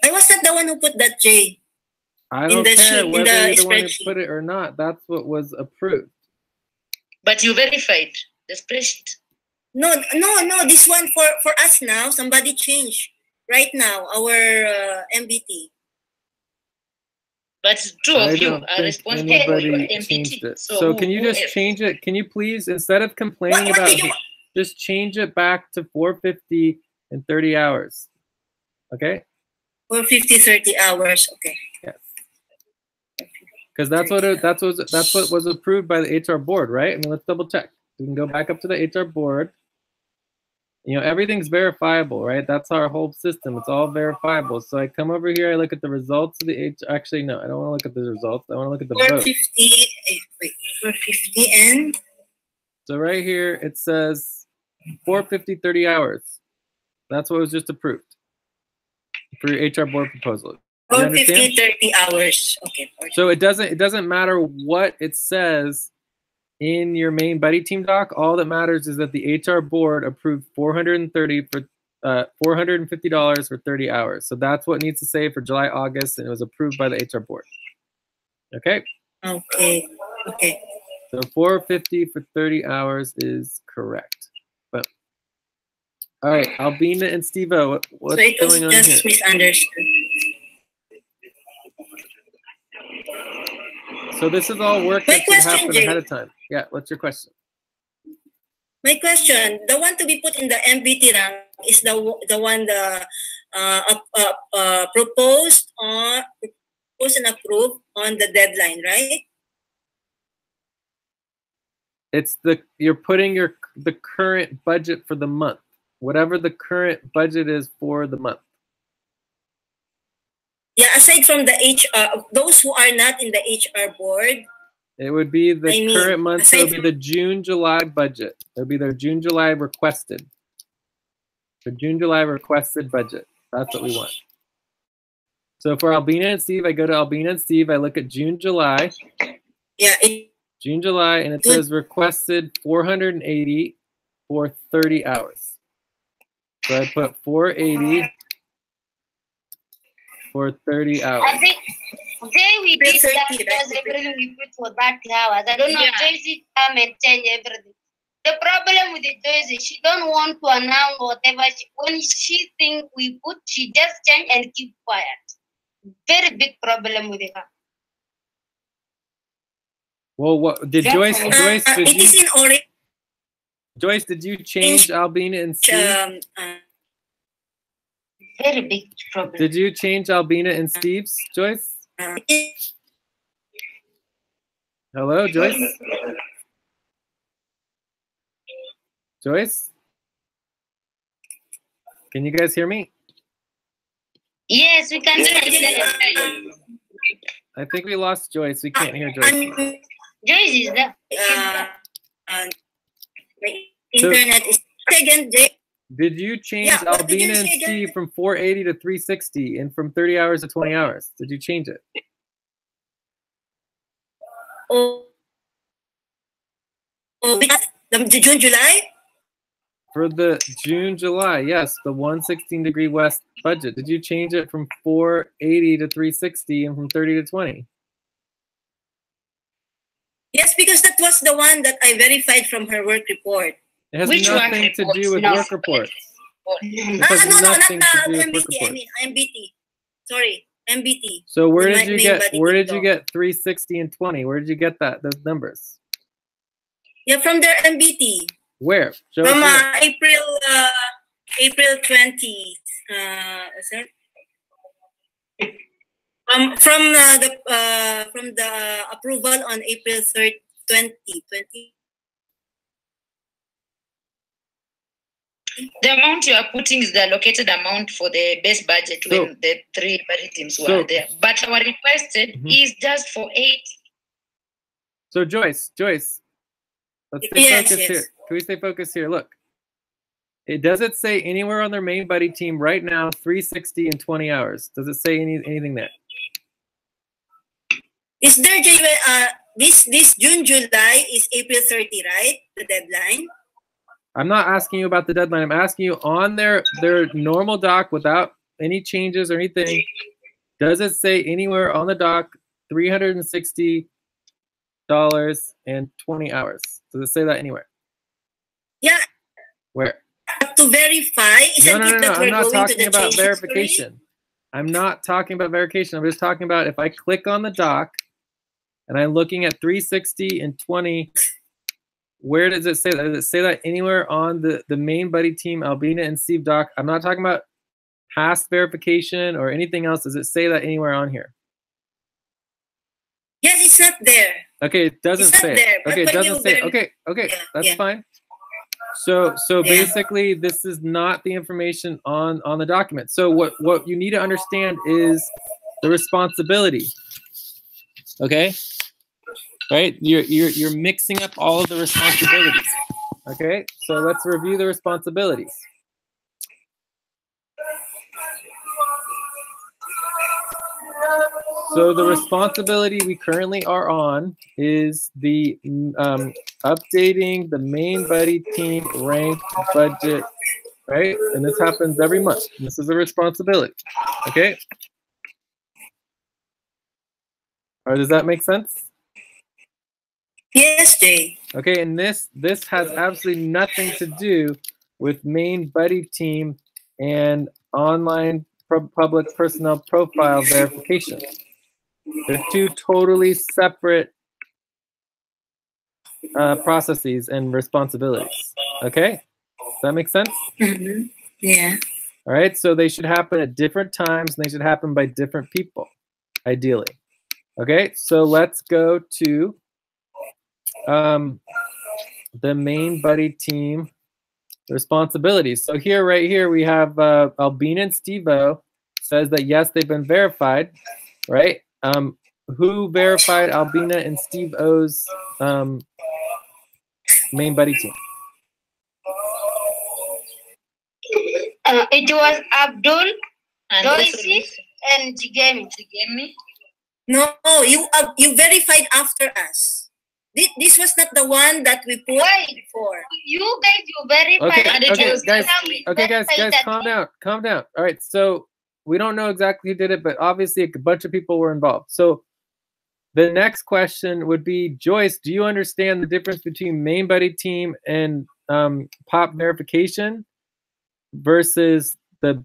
I was not the one who put that, Jay. I don't care whether you're the one who put it or not. That's what was approved. But you verified the spreadsheet. No. This one for us now. Somebody changed right now our MBT. But two of you are responsible for your MBT. So can you just change it? Can you please, instead of complaining about it, just change it back to 450 and 30 hours? Okay? 450, 30 hours. Okay. Yes. Because that's what was approved by the HR board, right? I mean, let's double check. We can go back up to the HR board. You know, everything's verifiable, right? That's our whole system. It's all verifiable. So I come over here, I look at the results of the Actually, no, I don't want to look at the results. I want to look at the vote. 450 and? So right here, it says 450, 30 hours. That's what was just approved for your HR board proposal. 450, 30 hours. Okay. So it doesn't matter what it says in your main buddy team doc. All that matters is that the HR board approved $450 for 30 hours. So that's what it needs to say for July, August, and it was approved by the HR board. Okay? Okay. So 450 for 30 hours is correct. But all right, Albina and Steve-O, what's going on here? Just misunderstood. So this is all work that should happen ahead of time. Yeah, what's your question? My question, the one to be put in the MBT rank is the one proposed and approved on the deadline, right? It's you're putting the current budget for the month, whatever the current budget is for the month. Yeah, aside from the HR, those who are not in the HR board. It would be the current month, so it would be the June-July budget. It would be their June-July requested. The June-July requested budget. That's what we want. So for Albina and Steve, I go to Albina and Steve, I look at June-July. Yeah. June-July, and it says requested 480 for 30 hours. So I put 480 for 30 hours. I think today we did that because everything we put for 30 hours. I don't know, Joyce come and change everything. The problem with the Joyce, she don't want to announce whatever. When she think we put, she just change and keep quiet. Very big problem with her. Well, what did Joyce? Joyce, did it is in orange. Joyce, did you change Albina and Steve? Very big problem. Did you change Albina and Steve's, Joyce? Hello, Joyce? Joyce? Can you guys hear me? Yes, we can hear you. I think we lost Joyce. We can't hear Joyce. Joyce is there. Internet is again. Did you change Albina and Steve from 480 to 360 and from 30 hours to 20 hours? Did you change it? The June, July? For the June, July, yes, the 116° west budget. Did you change it from 480 to 360 and from 30 to 20? Yes, because that was the one that I verified from her work report. It has nothing to do with work reports. It has nothing to do with work reports. I mean, MBT. Sorry, MBT. So where did you get 360 and 20? Where did you get those numbers? Yeah, from their MBT. Where? Show from us April 20. From the approval on April 3rd, 2020. The amount you are putting is the allocated amount for the base budget when the 3 budget teams were there. But our requested is just for 8. So Joyce, let's stay focused here. Can we stay focused here? Look, does it say anywhere on their main buddy team right now 360 and 20 hours? Does it say anything there? Is there this June, July is April 30, right? The deadline. I'm not asking you about the deadline. I'm asking you on their normal doc without any changes or anything. Does it say anywhere on the doc $360 and 20 hours? Does it say that anywhere? Yeah. Where? To verify. No. I'm not talking about verification. I'm not talking about verification. I'm just talking about if I click on the doc and I'm looking at 360 and 20, where does it say that? Does it say that anywhere on the main buddy team, Albina and Steve doc? I'm not talking about past verification or anything else. Does it say that anywhere on here? Yes, it's not there. Okay, it doesn't say it. Okay, it doesn't say it. Okay, that's fine. So basically, this is not the information on the document. So what you need to understand is the responsibility. Okay, right? You're mixing up all of the responsibilities. Okay, so let's review the responsibilities. So the responsibility we currently are on is the updating the main buddy team rank budget, right? And this happens every month. This is a responsibility, okay? Or does that make sense? Yes, Jay. Okay, and this has absolutely nothing to do with main buddy team and online public personnel profile verification. They're two totally separate processes and responsibilities. Okay? Does that make sense? Mm-hmm. Yeah. All right, so they should happen at different times and they should happen by different people, ideally. Okay, so let's go to the main buddy team responsibilities. So here, right here, we have Albina and Steve-O says that yes, they've been verified, right? Who verified Albina and Steve-O's main buddy team? It was Abdul, Joyce, and Jigemi. No, you verified after us. This was not the one that we put before. You verified. Okay, guys, calm down. All right, so we don't know exactly who did it, but obviously a bunch of people were involved. So the next question would be, Joyce, do you understand the difference between main buddy team and POP verification versus the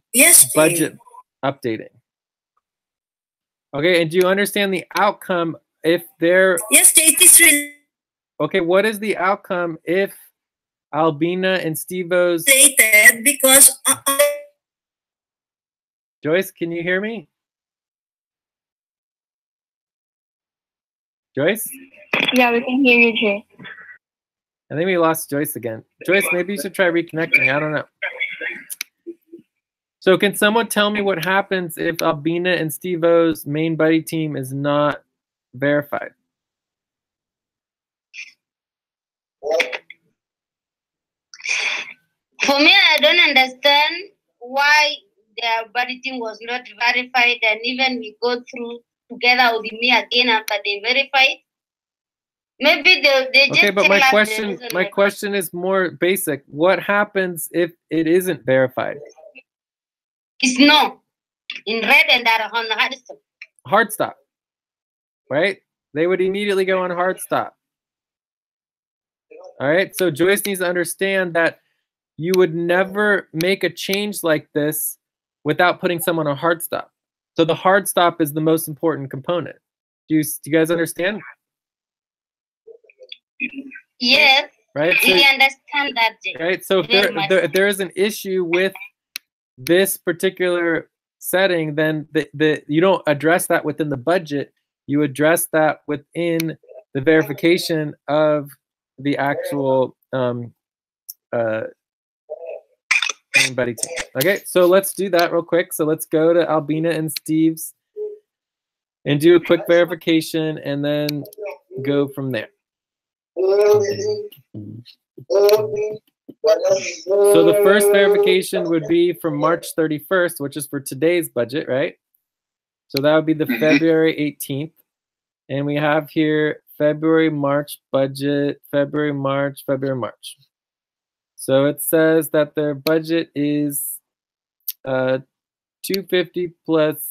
budget updating? Okay, and do you understand the outcome if they're... Yes, it is really... Okay, what is the outcome if Albina and Steve-O's... Stated because... Joyce, can you hear me? Joyce? Yeah, we can hear you, Jay. I think we lost Joyce again. Joyce, maybe you should try reconnecting. I don't know. So can someone tell me what happens if Albina and Steve-O's main buddy team is not verified? For me, I don't understand why their buddy team was not verified, and even we go through together with me again after they verified. Maybe they just... Okay, but my question is more basic. What happens if it isn't verified? It's no. In red and that on the hard stop. Hard stop. Right? They would immediately go on hard stop. All right, so Joyce needs to understand that you would never make a change like this without putting someone on hard stop. So the hard stop is the most important component. Do you guys understand? Yes. Right? We understand that. Right? So if there is an issue with this particular setting, then you don't address that within the budget. You address that within the verification of the actual main buddy team. Okay, so let's do that real quick. So let's go to Albina and Steve's and do a quick verification and then go from there. So the first verification would be from March 31st, which is for today's budget, right? So that would be the February 18th. And we have here February, March budget, February, March, February, March. So it says that their budget is 250 plus,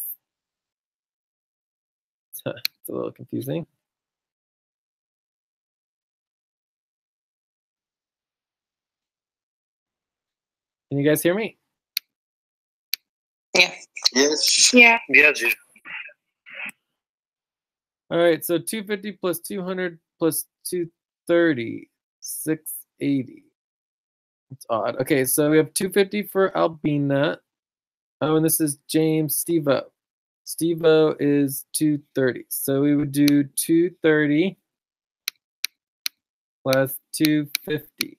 it's a little confusing. Can you guys hear me? Yeah. Yes. Yeah. Yes. All right, so 250 plus 200 plus 230, 680. It's odd. Okay, so we have 250 for Albina. Oh, and this is James Steve-O. Steve-O is 230. So we would do 230 plus 250.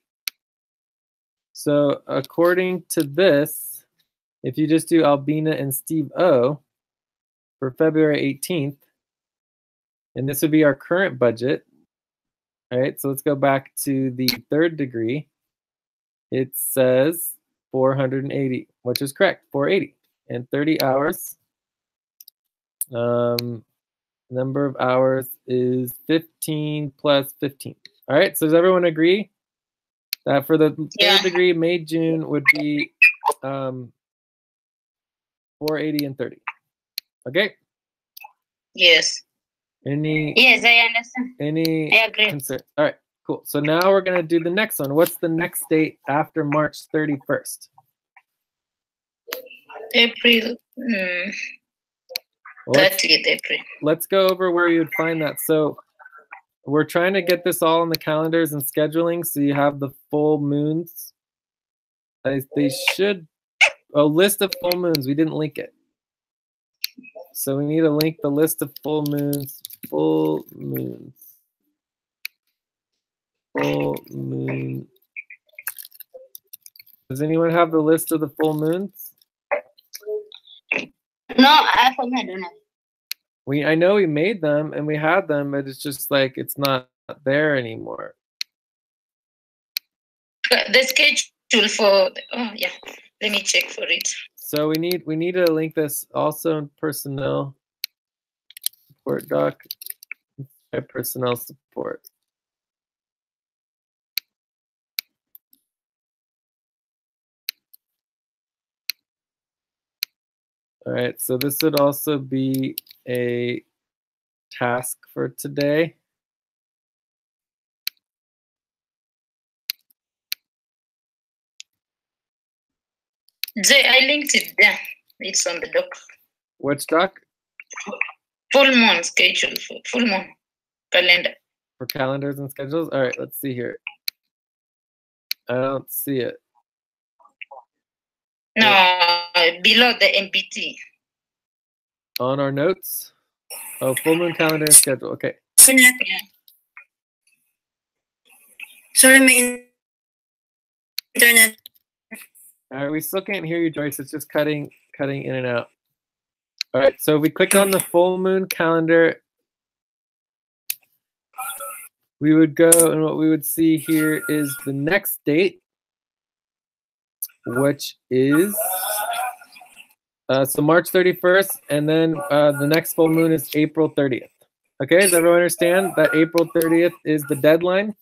So according to this, if you just do Albina and Steve-O for February 18th, and this would be our current budget. All right, so let's go back to the third degree. It says 480, which is correct, 480. And 30 hours. Number of hours is 15 plus 15. All right, so does everyone agree that for the third degree, May, June would be 480 and 30? Okay? Yes. Yes, I understand. I agree. Concerns? All right, cool. So now we're going to do the next one. What's the next date after March 31st? April. 30th April. Let's go over where you would find that. So we're trying to get this all in the calendars and scheduling, so you have the full moons. They should, a list of full moons. We didn't link it. So we need to link the list of full moons. Full moons. Full moon. Does anyone have the list of the full moons? No, I don't have. I know we made them and we had them, but it's just like it's not there anymore. The schedule for let me check for it. So we need to link this also in personnel support doc, personnel support. All right, so this would also be a task for today. Jay, I linked it there. It's on the doc. Which doc? Full moon schedule, full moon calendar. For calendars and schedules? All right, let's see here. I don't see it. No, below the MPT. On our notes? Oh, full moon calendar and schedule. Okay. Sorry, my internet. All right, we still can't hear you, Joyce. It's just cutting in and out. All right, so if we click on the full moon calendar, we would go, and what we would see here is the next date, which is so March 31st, and then the next full moon is April 30th. Okay, does everyone understand that April 30th is the deadline?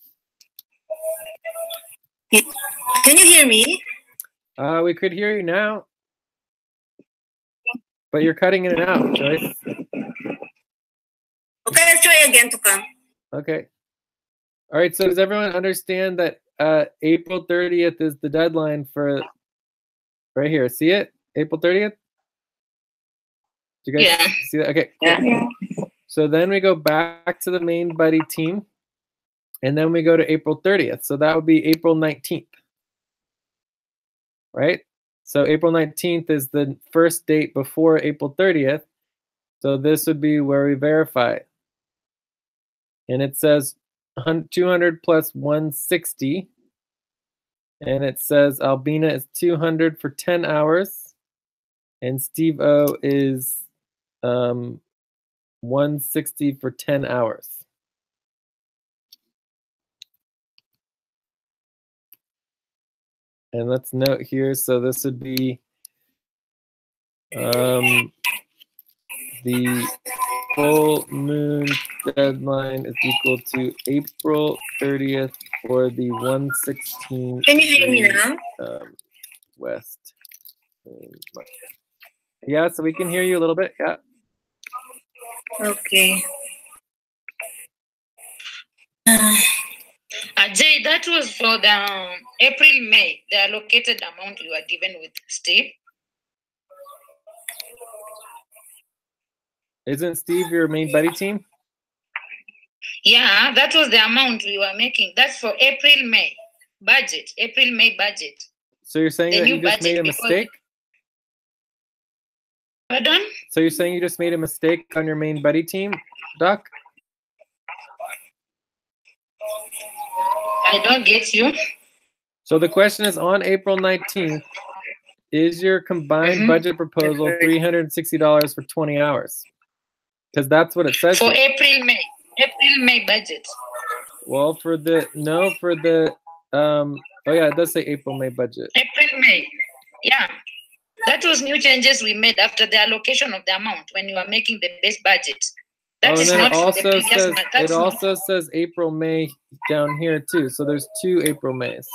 Can you hear me? We could hear you now, but you're cutting in and out, Joyce. Okay, let's try again to come. Okay. All right, so does everyone understand that April 30th is the deadline for right here? See it? April 30th? Do you guys see that? Okay. Cool. Yeah. So then we go back to the main buddy team, and then we go to April 30th. So that would be April 19th. Right? So April 19th is the first date before April 30th. So this would be where we verify. And it says 200 plus 160. And it says Albina is 200 for 10 hours. And Steve-O is 160 for 10 hours. And let's note here, so this would be the full moon deadline is equal to April 30th for the 116. Can you hear me now? West. Yeah, so we can hear you a little bit. Yeah. Okay. Jay, that was for the April, May, the allocated amount you were given with Steve. Isn't Steve your main buddy team? Yeah, that was the amount we were making. That's for April, May budget. April, May budget. So you're saying that you just made a mistake? Pardon? So you're saying you just made a mistake on your main buddy team, Doc? I don't get you. So the question is, on April 19th, is your combined budget proposal $360 for 20 hours? Because that's what it says. For April, May budget. Well, for the, oh yeah, it does say April, May budget. April, May, yeah. That was new changes we made after the allocation of the amount when you are making the base budget. That is not the previous month. It also says April, May down here too. So there's 2 April, Mays.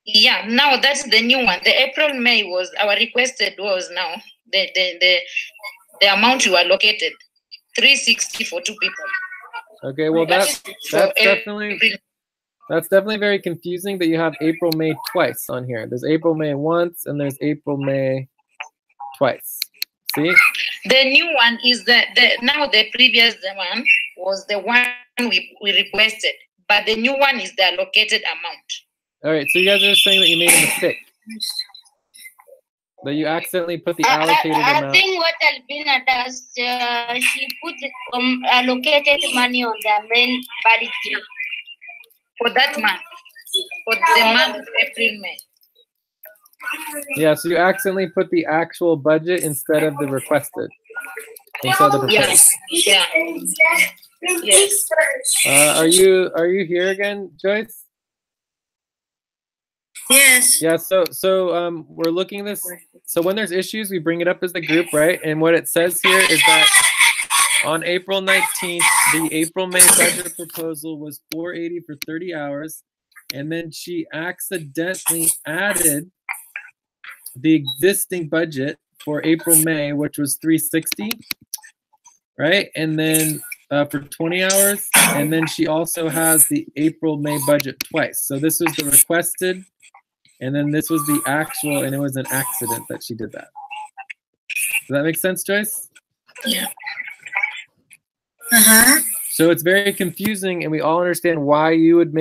Yeah, now that's the new one. The April, May was our requested was now the amount you allocated, 360 for 2 people. Okay, well that's definitely very confusing that you have April, May twice on here. There's April, May once, and there's April, May twice. See? The new one is now the previous one was the one we requested, but the new one is the allocated amount. All right, so you guys are saying that you made a mistake. That you accidentally put the allocated amount. I think what Albina does, she put allocated money on the main budget for that month, for the month of April, May. Yeah, so you accidentally put the actual budget instead of the requested. Instead of the proposed. Yes. Yeah. Yes. Are you here again, Joyce? Yes. Yeah, so we're looking at this. So when there's issues, we bring it up as the group, right? And what it says here is that on April 19th, the April May budget proposal was $480 for 30 hours. And then she accidentally added the existing budget for April May, which was $360, right? And then for 20 hours. And then she also has the April May budget twice. So this was the requested. And then this was the actual, and it was an accident that she did that. Does that make sense, Joyce? Yeah. So it's very confusing, and we all understand why you would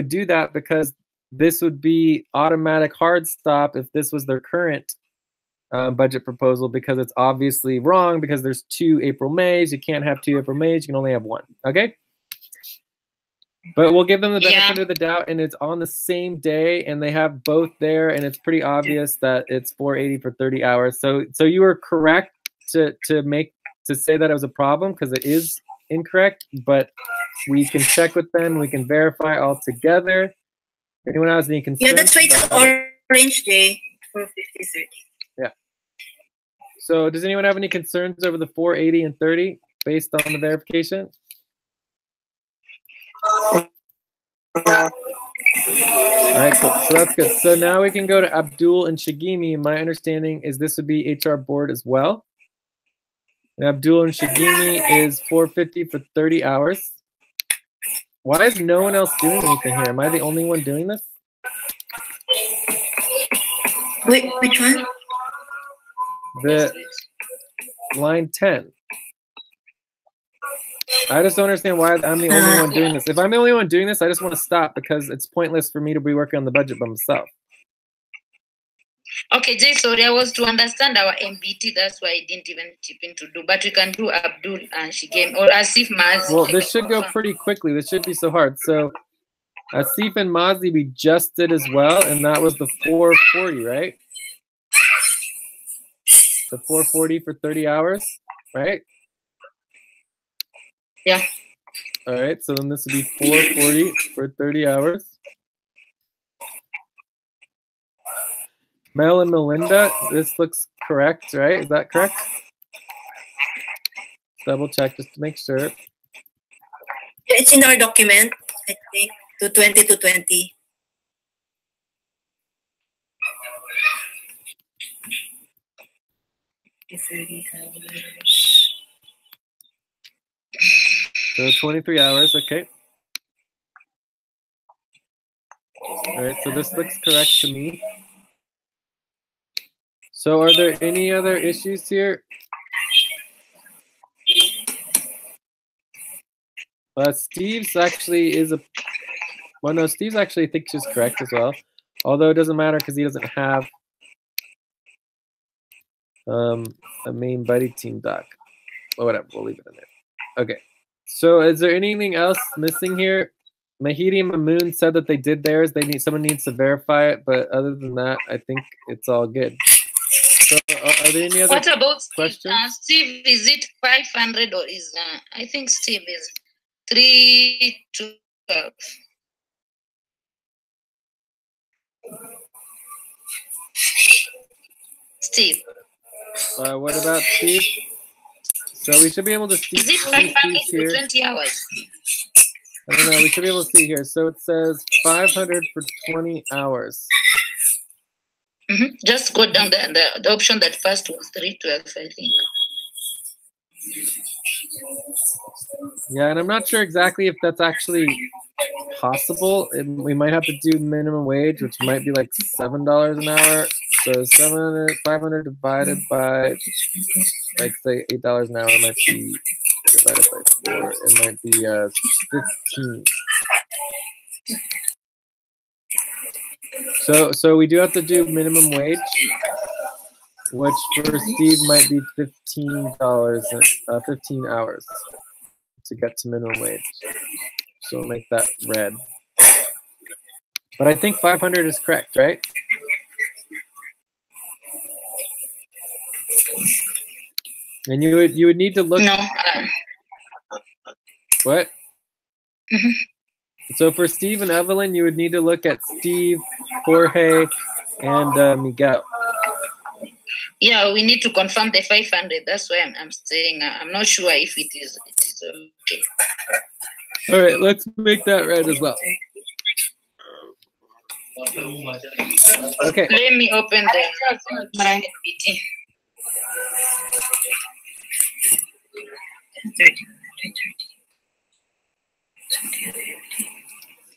do that, because this would be automatic hard stop if this was their current budget proposal, because it's obviously wrong, because there's 2 April Mays. You can't have 2 April Mays. You can only have 1. Okay? But we'll give them the benefit of the doubt, and it's on the same day, and they have both there, and it's pretty obvious that it's $480 for 30 hours. So you were correct to say that it was a problem, because it is incorrect, but we can check with them. We can verify all together. Anyone has any concerns? Yeah, that's why it's orange, Jay, for 50/30. Yeah. So does anyone have any concerns over the 480 and 30 based on the verification? All right, cool. So that's good. So now we can go to Abdul and Shagimi. My understanding is this would be HR board as well. And Abdul and Shagimi is $450 for 30 hours. Why is no one else doing anything here? Am I the only one doing this? Wait, which one? The line 10. I just don't understand why I'm the only one doing this. If I'm the only one doing this, I just want to stop, because it's pointless for me to be working on the budget by myself. Okay, Jay, sorry, I was to understand our MBT. That's why I didn't even chip in to do. But we can do Abdul and Shigem, or Asif Mazi. Well, this should go pretty quickly. This should be so hard. So Asif and Mazi, we just did as well, and that was the 440, right? The 440 for 30 hours, right? Yeah. All right, so then this would be 440 for 30 hours. Mel and Melinda, this looks correct, right? Is that correct? double check just to make sure. It's in our document, I think, 220 to 20. So 23 hours, okay. All right, so this looks correct to me. So are there any other issues here? Steve's actually is a, well, no, Steve's actually thinks is correct as well. Although it doesn't matter because he doesn't have a main buddy team doc. Well, whatever, we'll leave it in there. Okay, so is there anything else missing here? Mahidi and Mamoon said that they did theirs. Someone needs to verify it, but other than that, I think it's all good. So are there any other what about questions? Steve, is it 500 or is I think Steve is 312. Steve. What about Steve? So we should be able to see. Is it 500 for 20 hours? I don't know. We should be able to see here. So it says 500 for 20 hours. Mm-hmm. Just go down the option that first was 312, I think. Yeah, and I'm not sure exactly if that's actually possible. We might have to do minimum wage, which might be like $7 an hour. So 500 divided by, like, say $8 an hour might be divided by 4. It might be 15. So we do have to do minimum wage, which for Steve might be $15 and 15 hours to get to minimum wage. So we'll make that red. But I think 500 is correct, right? And you would need to look. No. What? Mm-hmm. So for Steve and Evelyn, you would need to look at Steve, Jorge, and Miguel. Yeah, we need to confirm the 500. That's why I'm saying I'm not sure if it is okay. All right, let's make that red as well. Okay. Let me open the meeting.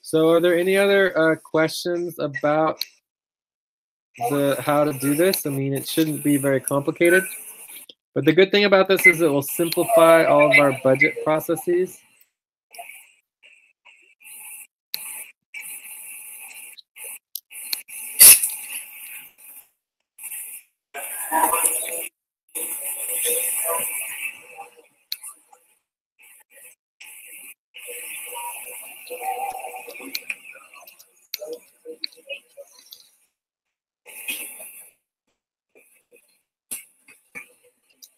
So are there any other questions about how to do this? I mean, it shouldn't be very complicated. But the good thing about this is it will simplify all of our budget processes.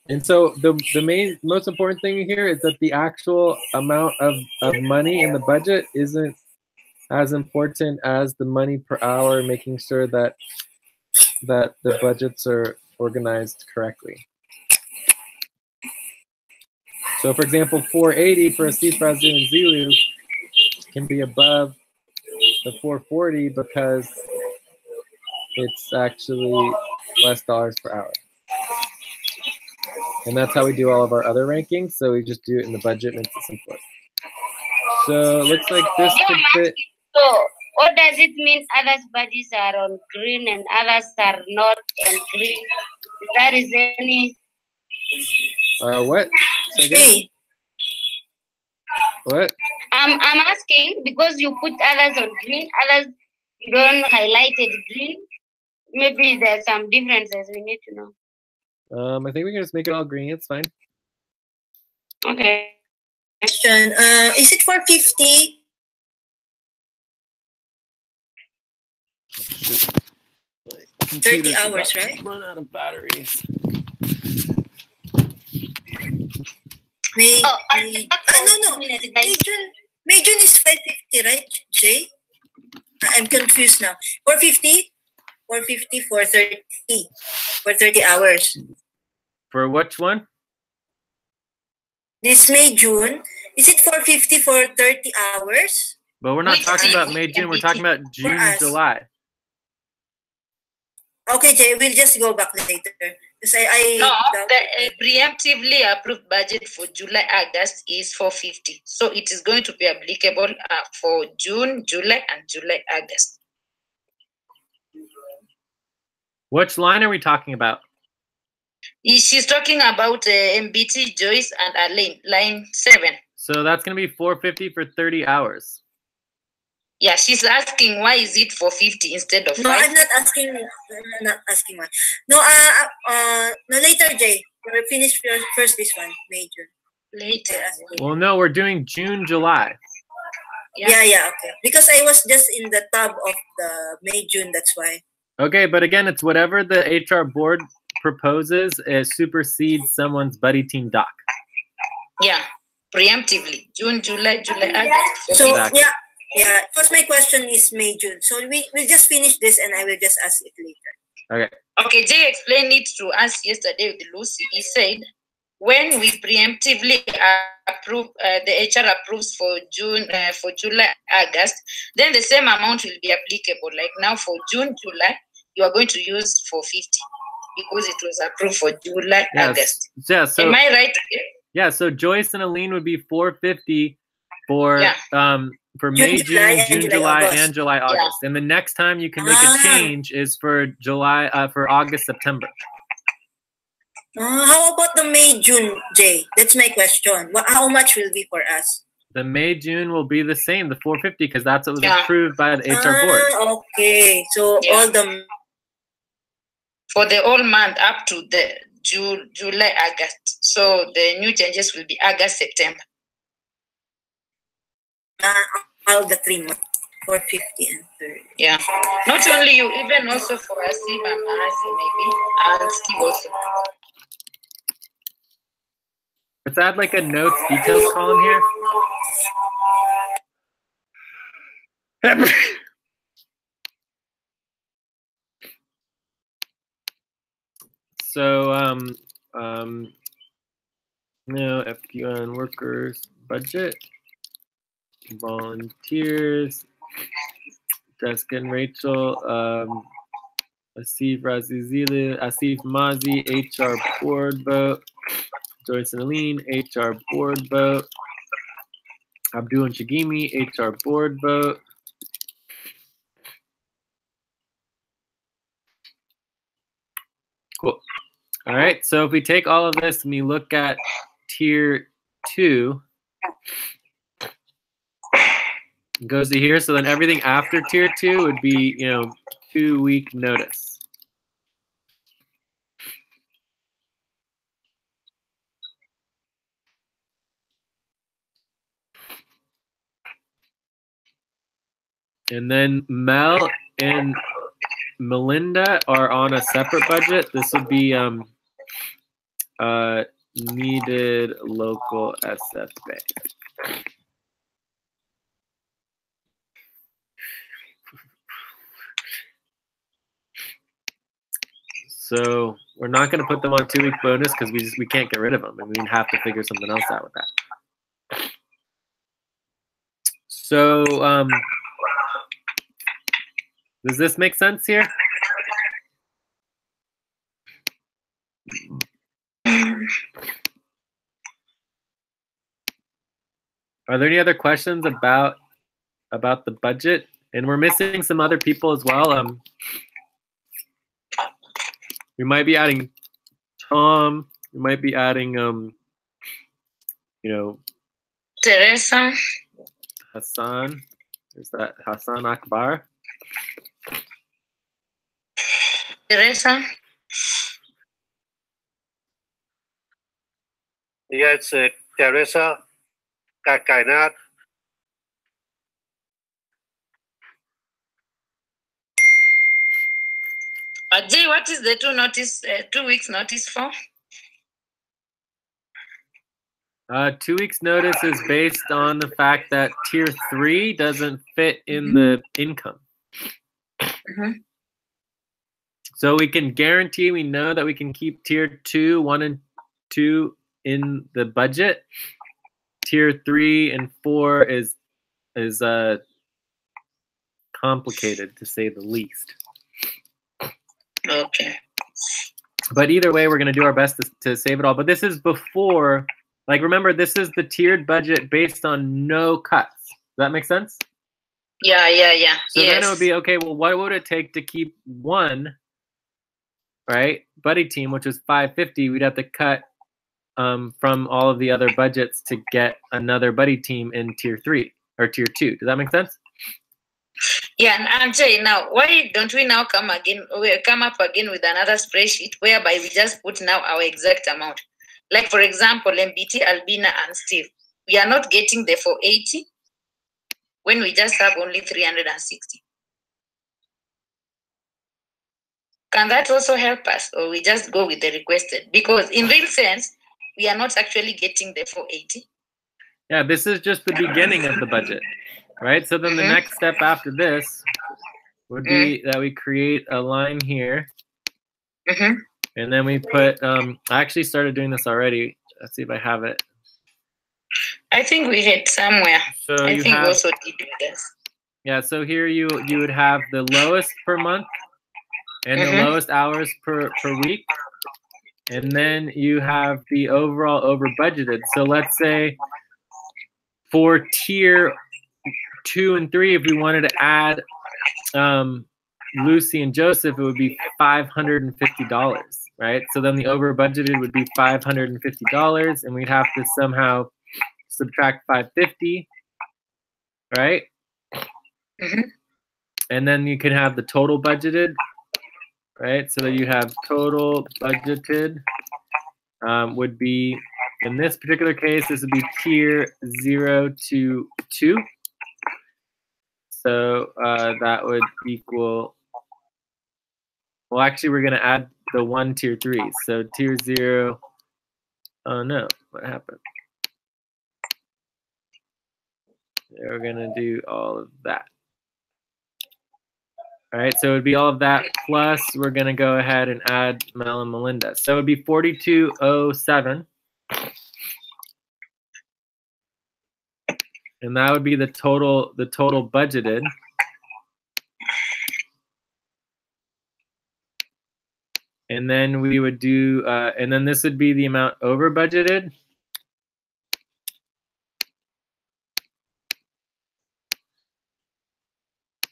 And so the most important thing here is that the actual amount of money in the budget isn't as important as the money per hour, making sure that the budgets are organized correctly. So for example, 480 for a Steve, Brazil, and Zulu can be above the 440 because it's actually less dollars per hour. And that's how we do all of our other rankings. So we just do it in the budget, makes it simpler. So it looks like this could fit. So what does it mean others' budgets are on green and others are not on green? If there is any... What? Hey. What? I'm asking because you put others on green, others you don't highlighted green. Maybe there's some differences we need to know. I think we can just make it all green. It's fine. Okay. Question. Is it 450? Shoot. 30 hours, right? Run out of batteries. No. Major is 550, right, Jay? I'm confused now. 450? 450 for 30 hours. For which one? this May, June, is it 450 for 30 hours? But we're not talking about May, June. We're talking about June, July. Okay, Jay, we'll just go back later. The preemptively approved budget for July, August is 450. So it is going to be applicable for June, July, and July, August. Which line are we talking about? She's talking about MBT, Joyce, and Alain, line 7. So that's going to be 450 for 30 hours. Yeah, she's asking why is it 450 instead of 5? No, I'm not asking. I'm not asking one. No, no, later, Jay. We'll finish first this one, Major. Later. Well, no, we're doing June, July. Yeah, okay. Because I was just in the tab of the May, June. That's why. Okay, but again, it's whatever the HR board proposes supersedes someone's buddy team doc. Yeah, preemptively. June, July, August. So, yeah, first my question is May, June. So we'll just finish this and I will just ask it later. Okay. Okay, Jay explained it to us yesterday with Lucy. He said, when we preemptively approve, the HR approves for June, for July, August, then the same amount will be applicable. Like now for June, July, you are going to use 450 because it was approved for July, August. Yeah, so, am I right? Yeah, so Joyce and Aline would be 450 for May, June, July, and July, August. And the next time you can make a change is for for August, September. How about the May, June, Jay? That's my question. How much will be for us? The May, June will be the same, the 450, because that's what was approved by the HR board. Okay, so all the... For the whole month up to the July, August. So the new changes will be August, September. All the 3 months, 450 and 30. Yeah. Not only you, even also for Asif and Marasi maybe, and Steve also. Let's add like a notes details column here. So, FQN workers budget. Volunteers, Jessica and Rachel, Asif Razizili, Asif Mazi, HR board vote, Joyce and Aline, HR board vote, Abdul and Shagimi, HR board vote. Cool. All right, so if we take all of this and we look at tier 2, goes to here, so then everything after tier 2 would be 2-week notice. And then Mel and Melinda are on a separate budget. This would be needed local SFA. So we're not going to put them on 2-week bonus because we can't get rid of them, and we have to figure something else out with that. So does this make sense here? Are there any other questions about the budget? And we're missing some other people as well. We might be adding Tom. We might be adding, Teresa. Hassan. Is that Hassan Akbar? Teresa. Yeah, it's Teresa Kainat. Jay, what is the 2 weeks notice for? 2 weeks notice is based on the fact that tier 3 doesn't fit in the income. So we can guarantee, we know that we can keep tier 2, 1 and 2 in the budget. Tier 3 and 4 is complicated, to say the least. Okay. But either way, we're going to do our best to save it all. But this is before, like, remember, this is the tiered budget based on no cuts. Does that make sense? Yeah. So then it would be, okay, well, what would it take to keep one, right, buddy team, which is 550? We'd have to cut from all of the other budgets to get another buddy team in tier 3 or tier 2. Does that make sense? Yeah, and I'm saying now, why don't we now come up again with another spreadsheet whereby we just put now our exact amount? Like, for example, MBT, Albina, and Steve, we are not getting the 480 when we just have only 360. Can that also help us, or we just go with the requested? Because in real sense, we are not actually getting the 480. Yeah, this is just the beginning of the budget, right? So then the next step after this would be that we create a line here. And then we put, I actually started doing this already. Let's see if I have it. I think we had somewhere. So I you think have, also did this. Yeah, so here you would have the lowest per month and the lowest hours per week. And then you have the overall over budgeted. So let's say for tier 2 and 3, if we wanted to add Lucy and Joseph, it would be $550, right? So then the over budgeted would be $550, and we'd have to somehow subtract 550, right? And then you can have the total budgeted, right? So that you have total budgeted would be, in this particular case, this would be tier 0 to 2. So that would equal, well, actually, we're going to add the 1 tier 3. So tier 0, oh no, what happened? We're going to do all of that. All right, so it would be all of that plus we're going to go ahead and add Mel and Melinda. So it would be 4207. And that would be the total budgeted. And then we would do, and then this would be the amount over budgeted.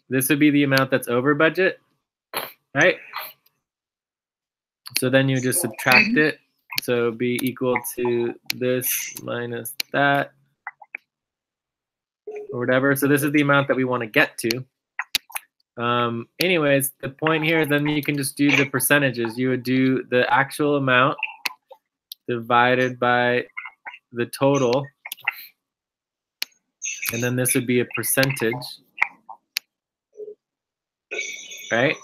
This would be the amount that's over budget, right? So then you just subtract it. So it'd be equal to this minus that, or whatever. So this is the amount that we want to get to. Anyways, the point here is then you can just do the percentages. You would do the actual amount divided by the total. And then this would be a percentage. Right?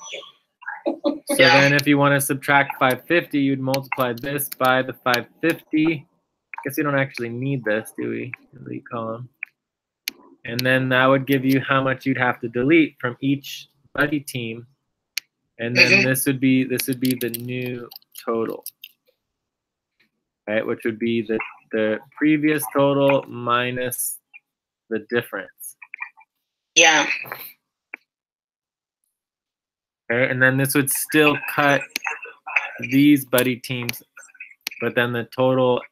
So then if you want to subtract 550, you'd multiply this by the 550. Guess we don't actually need this, do we? Delete column. And then that would give you how much you'd have to delete from each buddy team. And then this would be the new total. Right? Which would be the previous total minus the difference. Yeah. Okay, and then this would still cut these buddy teams, but then the total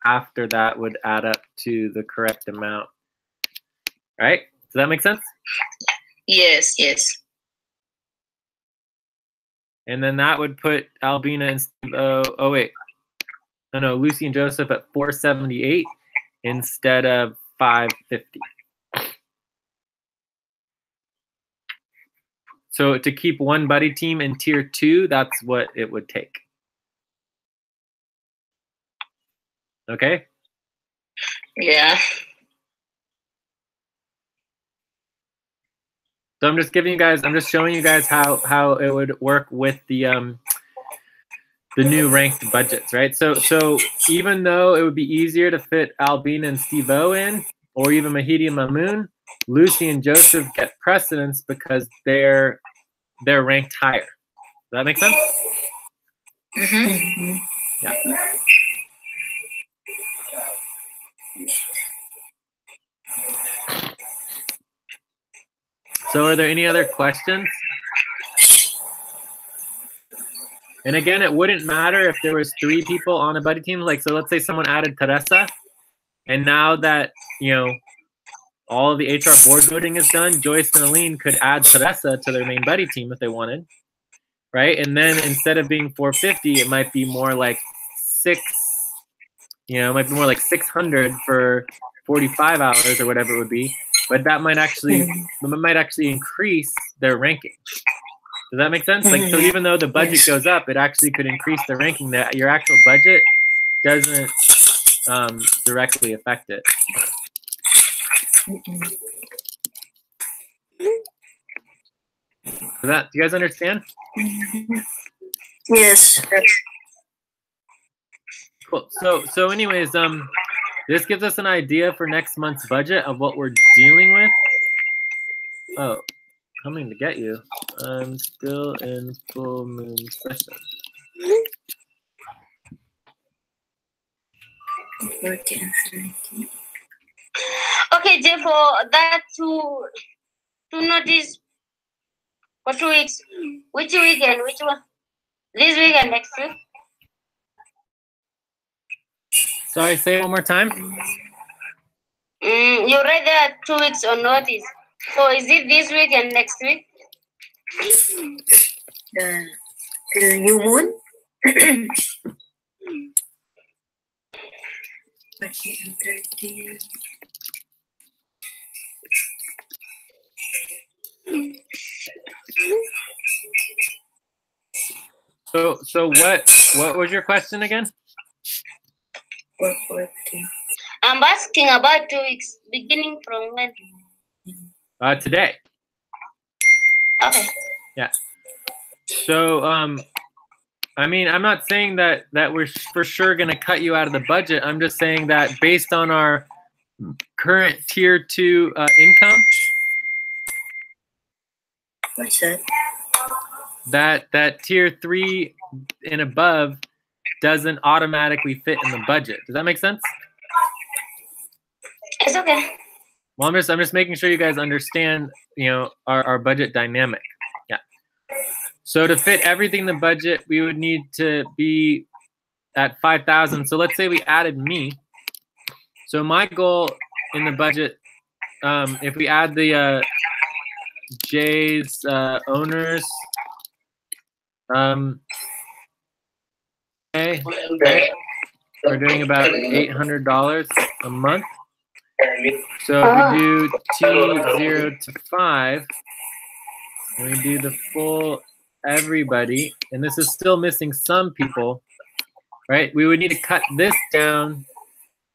after that would add up to the correct amount. Right? Does that make sense? Yes, yes. And then that would put Albina and Steve, oh wait. No, Lucy and Joseph at 478 instead of 550. So to keep one buddy team in tier 2, that's what it would take. Okay? Yeah. So I'm just showing you guys how it would work with the new ranked budgets, right? So even though it would be easier to fit Albina and Steve-O in, or even Mahidi and Mamoon, Lucy and Joseph get precedence because they're ranked higher. Does that make sense? Yeah. So are there any other questions? And again, it wouldn't matter if there was 3 people on a buddy team. Like, so let's say someone added Teresa, and now that, you know, all of the HR board voting is done, Joyce and Aline could add Teresa to their main buddy team if they wanted, right? And then instead of being 450, it might be more like 6, you know, it might be more like 600 for 45 hours or whatever it would be. But that might actually increase their ranking. Does that make sense? Like, so even though the budget goes up, it actually could increase the ranking. That your actual budget doesn't directly affect it. Do you guys understand? Yes. Cool. So anyways, this gives us an idea for next month's budget of what we're dealing with. Oh, coming to get you. I'm still in full moon session. Okay, Jeff, for that to notice for 2 weeks. Which weekend? Which one? This week and next week? Sorry, say it one more time. You read that 2 weeks on notice. So is it this week and next week? The new moon? So what was your question again? I'm asking about 2 weeks, beginning from when? Today. Okay. Yeah. So I mean, I'm not saying that we're for sure going to cut you out of the budget. I'm just saying that based on our current tier 2 income. What's that? That tier 3 and above doesn't automatically fit in the budget. Does that make sense? It's okay. Well, I'm just making sure you guys understand, you know, our budget dynamic. Yeah. So to fit everything in the budget, we would need to be at 5,000. So let's say we added me. So my goal in the budget, if we add the J's owners, okay, we're doing about $800 a month. So if we do T0 to 5, and we do the full everybody, and this is still missing some people, right? We would need to cut this down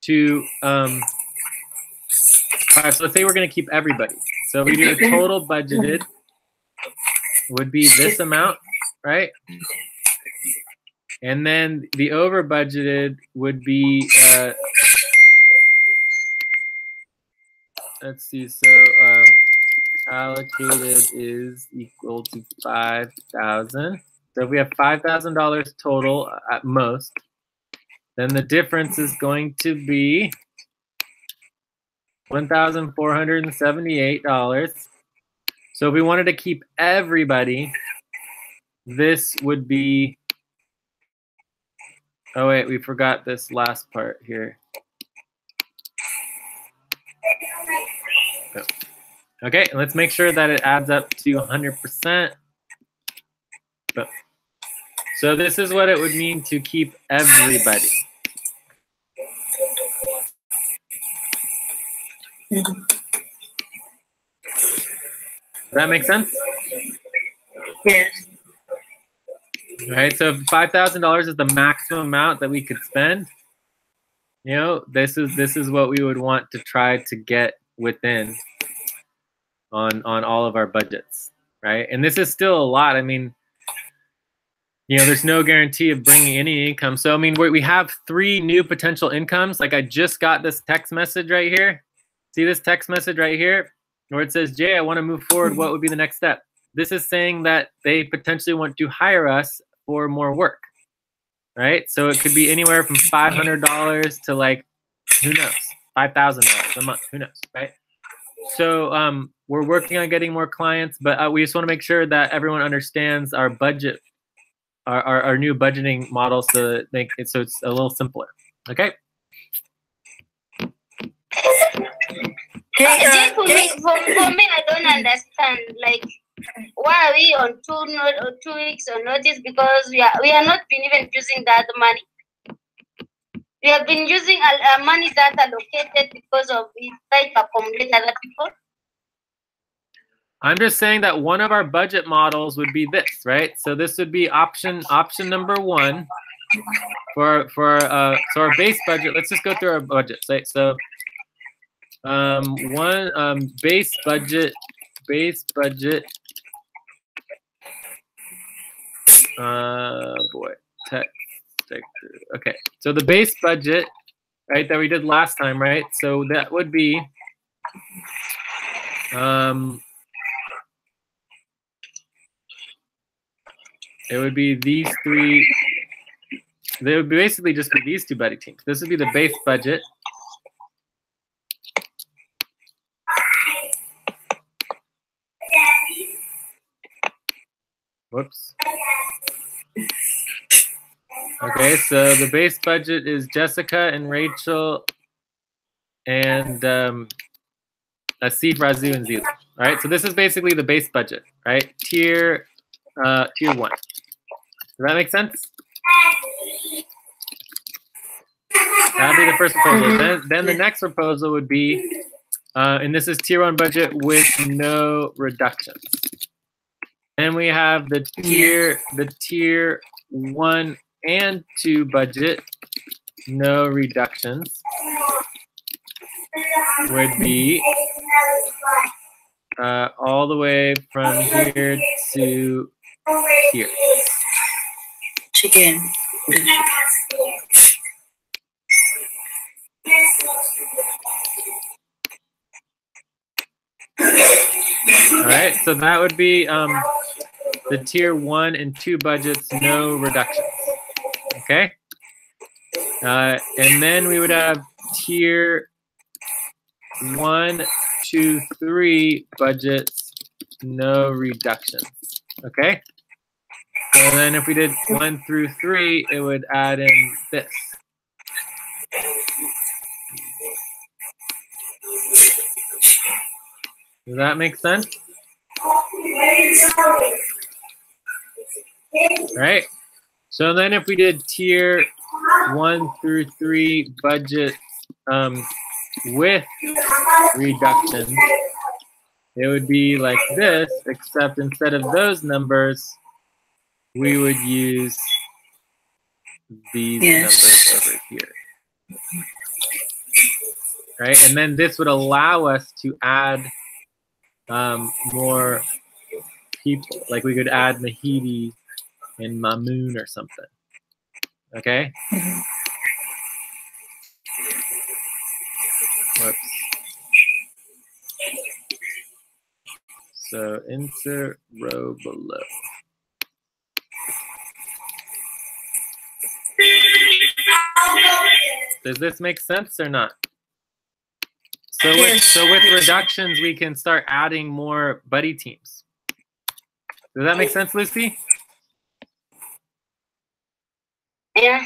to 5. So let's say we're going to keep everybody. So we do the total budgeted would be this amount, right? And then the over budgeted would be let's see, so allocated is equal to 5,000. So if we have $5,000 total at most, then the difference is going to be $1,478. So if we wanted to keep everybody, this would be, oh wait, we forgot this last part here. Okay, let's make sure that it adds up to 100%. So this is what it would mean to keep everybody. Does that make sense? Yes. All right, so if $5,000 is the maximum amount that we could spend, you know, this is what we would want to try to get within on all of our budgets, right? And this is still a lot. I mean, you know, there's no guarantee of bringing any income. So, I mean, we have 3 new potential incomes. Like I just got this text message right here. See this text message right here where it says, Jay, I want to move forward. What would be the next step? This is saying that they potentially want to hire us for more work, right? So it could be anywhere from $500 to like, who knows, $5,000 a month. Who knows, right? So we're working on getting more clients, but we just want to make sure that everyone understands our budget, our new budgeting model, so that it's a little simpler. Okay. Just for me, I don't understand. Like, why are we on 2 weeks on notice? Because we are not been even using that money. We have been using money that allocated because of we try to accommodate other people. I'm just saying that one of our budget models would be this, right? So this would be option number 1 for so our base budget. Let's just go through our budgets, right? So base budget. Okay, so the base budget, right, that we did last time, right? So that would be it would be these 3. They would basically just be these 2 buddy teams. This would be the base budget. Whoops. Okay, so the base budget is Jessica and Rachel and Asif, Razu, and Zila. All right, so this is basically the base budget, right? Tier 1. Does that make sense? That'd be the first proposal. Then the next proposal would be, and this is tier 1 budget with no reductions. Then we have the tier 1 and 2 budget, no reductions, would be all the way from here to here. Chicken. All right, so that would be the tier 1 and 2 budgets, no reductions. Okay, and then we would have tier 1, 2, 3 budgets, no reductions. Okay, so then if we did 1 through 3, it would add in this. Does that make sense? Right. So then if we did tier 1 through 3 budgets with reductions, it would be like this, except instead of those numbers, we would use these numbers over here. Right, and then this would allow us to add more people. Like we could add Mahidi and Mamoon or something. Okay? Whoops. So insert row below. Does this make sense or not? So with reductions, we can start adding more buddy teams. Does that make sense, Lucy? Yeah.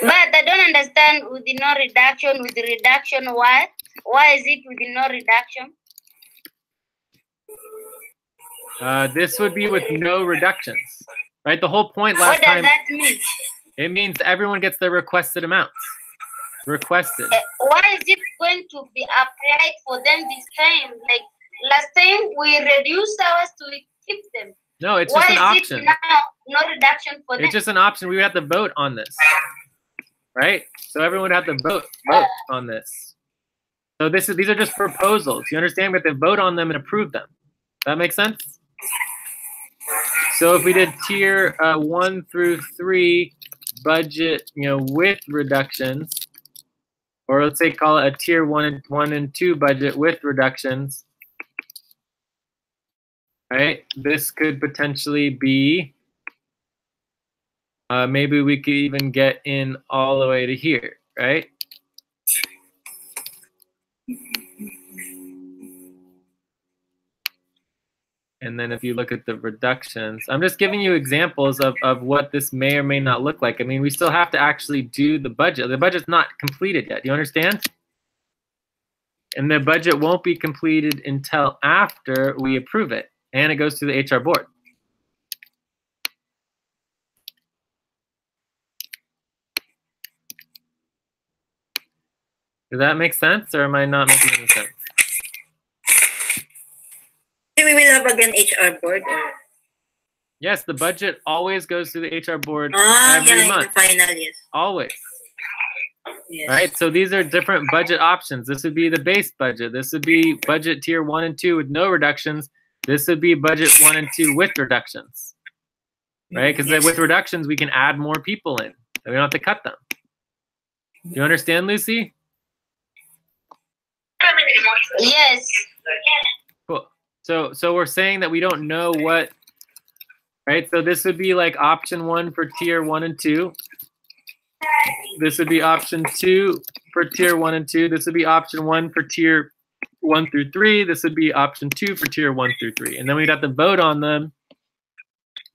But I don't understand with the no reduction, with the reduction, why? Why is it with the no reduction? This would be with no reductions, right? The whole point last time. What does that mean? It means everyone gets their requested amounts. Requested. Why is it going to be applied for them this time? Like last time, we reduced ours to keep them. No, it's just an option. Why is it now no reduction for them? It's just an option. We would have to vote on this, right? So everyone would have to vote on this. So these are just proposals. You understand? We have to vote on them and approve them. That makes sense? So if we did tier 1 through 3 budget, with reductions, or let's say call it a tier 1 and 2 budget with reductions, right? This could potentially be, maybe we could even get in all the way to here, right? And then if you look at the reductions, I'm just giving you examples of what this may or may not look like. I mean, we still have to actually do the budget. The budget's not completed yet. Do you understand? And the budget won't be completed until after we approve it. And it goes to the HR board. Does that make sense, or am I not making any sense? We will have again HR board. Or? Yes, the budget always goes to the HR board every month. The final, yes. Always. Yes. Right, so these are different budget options. This would be the base budget. This would be budget tier 1 and 2 with no reductions. This would be budget 1 and 2 with reductions. Right, because with reductions, we can add more people in. So we don't have to cut them. Do you understand, Lucy? Yes. Cool. So we're saying that we don't know what, right? So this would be like option 1 for tier 1 and 2. This would be option 2 for tier 1 and 2. This would be option 1 for tier 1 through 3. This would be option 2 for tier 1 through 3. And then we'd have to vote on them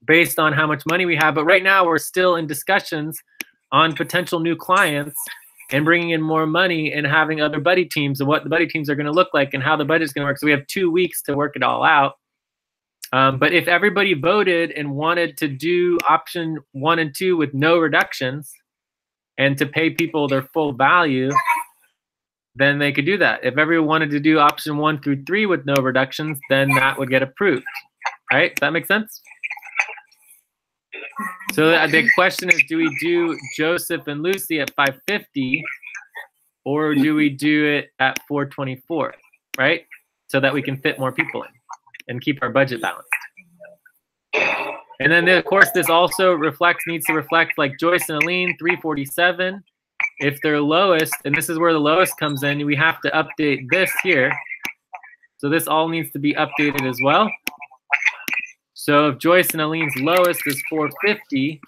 based on how much money we have. But right now we're still in discussions on potential new clients and bringing in more money and having other buddy teams and what the buddy teams are going to look like and how the budget's going to work. So we have 2 weeks to work it all out. But if everybody voted and wanted to do option 1 and 2 with no reductions and to pay people their full value, then they could do that. If everyone wanted to do option 1 through 3 with no reductions, then that would get approved. Right? Does that make sense? So the question is, do we do Joseph and Lucy at 550 or do we do it at 424, right? So that we can fit more people in and keep our budget balanced. And then of course this also needs to reflect like Joyce and Aline, 347. If they're lowest, and this is where the lowest comes in, we have to update this here. So this all needs to be updated as well. So if Joyce and Aline's lowest is 450,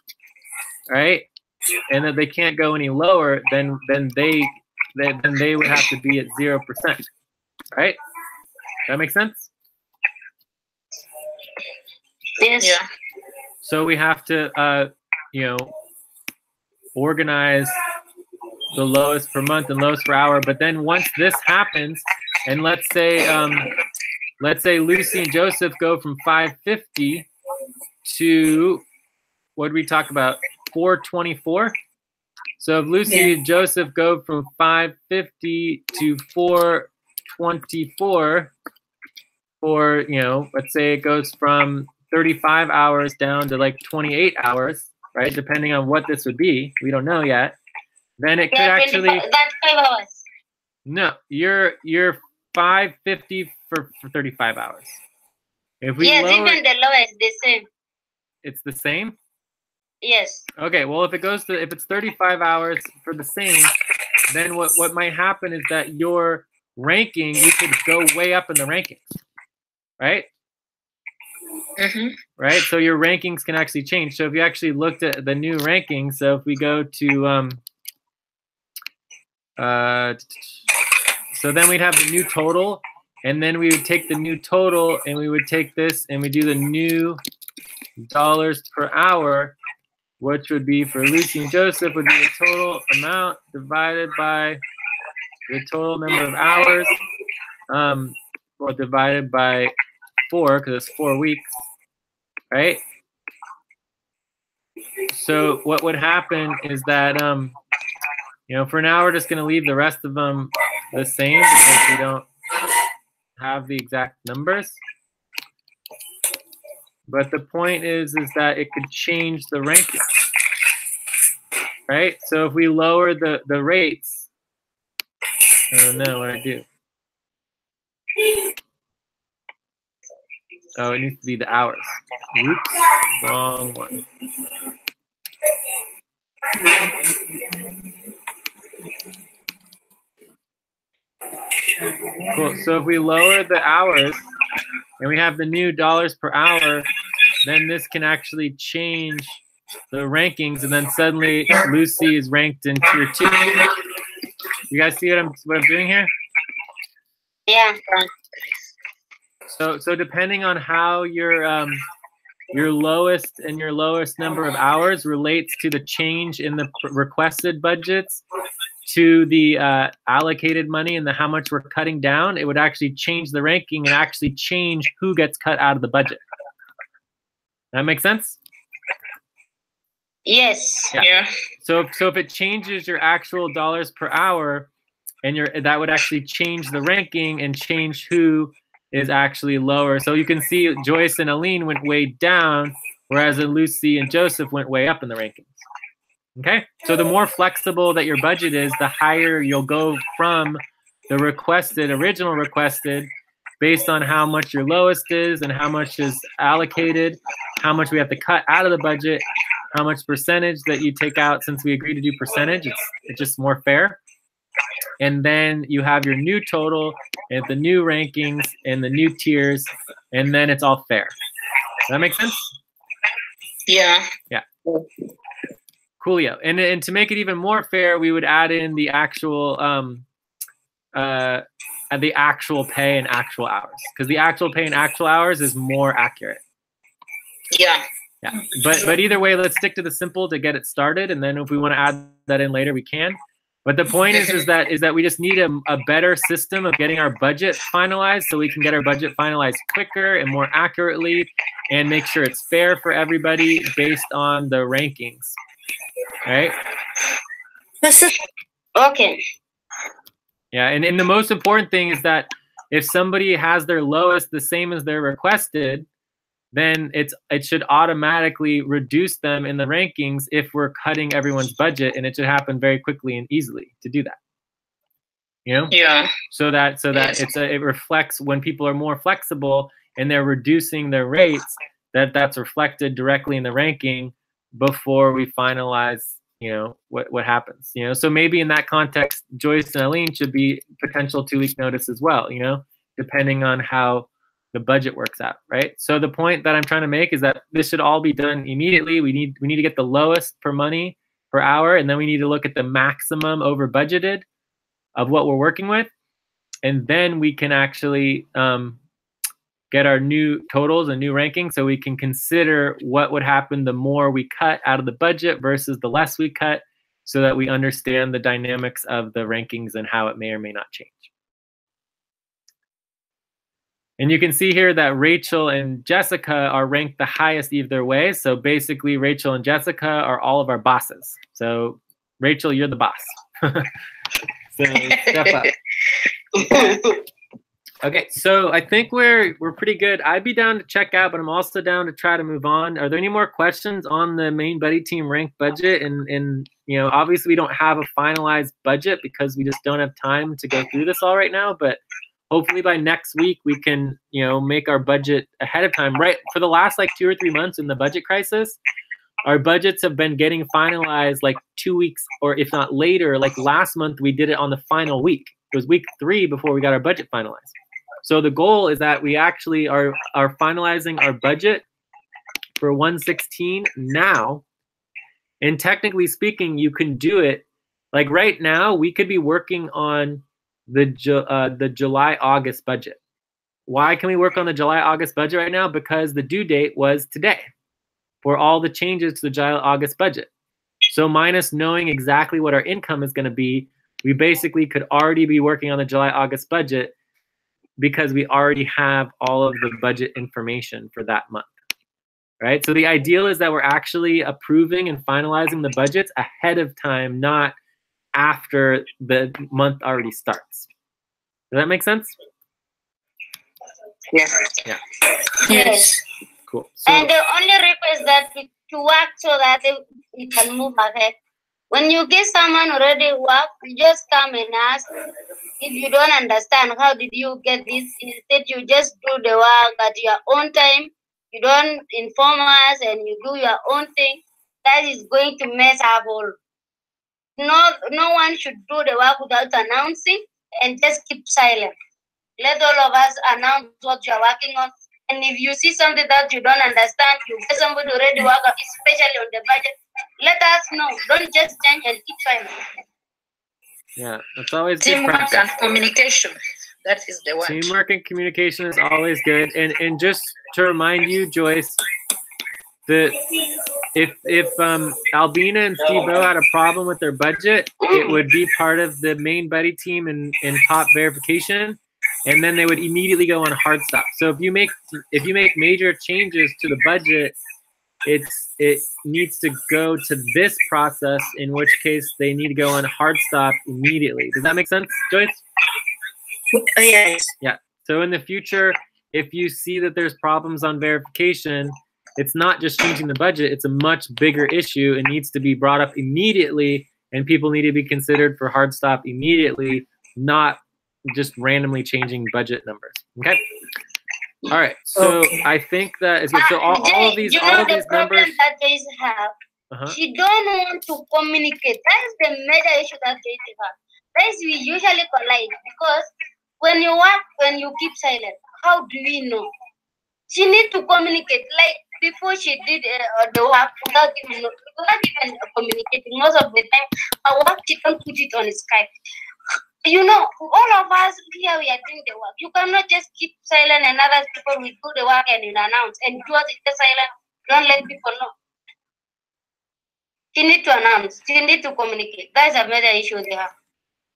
right, and that they can't go any lower, then they would have to be at 0%, right? That make sense? Yes. Yeah. So we have to, organize the lowest per month and lowest per hour. But then once this happens, and let's say Lucy and Joseph go from 550 to, what did we talk about, 424? So if Lucy and Joseph go from 550 to 424, or, let's say it goes from 35 hours down to like 28 hours, right? Depending on what this would be. We don't know yet. Then it could actually... That's 5 hours. No, you're 550 for 35 hours. If we yes, lower, even the lowest, the same. It's the same? Yes. Okay, well, if it's 35 hours for the same, then what might happen is that your ranking, you could go way up in the rankings, right? Mm-hmm. Right, so your rankings can actually change. So if you actually looked at the new rankings, so if we go to, so then we'd have the new total, and then we would take the new total, and we would take this, and we do the new dollars per hour, which would be for Lucy and Joseph would be the total amount divided by the total number of hours, well, divided by 4, because it's 4 weeks, right? So what would happen is that, for now, we're just going to leave the rest of them the same because we don't have the exact numbers. But the point is that it could change the ranking, right? So if we lower the rates, I don't know what I do. Oh, it needs to be the hours. Oops, wrong one. Cool. So if we lower the hours and we have the new dollars per hour, then this can actually change the rankings, and then suddenly Lucy is ranked in tier 2. You guys see what I'm doing here? Yeah. So depending on how your lowest and your lowest number of hours relates to the change in the requested budgets to the allocated money and how much we're cutting down, it would actually change the ranking and actually change who gets cut out of the budget. That make sense? Yes. Yeah. So if it changes your actual dollars per hour, and that would actually change the ranking and change who is actually lower. So you can see Joyce and Aline went way down, whereas Lucy and Joseph went way up in the rankings. Okay, so the more flexible that your budget is, the higher you'll go from the original requested, based on how much your lowest is and how much is allocated, how much we have to cut out of the budget, how much percentage that you take out. Since we agreed to do percentage, it's just more fair. And then you have your new total and the new rankings and the new tiers, and then it's all fair. Does that make sense? Yeah. Yeah. Coolio. And to make it even more fair, we would add in the actual pay and actual hours, because the actual pay and actual hours is more accurate. Yeah. Yeah. But either way, let's stick to the simple to get it started, and then if we want to add that in later, we can. But the point is that we just need a better system of getting our budget finalized, so we can get our budget finalized quicker and more accurately, and make sure it's fair for everybody based on the rankings. Right? Okay. Yeah, and the most important thing is that if somebody has their lowest the same as their requested, then it should automatically reduce them in the rankings if we're cutting everyone's budget, and it should happen very quickly and easily to do that. You know? Yeah. So that it reflects when people are more flexible and they're reducing their rates, that's reflected directly in the ranking before we finalize, you know, what happens. You know, so maybe in that context, Joyce and Aline should be potential 2-week notice as well, you know, depending on how the budget works out, right? So the point that I'm trying to make is that this should all be done immediately. We need to get the lowest per money per hour, and then we need to look at the maximum over budgeted of what we're working with, and then we can actually get our new totals and new rankings, so we can consider what would happen the more we cut out of the budget versus the less we cut, so that we understand the dynamics of the rankings and how it may or may not change. And you can see here that Rachel and Jessica are ranked the highest either way. So basically, Rachel and Jessica are all of our bosses. So Rachel, you're the boss. So step up. Okay, so I think we're pretty good. I'd be down to check out, but I'm also down to try to move on. Are there any more questions on the main buddy team ranked budget? And you know, obviously we don't have a finalized budget because we just don't have time to go through this all right now, but hopefully by next week we can, you know, make our budget ahead of time. Right, for the last like 2 or 3 months in the budget crisis, our budgets have been getting finalized like 2 weeks, or if not later. Like last month we did it on the final week. It was week 3 before we got our budget finalized. So the goal is that we actually are finalizing our budget for 1/16 now. And technically speaking, you can do it like right now. We could be working on the July-August budget. Why can we work on the July-August budget right now? Because the due date was today for all the changes to the July-August budget. So minus knowing exactly what our income is going to be, we basically could already be working on the July-August budget because we already have all of the budget information for that month, right? So the ideal is that we're actually approving and finalizing the budgets ahead of time, not after the month already starts. Does that make sense? Yes. Yeah. Yes. Cool. So, And the only request that to work so that it can move ahead. When you get someone already work, you just come and ask. If you don't understand, how did you get this? Instead, you just do the work at your own time. You don't inform us and you do your own thing. That is going to mess up all. No one should do the work without announcing and just keep silent. Let all of us announce what you're working on. And if you see something that you don't understand, you get somebody already work, especially on the budget, let us know. Don't just change and keep silent. Yeah, that's always teamwork and communication. That is the word. Teamwork and communication is always good. And just to remind you, Joyce, that if Albina and Steve-O had a problem with their budget, it would be part of the main buddy team and top verification, and then they would immediately go on hard stop. So if you make major changes to the budget, it needs to go to this process, in which case they need to go on hard stop immediately. Does that make sense, Joyce? Yes. Yeah. So in the future, if you see that there's problems on verification, it's not just changing the budget, it's a much bigger issue. It needs to be brought up immediately, and people need to be considered for hard stop immediately, not just randomly changing budget numbers. Okay? All right. So I think that is good. So all of these numbers. That Joyce have, she don't want to communicate. That is the major issue that Joyce have. That is we usually collide, because when you work, when you keep silent, how do we know? She need to communicate. Like before she did the work without even communicating. Most of the time, her work she can put it on Skype. You know, all of us here we are doing the work. You cannot just keep silent and other people will do the work and you announce. And yours is just silent. Don't let people know. She need to announce. She need to communicate. That's a major issue they have.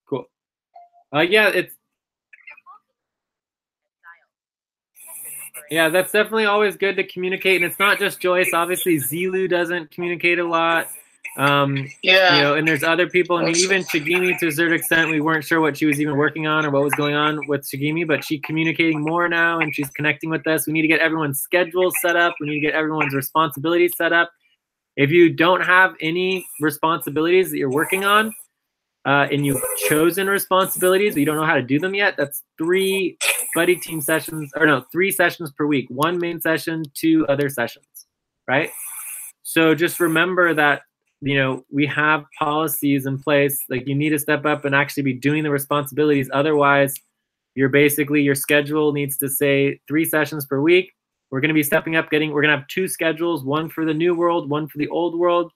Cool. Yeah, that's definitely always good to communicate, and it's not just Joyce. Obviously, Zilu doesn't communicate a lot. You know, and there's other people. I mean, even Shigimi, to a certain extent, we weren't sure what she was even working on or what was going on with Shigimi, but she's communicating more now, and she's connecting with us. We need to get everyone's schedules set up. We need to get everyone's responsibilities set up. If you don't have any responsibilities that you're working on, and you've chosen responsibilities, but you don't know how to do them yet, that's 3 buddy team sessions, or no, 3 sessions per week. 1 main session, 2 other sessions, right? So just remember that, you know, we have policies in place. Like, you need to step up and actually be doing the responsibilities. Otherwise, you're basically, your schedule needs to say 3 sessions per week. We're going to be stepping up, we're going to have 2 schedules, one for the new world, one for the old world.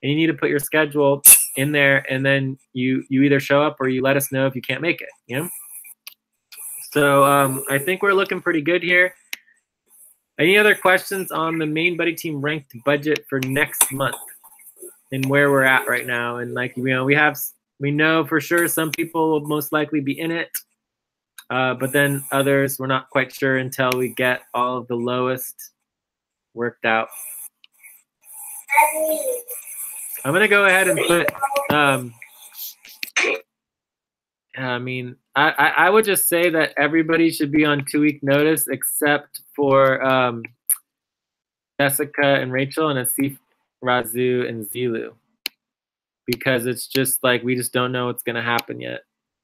And you need to put your schedule in there, and then you either show up or you let us know if you can't make it, you know? So I think we're looking pretty good here. Any other questions on the main buddy team ranked budget for next month and where we're at right now? And like, you know, we know for sure some people will most likely be in it, but then others we're not quite sure until we get all of the lowest worked out. I'm going to go ahead and put, I mean, I would just say that everybody should be on 2-week notice except for Jessica and Rachel, and Asif, Razu, and Zilu. Because it's just like, we just don't know what's going to happen yet.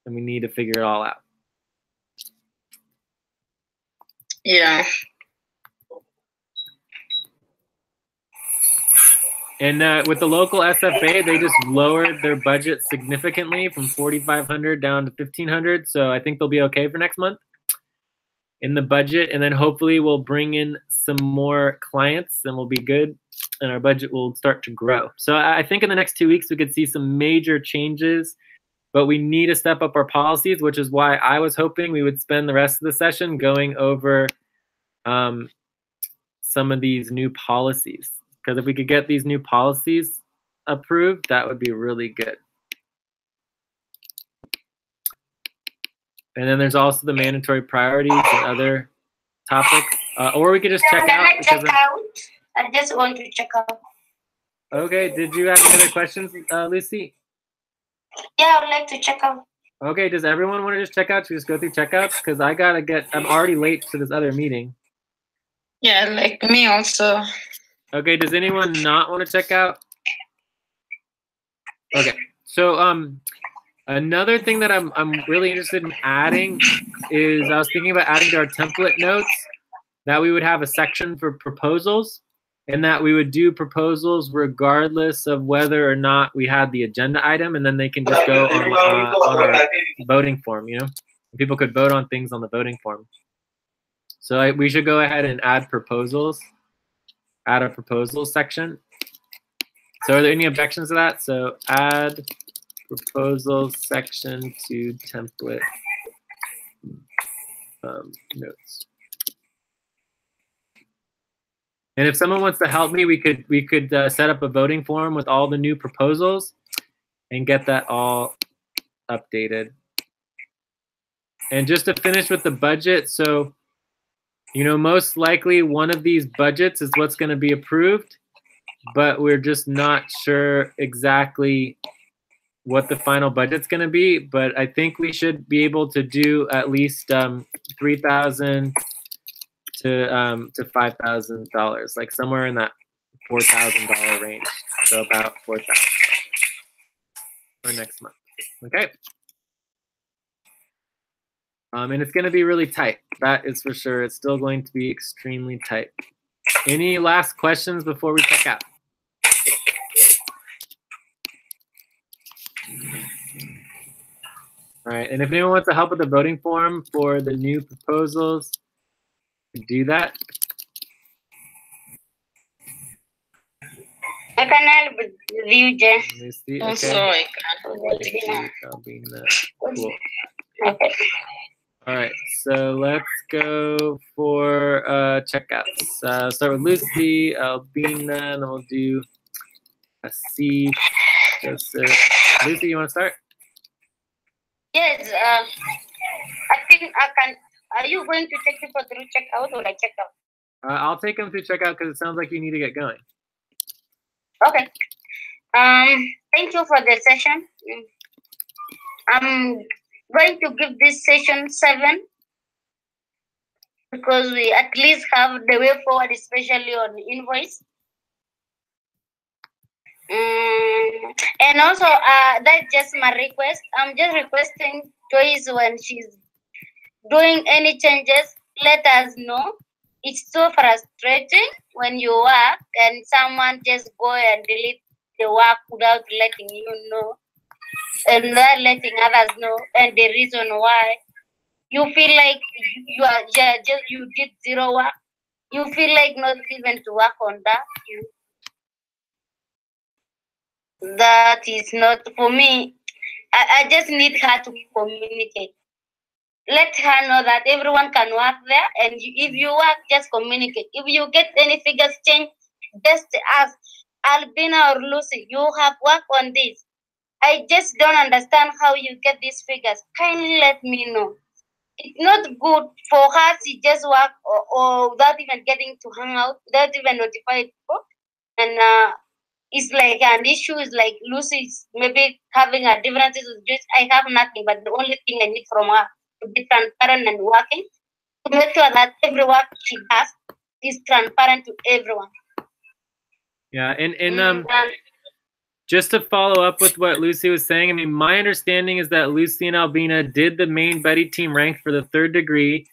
And we need to figure it all out. Yeah. And with the local SFA, they just lowered their budget significantly from 4,500 down to 1,500. So I think they'll be okay for next month in the budget. And then hopefully we'll bring in some more clients and we'll be good. And our budget will start to grow. So I think in the next 2 weeks, we could see some major changes. But we need to step up our policies, which is why I was hoping we would spend the rest of the session going over some of these new policies. Because if we could get these new policies approved, that would be really good. And then there's also the mandatory priorities and other topics. Or we could just check out. I just want to check out. Okay, did you have any other questions, Lucy? Yeah, I would like to check out. Okay, does everyone want to just check out? Should we just go through checkouts? Because I'm already late to this other meeting. Yeah, like me also. Okay, does anyone not want to check out? Okay, so another thing that I'm really interested in adding is I was thinking about adding to our template notes that we would have a section for proposals, and that we would do proposals regardless of whether or not we had the agenda item, and then they can just go on our voting form, you know? People could vote on things on the voting form. So we should go ahead and add proposals. Add a proposals section. So are there any objections to that? So add proposals section to template notes. And if someone wants to help me, we could set up a voting form with all the new proposals and get that all updated. And just to finish with the budget, so, you know, most likely one of these budgets is what's going to be approved, but we're just not sure exactly what the final budget's going to be. But I think we should be able to do at least $3,000 to $5,000, like somewhere in that $4,000 range. So about $4,000 for next month. Okay. And it's going to be really tight. That is for sure. It's still going to be extremely tight. Any last questions before we check out? All right. And if anyone wants to help with the voting form for the new proposals, do that. I can help with you, Jay. Okay. Also, I can. Cool. Okay. All right, so let's go for checkouts. Start with Lucy, Albina, and then we'll do Asif, Joseph. Lucy, you want to start? Yes, I think I can. Are you going to take people through checkout or like checkout? I'll take them through checkout because it sounds like you need to get going. Okay. Thank you for the session. I'm going to give this session 7 because we at least have the way forward, especially on the invoice. And also, that's just my request. I'm just requesting Joyce when she's doing any changes, let us know. It's so frustrating when you work and someone just go and delete the work without letting you know, and not letting others know, and the reason why. You feel like you did 0 work. You feel like not even to work on that. That is not for me. I just need her to communicate. Let her know that everyone can work there, and if you work, just communicate. If you get any figures change, just ask Albina or Lucy, you have worked on this. I just don't understand how you get these figures. Kindly let me know. It's not good for her to just work or without even getting to hang out, without even notify people. And it's like an issue is like Lucy's maybe having a differences with just I have nothing, but the only thing I need from her to be transparent and working, to make sure that every work she does is transparent to everyone. Yeah, and just to follow up with what Lucy was saying, I mean, my understanding is that Lucy and Albina did the main buddy team rank for the 3rd degree.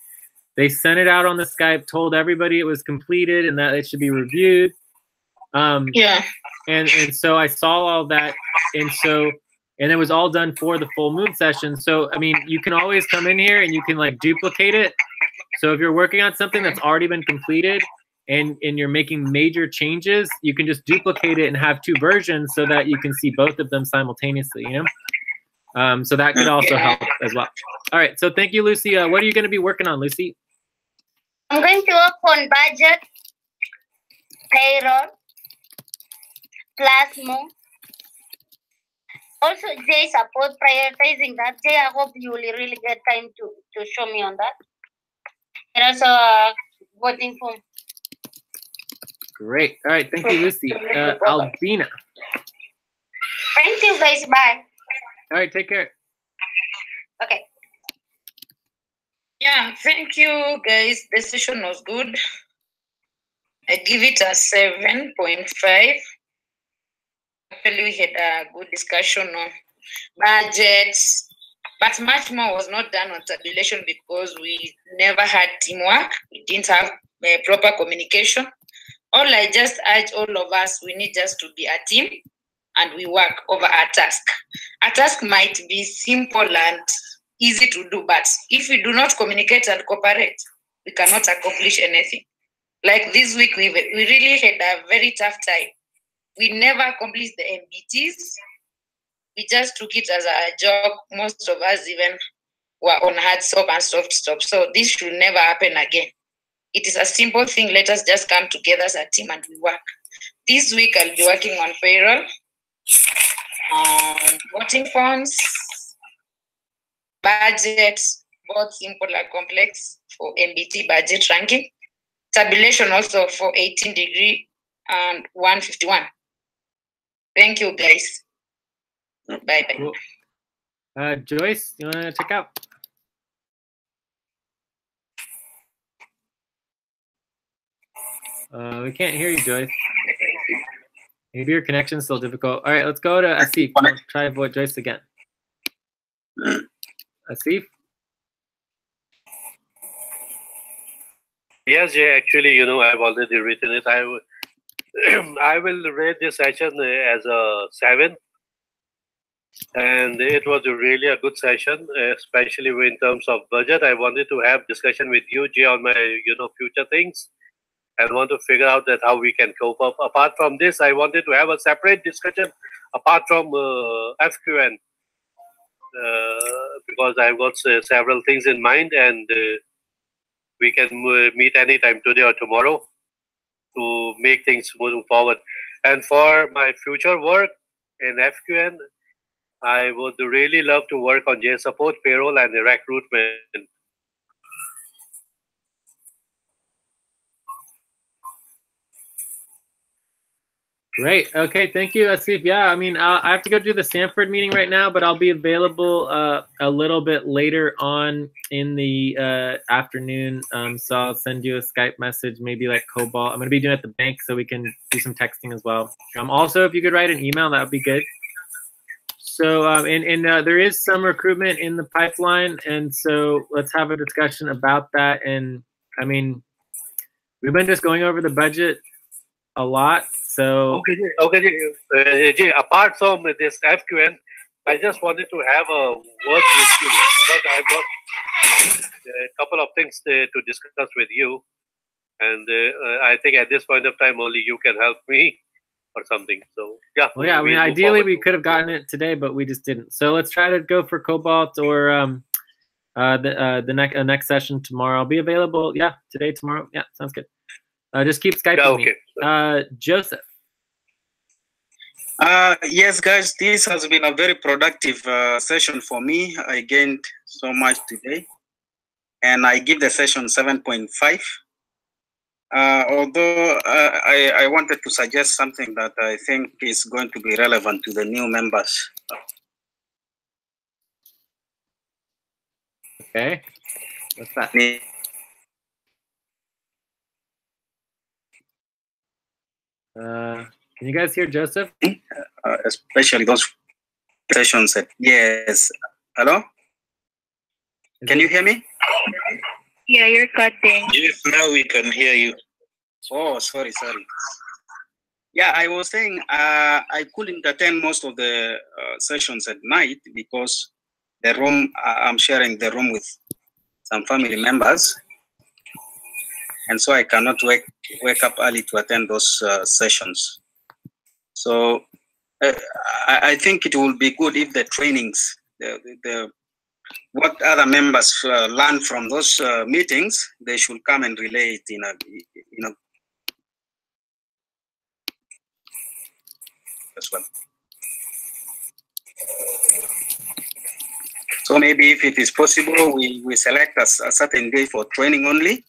They sent it out on the Skype, told everybody it was completed and that it should be reviewed. Yeah. And so I saw all that, and it was all done for the full moon session. So I mean, you can always come in here and you can like duplicate it. So if you're working on something that's already been completed and you're making major changes, you can just duplicate it and have 2 versions so that you can see both of them simultaneously, you know? So that could also help as well. All right, so thank you, Lucy. What are you going to be working on, Lucy? I'm going to work on budget, payroll, Plasmo. Also, Jay support prioritizing that. Jay, I hope you will really get time to show me on that. And also voting form. Great. All right. Thank you, Lucy. Albina. Thank you, guys. Bye. All right. Take care. Okay. Yeah. Thank you, guys. The session was good. I give it a 7.5. Actually, we had a good discussion on budgets, but much more was not done on tabulation because we never had teamwork. We didn't have proper communication. All I just urge all of us, we need just to be a team and we work over a task. A task might be simple and easy to do, but if we do not communicate and cooperate, we cannot accomplish anything. Like this week, we really had a very tough time. We never accomplished the MBTs. We just took it as a joke. Most of us even were on hard stop and soft stop. So this should never happen again. It is a simple thing. Let us just come together as a team and we work. This week I'll be working on payroll, voting forms, budget, both simple and complex for MBT budget ranking, tabulation also for 18 degree and 151. Thank you, guys. Bye-bye. Cool. Joyce, you want to check out? We can't hear you, Joyce. Maybe your connection's still difficult. All right, let's go to Asif. Try Joyce again. Asif? Yes, Jay, actually, I've already written it. I will rate this session as a 7. And it was really a good session, especially in terms of budget. I wanted to have discussion with you, Jay, on my, future things. I want to figure out that how we can cope up. Apart from this, I wanted to have a separate discussion apart from FQN because I've got several things in mind, and we can meet anytime today or tomorrow to make things moving forward. And for my future work in FQN, I would really love to work on J support, payroll, and recruitment. Great. Okay. Thank you, Asif. Yeah, I mean, I have to go do the Sanford meeting right now, but I'll be available a little bit later on in the afternoon. So I'll send you a Skype message, maybe like Cobalt. I'm going to be doing it at the bank, so we can do some texting as well. Also, if you could write an email, that would be good. So, there is some recruitment in the pipeline, and so let's have a discussion about that. And I mean, we've been just going over the budget a lot. So okay. Jay, apart from this FQN, I just wanted to have a word with you because I've got a couple of things to discuss with you, and I think at this point of time only you can help me or something. So yeah. Well, yeah. I mean, ideally we could have gotten it today, but we just didn't. So let's try to go for Cobalt or the next session tomorrow. I'll be available. Yeah, today, tomorrow. Yeah, sounds good. Just keep Skyping me. Joseph. Yes, guys, this has been a very productive session for me. I gained so much today, and I give the session 7.5. Although I wanted to suggest something that I think is going to be relevant to the new members. Okay, what's that? Can you guys hear Joseph? Especially those sessions that, yes. Hello? Can you hear me? Yeah, you're cutting. Yes, now we can hear you. Oh, sorry. Yeah, I was saying I couldn't attend most of the sessions at night because the room, I'm sharing the room with some family members. And so I cannot wake up early to attend those sessions. So I think it will be good if the trainings, what other members learn from those meetings, they should come and relay it in a as well. So maybe if it is possible, we select a certain day for training only.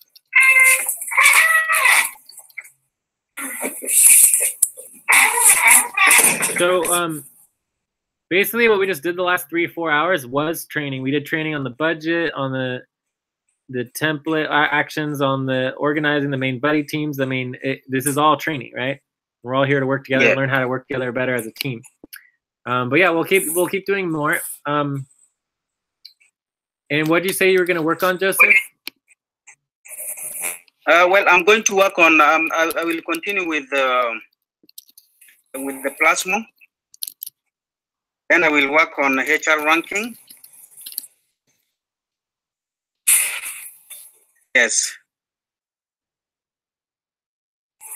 So basically what we just did the last 3 or 4 hours was training. We did training on the budget, on the template actions, on the organizing the main buddy teams. I mean, this is all training, right? We're all here to work together, learn how to work together better as a team. But yeah, we'll keep doing more. And what did you say you were going to work on, Joseph? Well, I'm going to work on. I will continue with the Plasmo. Then I will work on HR ranking. Yes.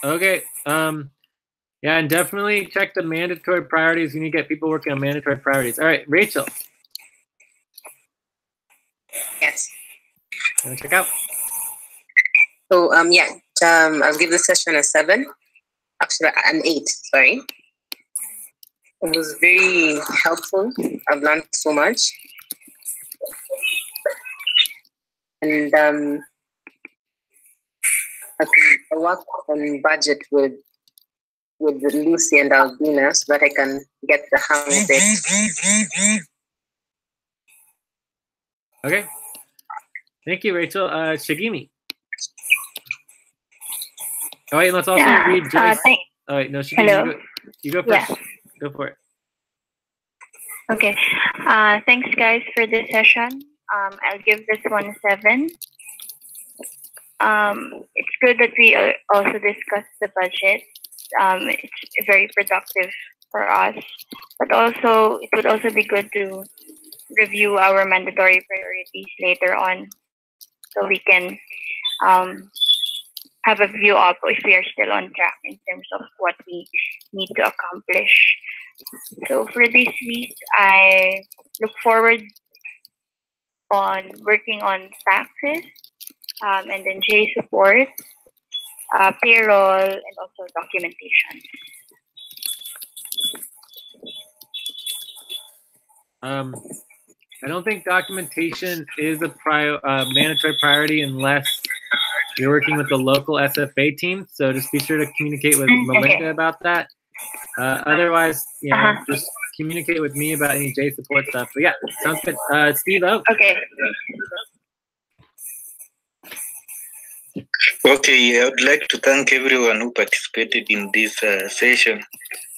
Okay. Yeah, and definitely check the mandatory priorities. You need to get people working on mandatory priorities. All right, Rachel. Yes. Check out. So I'll give the session a 7. Actually, an 8. Sorry. It was very helpful. I've learned so much. And I work on budget with Lucy and Albina so that I can get the hang of it. Okay. Thank you, Rachel. Shigimi. Oh, wait, let's also read Joyce. Oh, wait, no, Shigimi, you go first. Yeah. Go for it. Okay. Thanks, guys, for this session. I'll give this one a 7. It's good that we also discussed the budget. It's very productive for us, but also it would also be good to review our mandatory priorities later on, so we can have a view of if we are still on track in terms of what we need to accomplish. So for this week, I look forward on working on taxes, and then J support, payroll, and also documentation. I don't think documentation is a mandatory priority unless you're working with the local SFA team. So just be sure to communicate with Melinda about that. Otherwise, just communicate with me about any J support stuff. But yeah, sounds good. Steve O. Okay. Okay, I would like to thank everyone who participated in this session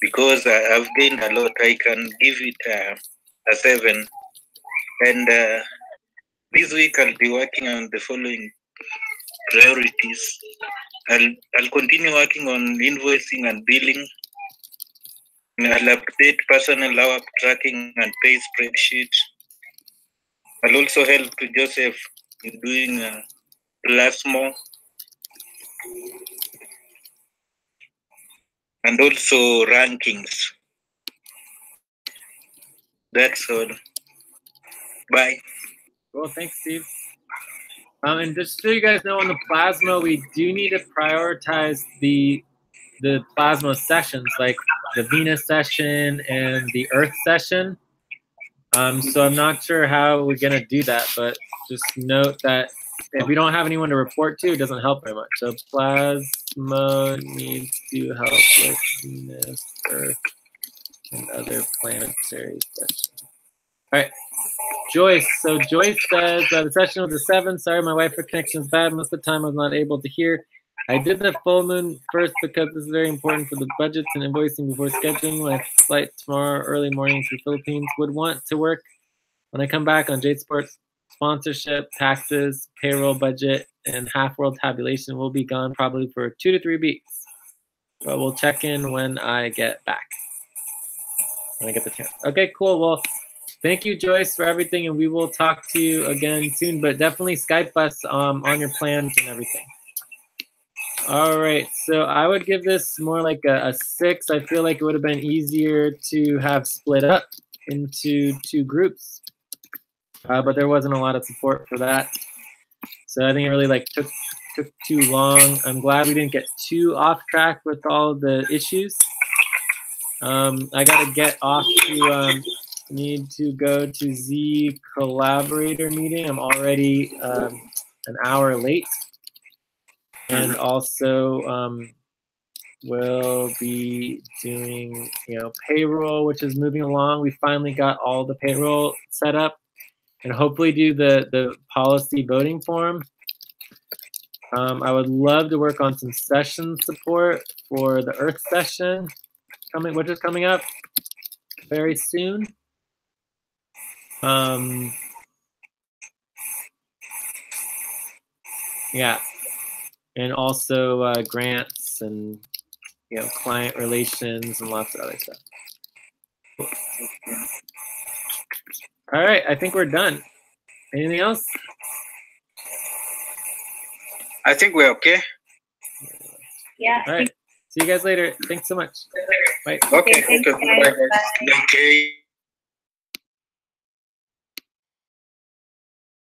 because I've gained a lot. I can give it a 7. And this week I'll be working on the following priorities. I'll continue working on invoicing and billing. I'll update personnel hour tracking and pay spreadsheet. I'll also help Joseph in doing Plasmo. And also rankings. That's all. Bye. Well, thanks, Steve. And just so you guys know, on the Plasma, we do need to prioritize the Plasma sessions, like the Venus session and the Earth session. So I'm not sure how we're gonna do that, but just note that if we don't have anyone to report to, it doesn't help very much. So Plasma needs to help with Venus, Earth, and other planetary sessions. All right. Joyce. So Joyce says the session was a 7. Sorry, my Wi-Fi connection is bad. Most of the time I was not able to hear. I did the full moon first because this is very important for the budgets and invoicing before scheduling my flight tomorrow early morning to the Philippines. Would want to work when I come back on Jade Sports. Sponsorship, taxes, payroll, budget, and half-world tabulation will be gone probably for 2 to 3 weeks. But we'll check in when I get back. When I get the chance. Okay, cool. Well, thank you, Joyce, for everything, and we will talk to you again soon. But definitely Skype us on your plans and everything. All right, so I would give this more like a 6. I feel like it would have been easier to have split up into 2 groups, but there wasn't a lot of support for that. So I think it really took too long. I'm glad we didn't get too off track with all the issues. I got to get off to need to go to Z collaborator meeting. I'm already an hour late. And also we'll be doing, payroll, which is moving along. We finally got all the payroll set up, and hopefully do the policy voting form. I would love to work on some session support for the Earth session, which is coming up very soon. Yeah. And also grants and client relations and lots of other stuff. Cool. All right, I think we're done. Anything else? I think we're okay. Yeah. All right. See you guys later. Thanks so much. Bye. Okay. Okay.